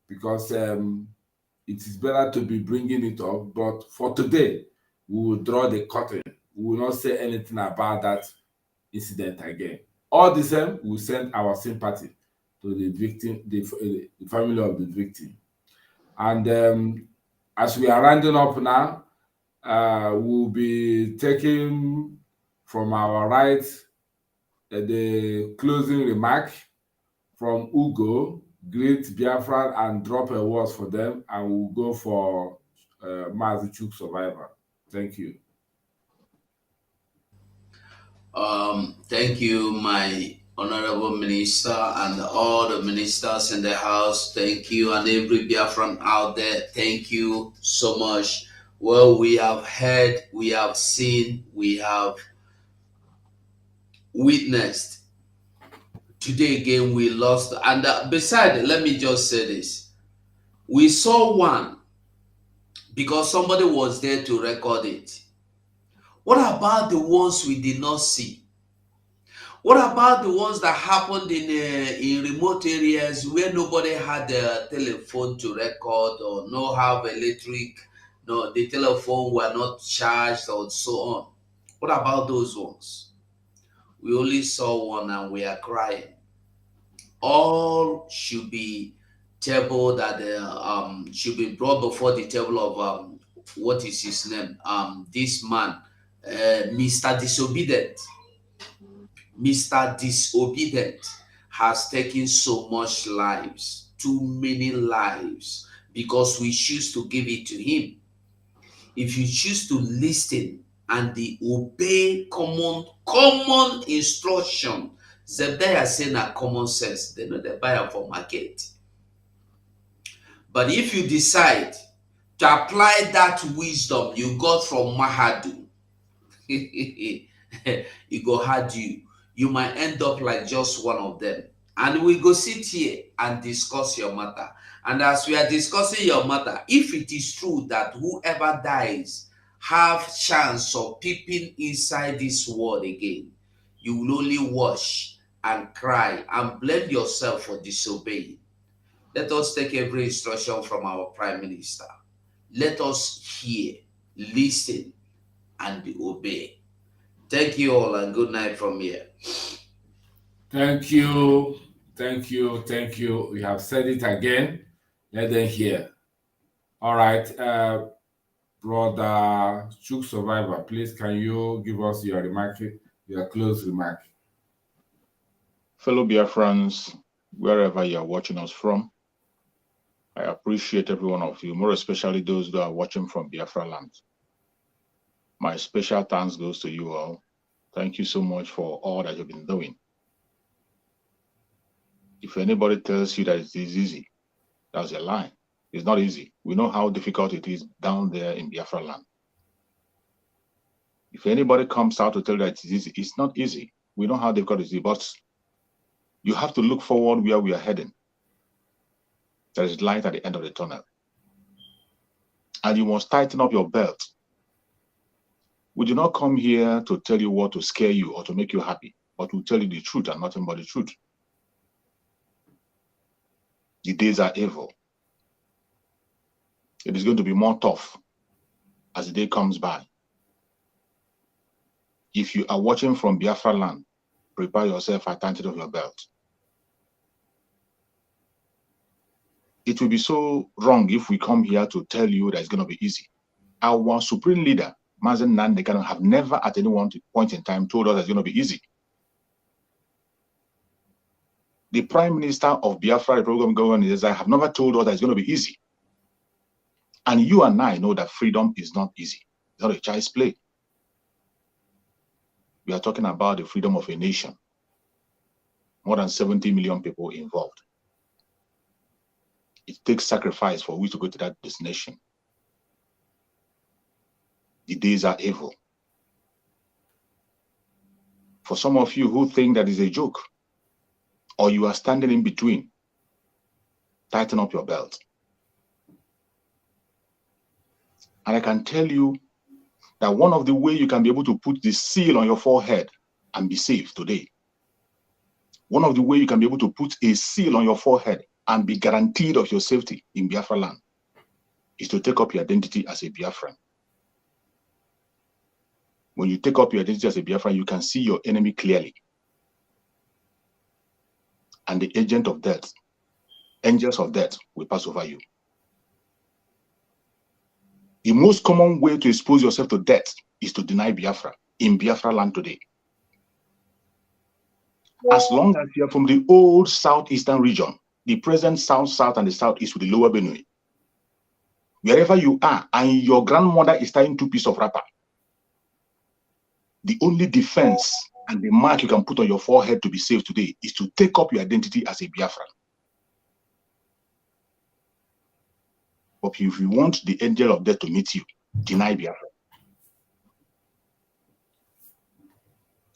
because it is better to be bringing it up. But for today, we will draw the curtain. We will not say anything about that incident again. All the same, we send our sympathy to the victim, the family of the victim. And as we are rounding up now, we'll be taking from our right the closing remark from Ugo, greet Biafra and drop a word for them, and we'll go for Mazichuk survivor. Thank you. Thank you, my honorable minister, and all the ministers in the house. Thank you, and every Biafran out there. Thank you so much. Well, we have heard, we have seen, we have witnessed. Today again, we lost. And beside, let me just say this. We saw one because somebody was there to record it. What about the ones we did not see? What about the ones that happened in remote areas where nobody had a telephone to record or no have electric, no, the telephone were not charged or so on? What about those ones? We only saw one and we are crying. All should be tabled at should be brought before the table of what is his name? This man, Mr. Disobedient. Mr. Disobedient has taken so much lives, too many lives, because we choose to give it to him. If you choose to listen and obey common instruction, Zebediah saying a common sense, they know they buy it for market. But if you decide to apply that wisdom you got from Mahadu, it go hard you. You might end up like just one of them. And we go sit here and discuss your matter. And as we are discussing your matter, if it is true that whoever dies have chance of peeping inside this world again, you will only watch and cry and blame yourself for disobeying. Let us take every instruction from our Prime Minister. Let us hear, listen, and obey. Thank you all and good night from here. Thank you. Thank you. Thank you. We have said it again. Let them hear. All right. Brother Chuk Survivor, please can you give us your remark, your close remark? Fellow Biafrans, wherever you are watching us from, I appreciate every one of you, more especially those who are watching from Biafra land. My special thanks goes to you all. Thank you so much for all that you've been doing. If anybody tells you that it is easy, that's a lie. It's not easy. We know how difficult it is down there in Biafra land. If anybody comes out to tell you that it is easy, it's not easy. We know how difficult it is, but you have to look forward where we are heading. There is light at the end of the tunnel. And you must tighten up your belt. We do not come here to tell you what to scare you or to make you happy, but to tell you the truth and nothing but the truth. The days are evil. It is going to be more tough as the day comes by. If you are watching from Biafra land, prepare yourself and tighten up your belt. It will be so wrong if we come here to tell you that it's going to be easy. Our supreme leader, Mazen Nandekano, have never at any one point in time told us that it's going to be easy. The Prime Minister of Biafra, the program government, have never told us that it's going to be easy. And you and I know that freedom is not easy. It's not a child's play. We are talking about the freedom of a nation. More than 70 million people involved. It takes sacrifice for we to go to that destination. The days are evil. For some of you who think that is a joke, or you are standing in between, tighten up your belt. And I can tell you that one of the ways you can be able to put the seal on your forehead and be safe today, one of the ways you can be able to put a seal on your forehead and be guaranteed of your safety in Biafra land is to take up your identity as a Biafran. When you take up your identity as a Biafran, you can see your enemy clearly. and the agent of death, angels of death, will pass over you. The most common way to expose yourself to death is to deny Biafra in Biafra land today. As long as you are from the old southeastern region, the present south, and the southeast with the lower Benue, wherever you are, and your grandmother is tying 2 pieces of wrapper, the only defense and the mark you can put on your forehead to be saved today is to take up your identity as a Biafran. But if you want the angel of death to meet you, deny Biafra.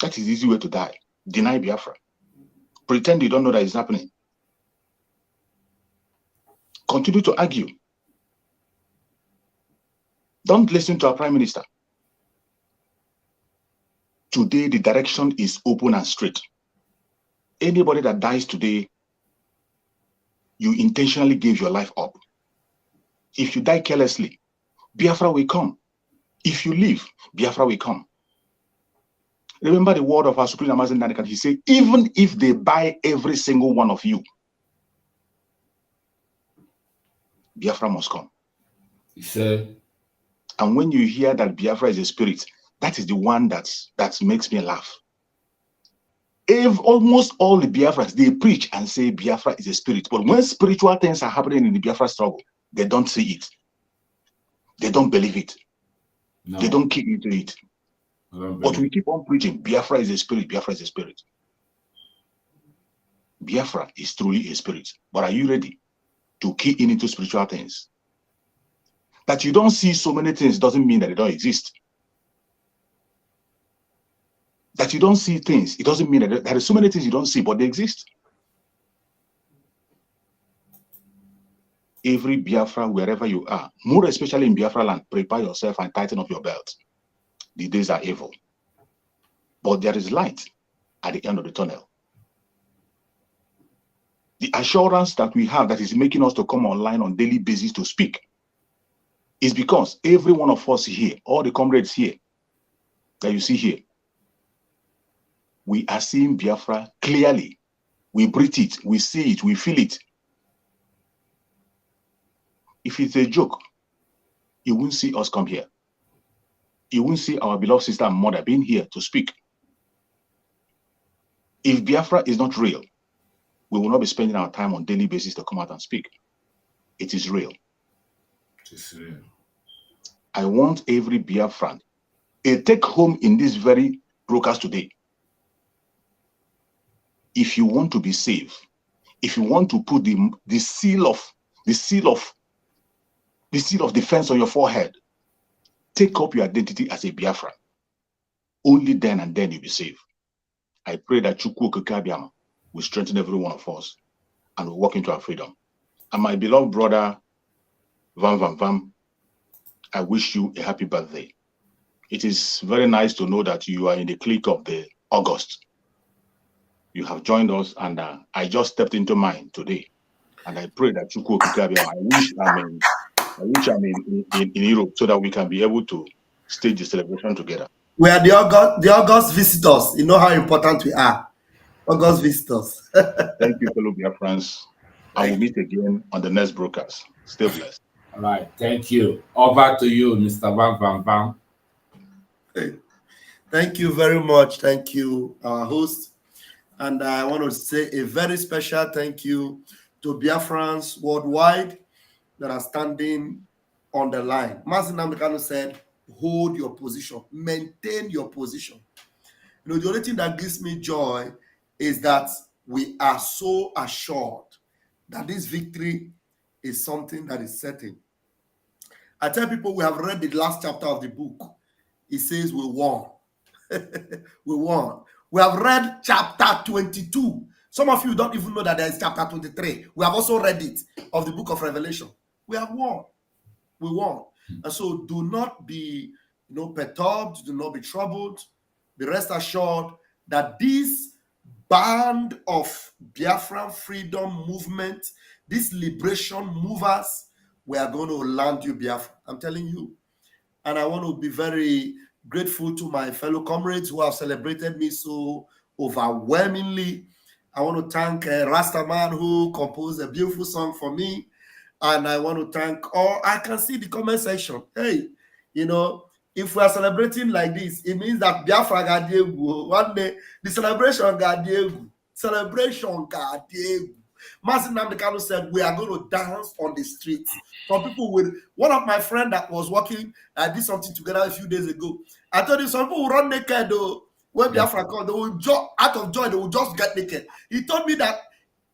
That is the easy way to die. Deny Biafra. Pretend you don't know that it's happening. Continue to argue. Don't listen to our Prime Minister. Today, the direction is open and straight. Anybody that dies today, you intentionally gave your life up. If you die carelessly, Biafra will come. If you live, Biafra will come. Remember the word of our Supreme Amazon Nanikan. He said, even if they buy every single one of you, Biafra must come. He said, and when you hear that Biafra is a spirit, that is the one that makes me laugh. If almost all the Biafrans, they preach and say Biafra is a spirit, but when spiritual things are happening in the Biafra struggle, they don't see it. They don't believe it. No. They don't keep into it. But we keep on preaching, Biafra is a spirit, Biafra is a spirit. Biafra is truly a spirit. But are you ready to key into spiritual things? That you don't see so many things doesn't mean that they don't exist. That you don't see things, it doesn't mean that there are so many things you don't see, but they exist. Every Biafra, wherever you are, more especially in Biafra land, prepare yourself and tighten up your belt. The days are evil. But there is light at the end of the tunnel. The assurance that we have that is making us to come online on a daily basis to speak is because every one of us here, all the comrades here that you see here, we are seeing Biafra clearly. We breathe it, we see it, we feel it. If it's a joke, you won't see us come here. You won't see our beloved sister and mother being here to speak. If Biafra is not real, we will not be spending our time on a daily basis to come out and speak. It is real. It is real. I want every Biafran a take home in this very broadcast today. If you want to be saved, if you want to put the seal of defense on your forehead, take up your identity as a Biafran. Only then and then you'll be saved. I pray that Chukwu Okike will strengthen every one of us and will walk into our freedom. And my beloved brother, Vam, I wish you a happy birthday. It is very nice to know that you are in the clique of the August. You have joined us, and I just stepped into mine today. And I pray that Chukwu Okike, I wish I'm in Europe so that we can be able to stage the celebration together. We are the August visitors. You know how important we are. August visitors. Thank you, fellow Biafrans. I will meet again on the next broadcast. Stay blessed. All right. Thank you. Over to you, Mr. Vam. Hey. Thank you very much. Thank you, our host. And I want to say a very special thank you to Biafrans worldwide that are standing on the line. Mazi Nnamdi Kanu said, hold your position, maintain your position. You know, the only thing that gives me joy is that we are so assured that this victory is something that is certain. I tell people we have read the last chapter of the book. It says we won. We won. We have read chapter 22. Some of you don't even know that there is chapter 23. We have also read it of the book of Revelation. We have won. We won. And so do not be perturbed, do not be troubled. Be rest assured that this band of Biafran freedom movement, these liberation movers, we are going to land you Biafra. I'm telling you. And I want to be very grateful to my fellow comrades who have celebrated me so overwhelmingly. I want to thank Rastaman who composed a beautiful song for me. And I want to thank all. I can see the comment section. Hey, you know, if we are celebrating like this, it means that Biafra got one day the celebration got celebration got Masin Namdekano said we are going to dance on the streets. Some people will. One of my friend that was working, did something together a few days ago. I told you some people will run naked though. When Biafra comes, they will out of joy, they will just get naked. He told me that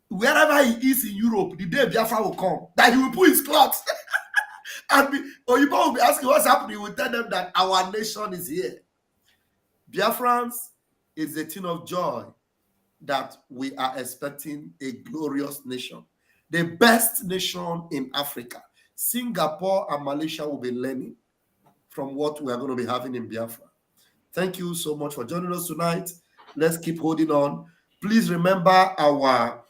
wherever he is in Europe, the day Biafra will come, that he will put his clothes. And Oyibo will be asking what's happening. He will tell them that our nation is here. Biafrans is a thing of joy that we are expecting a glorious nation. The best nation in Africa. Singapore and Malaysia will be learning from what we are going to be having in Biafra. Thank you so much for joining us tonight. Let's keep holding on. Please remember our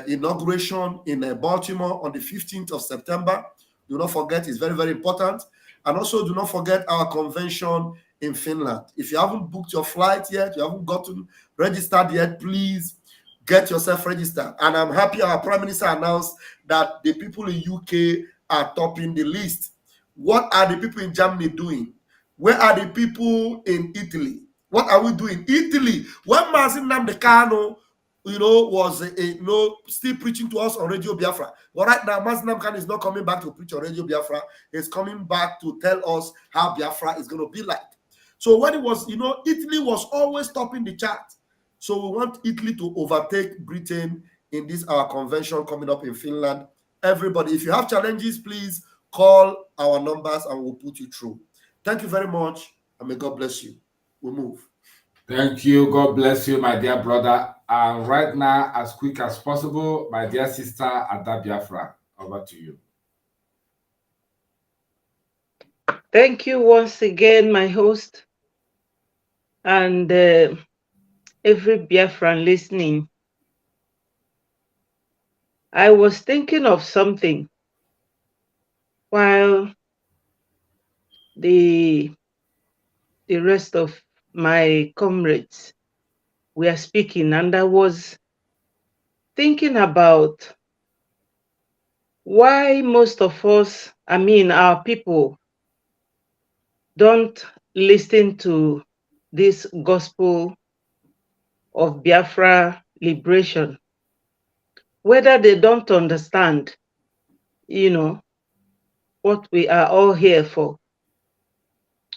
inauguration in Baltimore on the 15th of September. Do not forget, it's very, very important. And also do not forget our convention in Finland. If you haven't booked your flight yet, you haven't gotten registered yet, please get yourself registered. And I'm happy our Prime Minister announced that the people in UK are topping the list. What are the people in Germany doing? Where are the people in Italy? What are we doing? Italy, when Mazin Namdekano, was still preaching to us on Radio Biafra. But right now, Mazin Namdekano is not coming back to preach on Radio Biafra. He's coming back to tell us how Biafra is going to be like. So when it was, Italy was always topping the chart. So we want Italy to overtake Britain in this our convention coming up in Finland. Everybody, if you have challenges, please call our numbers and we'll put you through. Thank you very much, and may God bless you. We'll move. Thank you. God bless you, my dear brother. And right now, as quick as possible, my dear sister Ada Biafra, over to you. Thank you once again, my host, and every Biafran listening. I was thinking of something while the rest of my comrades were speaking, and I was thinking about why most of us, our people, don't listen to this gospel of Biafra liberation, whether they don't understand, what we are all here for.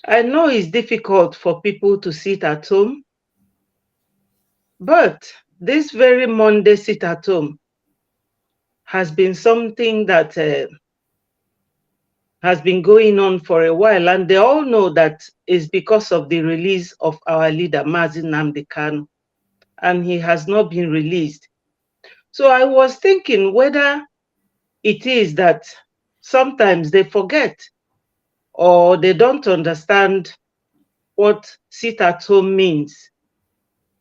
I know it's difficult for people to sit at home, but this very Monday sit at home has been something that has been going on for a while, and they all know that it's because of the release of our leader, Mazin Nnamdi Kanu, and he has not been released. So I was thinking whether it is that sometimes they forget or they don't understand what sit at home means,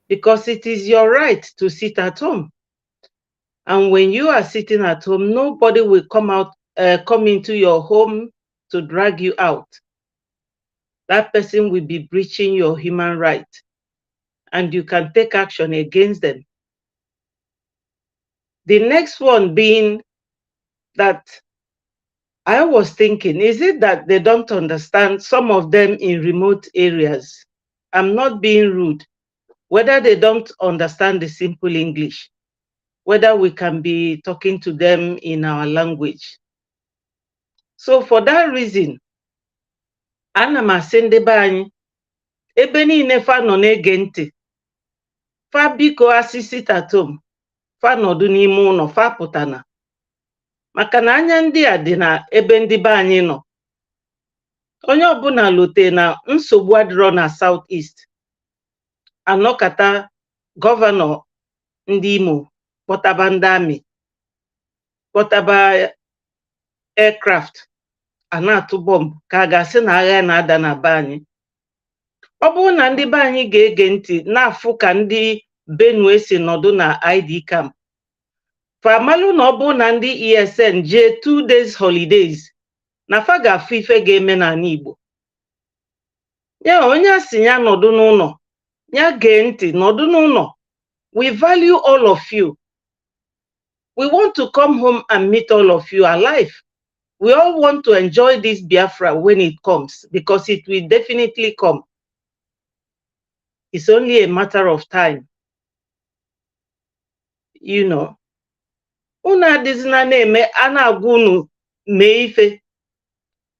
because it is your right to sit at home. And when you are sitting at home, nobody will come into your home to drag you out. That person will be breaching your human right, and you can take action against them. The next one being that I was thinking, is it that they don't understand, some of them in remote areas? I'm not being rude. Whether they don't understand the simple English, whether we can be talking to them in our language. So for that reason, ana m asị ndị be anyị, ebe niile fa nọ na-ege ntị, fa biko asị at home, fa nọdụ n'ime ụlọ, fa pụtana. Maka na anya ndị a dị na ebe ndị be anyị nọ. Onye ọbụla lote na nsogbu adịrọ na South East. Anọkata gọvanọ ndị Imo kpọtaba ndị amị, kpọtaba aircraft, a na-atụ bọmbụ ka a ga-asị na agha na-ada na be anyị. Ọ bụrụ na ndị be anyị ga-ege ntị na-afụ ka ndị Benue si nọdụ na ID camp, famalụ na ọ bụrụ na ndị ESN jee 2 days holidays, na fa ga-afụ ife ga-eme n'ala Igbo. Ya onye asị ya nọdụ n'ụlọ, ya gee ntị, nọdụ n'ụlọ. We value all of you. We want to come home and meet all of you alive. We all want to enjoy this Biafra when it comes, because it will definitely come. It's only a matter of time. You know. Una dizina na-eme a na-agwa unu mee ife.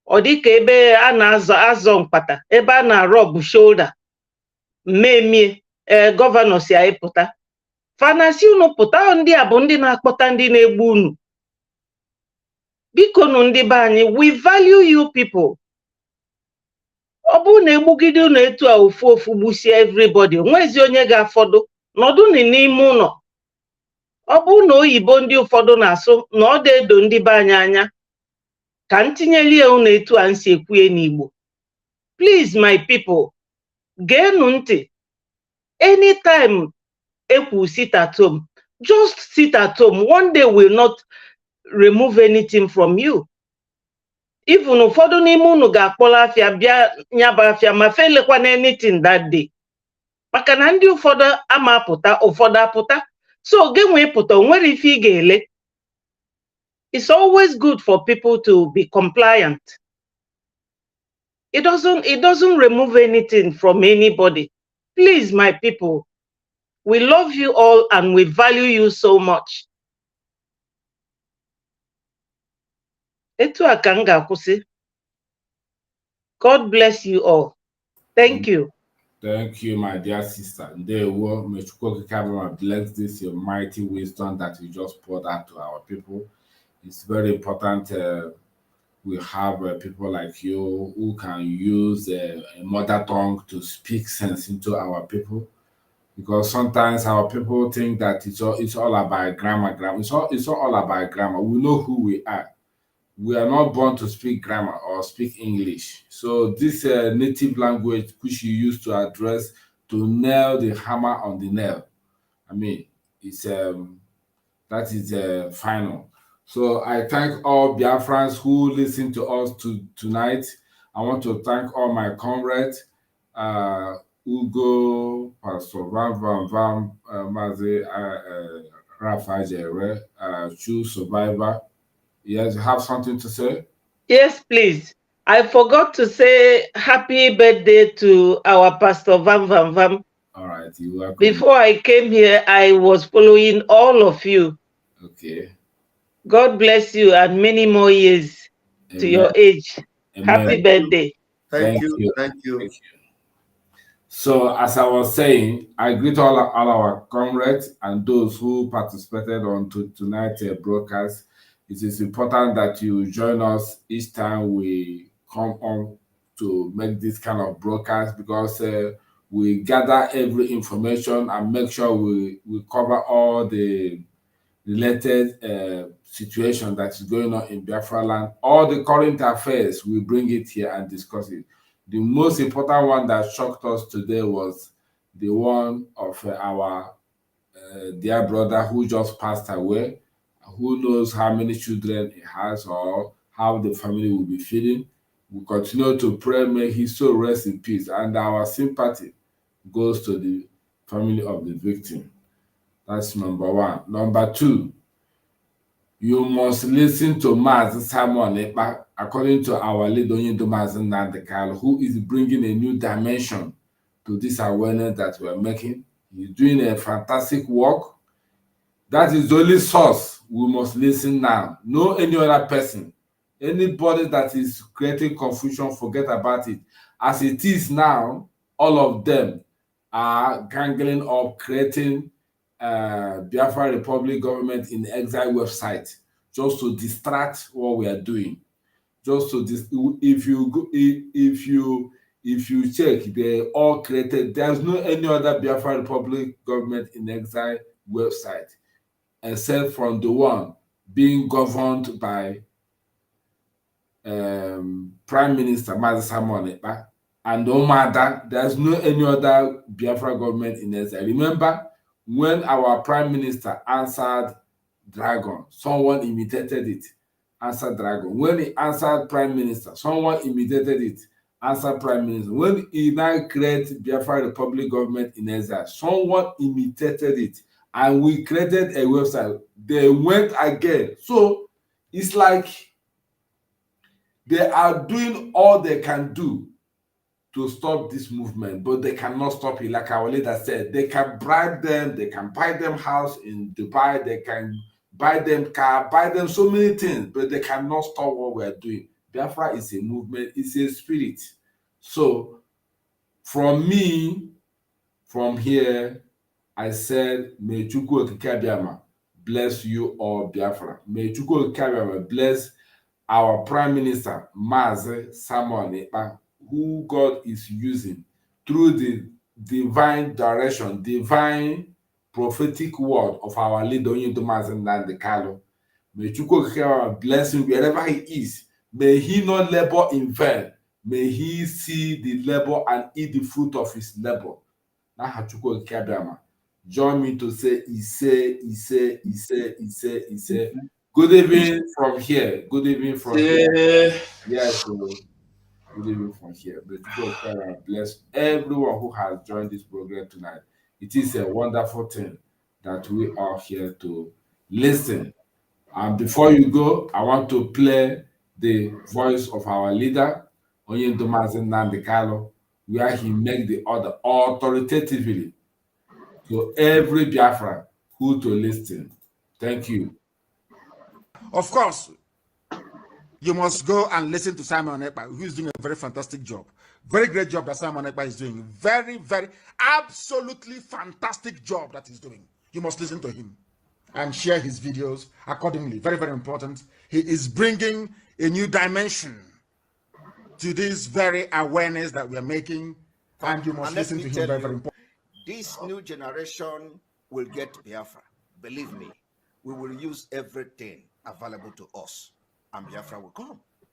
Ọ dịka ebe a na-azọ mkpata, ebe a na-arọbụ shoulder. Mmemie gọvanọ si anyị pụta. Fanasi unu pụta, ndị a bụ ndị na-akpọta ndị na-egbu unu. Biko nu ndị be anyị, we value you people. Ọ bụrụ na egbugide unu etu a ofu gbusie everybody, nwezi onye ga-afọdụ, nọdụ n'ime ụlọ. Ọ bụrụ na oyibo ndị ụfọdụ na-asụ na ọ dị-edo ndị be anyị anya, ka ntinyelie unu etu a nsi ekwuye n'Igbo. Please my people, geenu ntị. Anytime ekwu sit at home, just sit at home. One day will not remove anything from you. Even ụfọdụ n'ime unu ga-akpọrọ afịa bịa nyaba afịa ma felekwa na anything that day. Maka na ndị ụfọdụ ama apụta, ụfọdụ apụta. So genwe pụta, onwere ife ị ga-ele. It's always good for people to be compliant. It doesn't remove anything from anybody. Please, my people, we love you all and we value you so much. Etu a ka m ga-akwụsị. God bless you all. Thank you. Thank you, my dear sister. Ndewo, may Chukwu Okike bless this your mighty wisdom that you just poured out to our people. It's very important we have people like you who can use a mother tongue to speak sense into our people. Because sometimes our people think that it's all about grammar. It's all about grammar. We know who we are. We are not born to speak grammar or speak English. So this native language which you use to address, to nail the hammer on the nail, I mean, it's that is final. So I thank all Biafrans who listen to us tonight. I want to thank all my comrades, Ugo, Pastor Van, Mazi, Rafa Jere, True Survivor. Yes, you have something to say? Yes, please. I forgot to say happy birthday to our Pastor Van. All right, you're welcome. Before I came here, I was following all of you. Okay. God bless you and many more years to your age. Amen. Happy birthday. Thank you. So, as I was saying, I greet all our comrades and those who participated on tonight's broadcast. It is important that you join us each time we come on to make this kind of broadcast, because we gather every information and make sure we cover all the related situation that is going on in Biafra land. All the current affairs, we bring it here and discuss it. The most important one that shocked us today was the one of our dear brother who just passed away. Who knows how many children he has or how the family will be feeling. We continue to pray, may his soul rest in peace, and our sympathy goes to the family of the victim. That's number one. Number two, you must listen to Mazi Simon Ekpa, according to our leader, Mazi Nandekal, who is bringing a new dimension to this awareness that we are making. He's doing a fantastic work. That is the only source we must listen now. No any other person. Anybody that is creating confusion, forget about it. As it is now, all of them are gangling up, creating Biafra Republic Government in Exile website just to distract what we are doing. Just to if you check, they all created. There's no any other Biafra Republic Government in Exile website, except from the one being governed by Prime Minister Mazi Simon Ekpa, and no matter, there's no any other Biafra government in Exile. Remember when our Prime Minister answered Dragon, someone imitated it. Answered Dragon. When he answered Prime Minister, someone imitated it. answer Prime Minister. When he now created Biafra Republic government in exile, someone imitated it, and we created a website. They went again. So it's like they are doing all they can do to stop this movement, but they cannot stop it. Like our leader said, they can bribe them, they can buy them house in Dubai, they can buy them car, buy them so many things, but they cannot stop what we're doing. Biafra is a movement, it's a spirit. So from me, from here, I said, may Chukwu Okike Abiama bless you all, Biafra. May Chukwu Okike Abiama bless our Prime Minister, Mazi Samuel Ekpa, who God is using through the divine direction, divine prophetic word of our leader, Oyinto Mazi Nnamdi Kanu. May Chukwu Okike Abiama bless him wherever he is. May he not labor in vain. May he see the labor and eat the fruit of his labor. N'aha Chukwu Okike Abiama. Join me to say, Ise. Good evening from here. Good evening from here. Yes, so good evening from here. But God bless everyone who has joined this program tonight. It is a wonderful thing that we are here to listen. And before you go, I want to play the voice of our leader, Oyinto Mazi Nnamdi Kanu, where he made the order authoritatively to every Biafran who to listen. Thank you. Of course, you must go and listen to Simon Ekpa, who is doing a very fantastic job. Very great job that Simon Ekpa is doing. Very, very, absolutely fantastic job that he's doing. You must listen to him and share his videos accordingly. Very, very important. He is bringing a new dimension to this very awareness that we are making, and you must listen to him. Very, very important. This new generation will get Biafra. Believe me, we will use everything available to us, and Biafra will come.